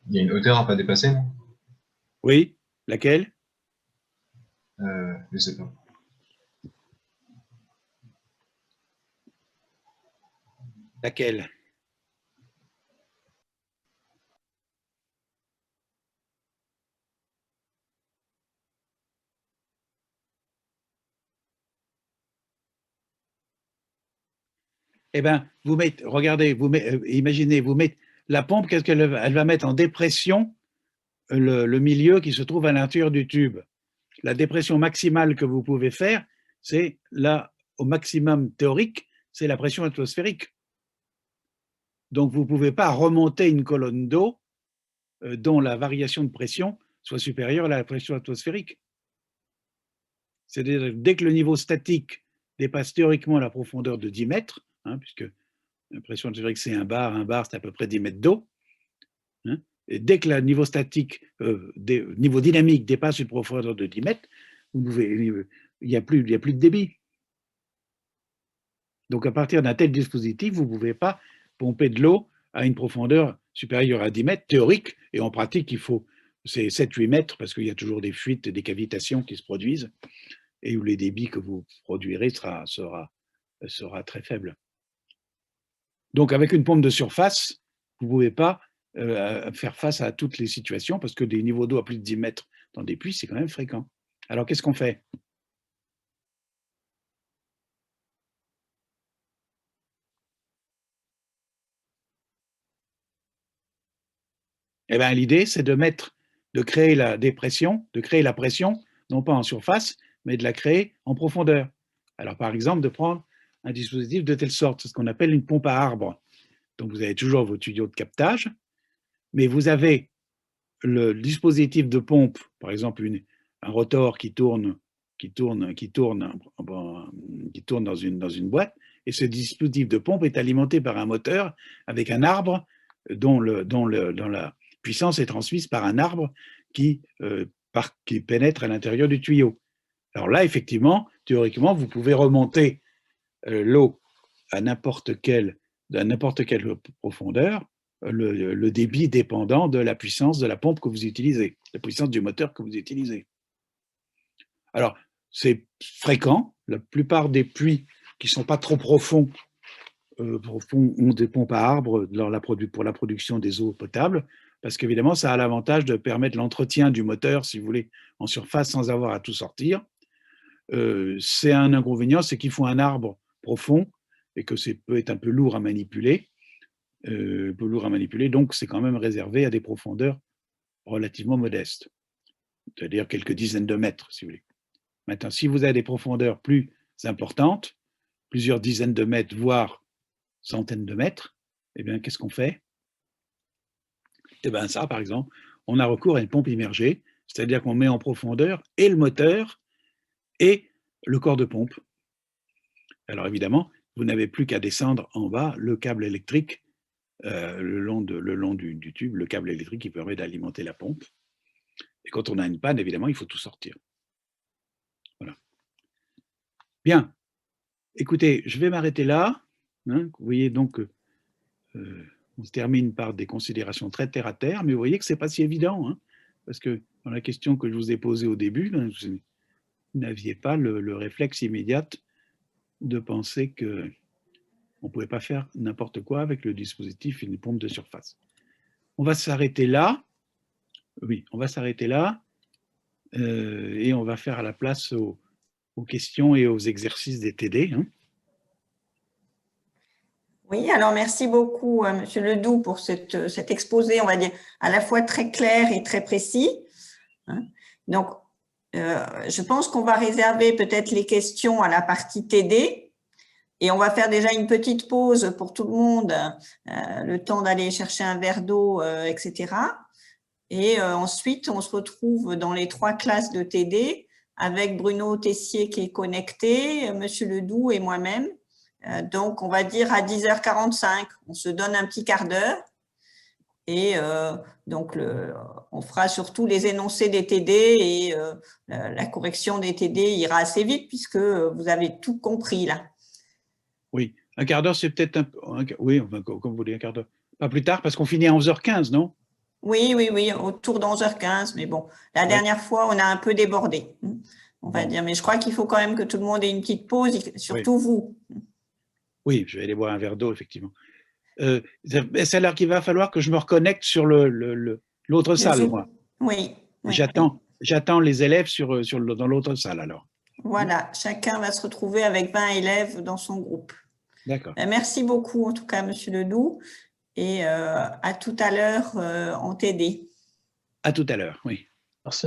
Il y a une hauteur à pas dépasser, non? Oui, laquelle? Je sais pas. Laquelle? Eh bien, regardez, imaginez, la pompe, qu'est-ce qu'elle elle va mettre en dépression le milieu qui se trouve à l'intérieur du tube. La dépression maximale que vous pouvez faire, c'est là, au maximum théorique, c'est la pression atmosphérique. Donc, vous ne pouvez pas remonter une colonne d'eau dont la variation de pression soit supérieure à la pression atmosphérique. C'est-à-dire, dès que le niveau statique dépasse théoriquement la profondeur de 10 mètres, puisque la pression atmosphérique c'est un bar c'est à peu près 10 mètres d'eau, et dès que le niveau statique, niveau dynamique dépasse une profondeur de 10 mètres, il n'y a plus de débit. Donc, à partir d'un tel dispositif, vous ne pouvez pas pomper de l'eau à une profondeur supérieure à 10 mètres, théorique, et en pratique, c'est 7-8 mètres, parce qu'il y a toujours des fuites, des cavitations qui se produisent, et où les débits que vous produirez sera très faible. Donc, avec une pompe de surface, vous ne pouvez pas faire face à toutes les situations, parce que des niveaux d'eau à plus de 10 mètres dans des puits, c'est quand même fréquent. Alors, qu'est-ce qu'on fait? Eh bien, l'idée, c'est de créer la dépression, de créer la pression, non pas en surface, mais de la créer en profondeur. Alors, par exemple, de prendre un dispositif de telle sorte, c'est ce qu'on appelle une pompe à arbre. Donc, vous avez toujours vos tuyaux de captage, mais vous avez le dispositif de pompe, par exemple un rotor qui tourne dans une boîte, et ce dispositif de pompe est alimenté par un moteur avec un arbre dont la puissance est transmise par un arbre qui pénètre à l'intérieur du tuyau. Alors là, effectivement, théoriquement, vous pouvez remonter l'eau à n'importe quelle profondeur, le débit dépendant de la puissance de la pompe que vous utilisez, la puissance du moteur que vous utilisez. Alors, c'est fréquent. La plupart des puits qui ne sont pas trop profonds ont des pompes à arbres pour la production des eaux potables, parce qu'évidemment, ça a l'avantage de permettre l'entretien du moteur, si vous voulez, en surface sans avoir à tout sortir. C'est un inconvénient, c'est qu'il faut un arbre profond et que ça peut être un peu lourd à manipuler. Donc c'est quand même réservé à des profondeurs relativement modestes, c'est-à-dire quelques dizaines de mètres, si vous voulez. Maintenant, si vous avez des profondeurs plus importantes, plusieurs dizaines de mètres, voire centaines de mètres, eh bien, qu'est-ce qu'on fait? Eh bien, ça, par exemple, on a recours à une pompe immergée, c'est-à-dire qu'on met en profondeur et le moteur et le corps de pompe. Alors, évidemment, vous n'avez plus qu'à descendre en bas le câble électrique le long du tube, le câble électrique qui permet d'alimenter la pompe. Et quand on a une panne, évidemment, il faut tout sortir. Voilà. Bien. Écoutez, je vais m'arrêter là. Vous voyez donc, on se termine par des considérations très terre à terre, mais vous voyez que ce n'est pas si évident, parce que dans la question que je vous ai posée au début, vous n'aviez pas le réflexe immédiat de penser qu'on ne pouvait pas faire n'importe quoi avec le dispositif et une pompe de surface. On va s'arrêter là. Oui, on va s'arrêter là et on va faire à la place aux questions et aux exercices des TD. Oui, alors merci beaucoup, Monsieur Ledoux, pour cet exposé, on va dire, à la fois très clair et très précis. Donc, je pense qu'on va réserver peut-être les questions à la partie TD et on va faire déjà une petite pause pour tout le monde, le temps d'aller chercher un verre d'eau, etc. Et ensuite, on se retrouve dans les 3 classes de TD avec Bruno Tessier qui est connecté, Monsieur Ledoux et moi-même. Donc, on va dire à 10h45, on se donne un petit quart d'heure. Et donc, on fera surtout les énoncés des TD et la correction des TD ira assez vite puisque vous avez tout compris là. Oui, un quart d'heure, c'est peut-être oui, enfin, comme vous voulez, un quart d'heure. Pas plus tard, parce qu'on finit à 11h15, non? Oui, autour de 11h15, mais bon, la dernière fois, on a un peu débordé, on va dire. Mais je crois qu'il faut quand même que tout le monde ait une petite pause, surtout vous. Oui, je vais aller boire un verre d'eau, effectivement. C'est alors qu'il va falloir que je me reconnecte sur l'autre salle, moi. Oui. J'attends les élèves dans l'autre salle, alors. Voilà, chacun va se retrouver avec 20 élèves dans son groupe. D'accord. Merci beaucoup, en tout cas, Monsieur Ledoux, et à tout à l'heure en TD. À tout à l'heure, oui. Merci.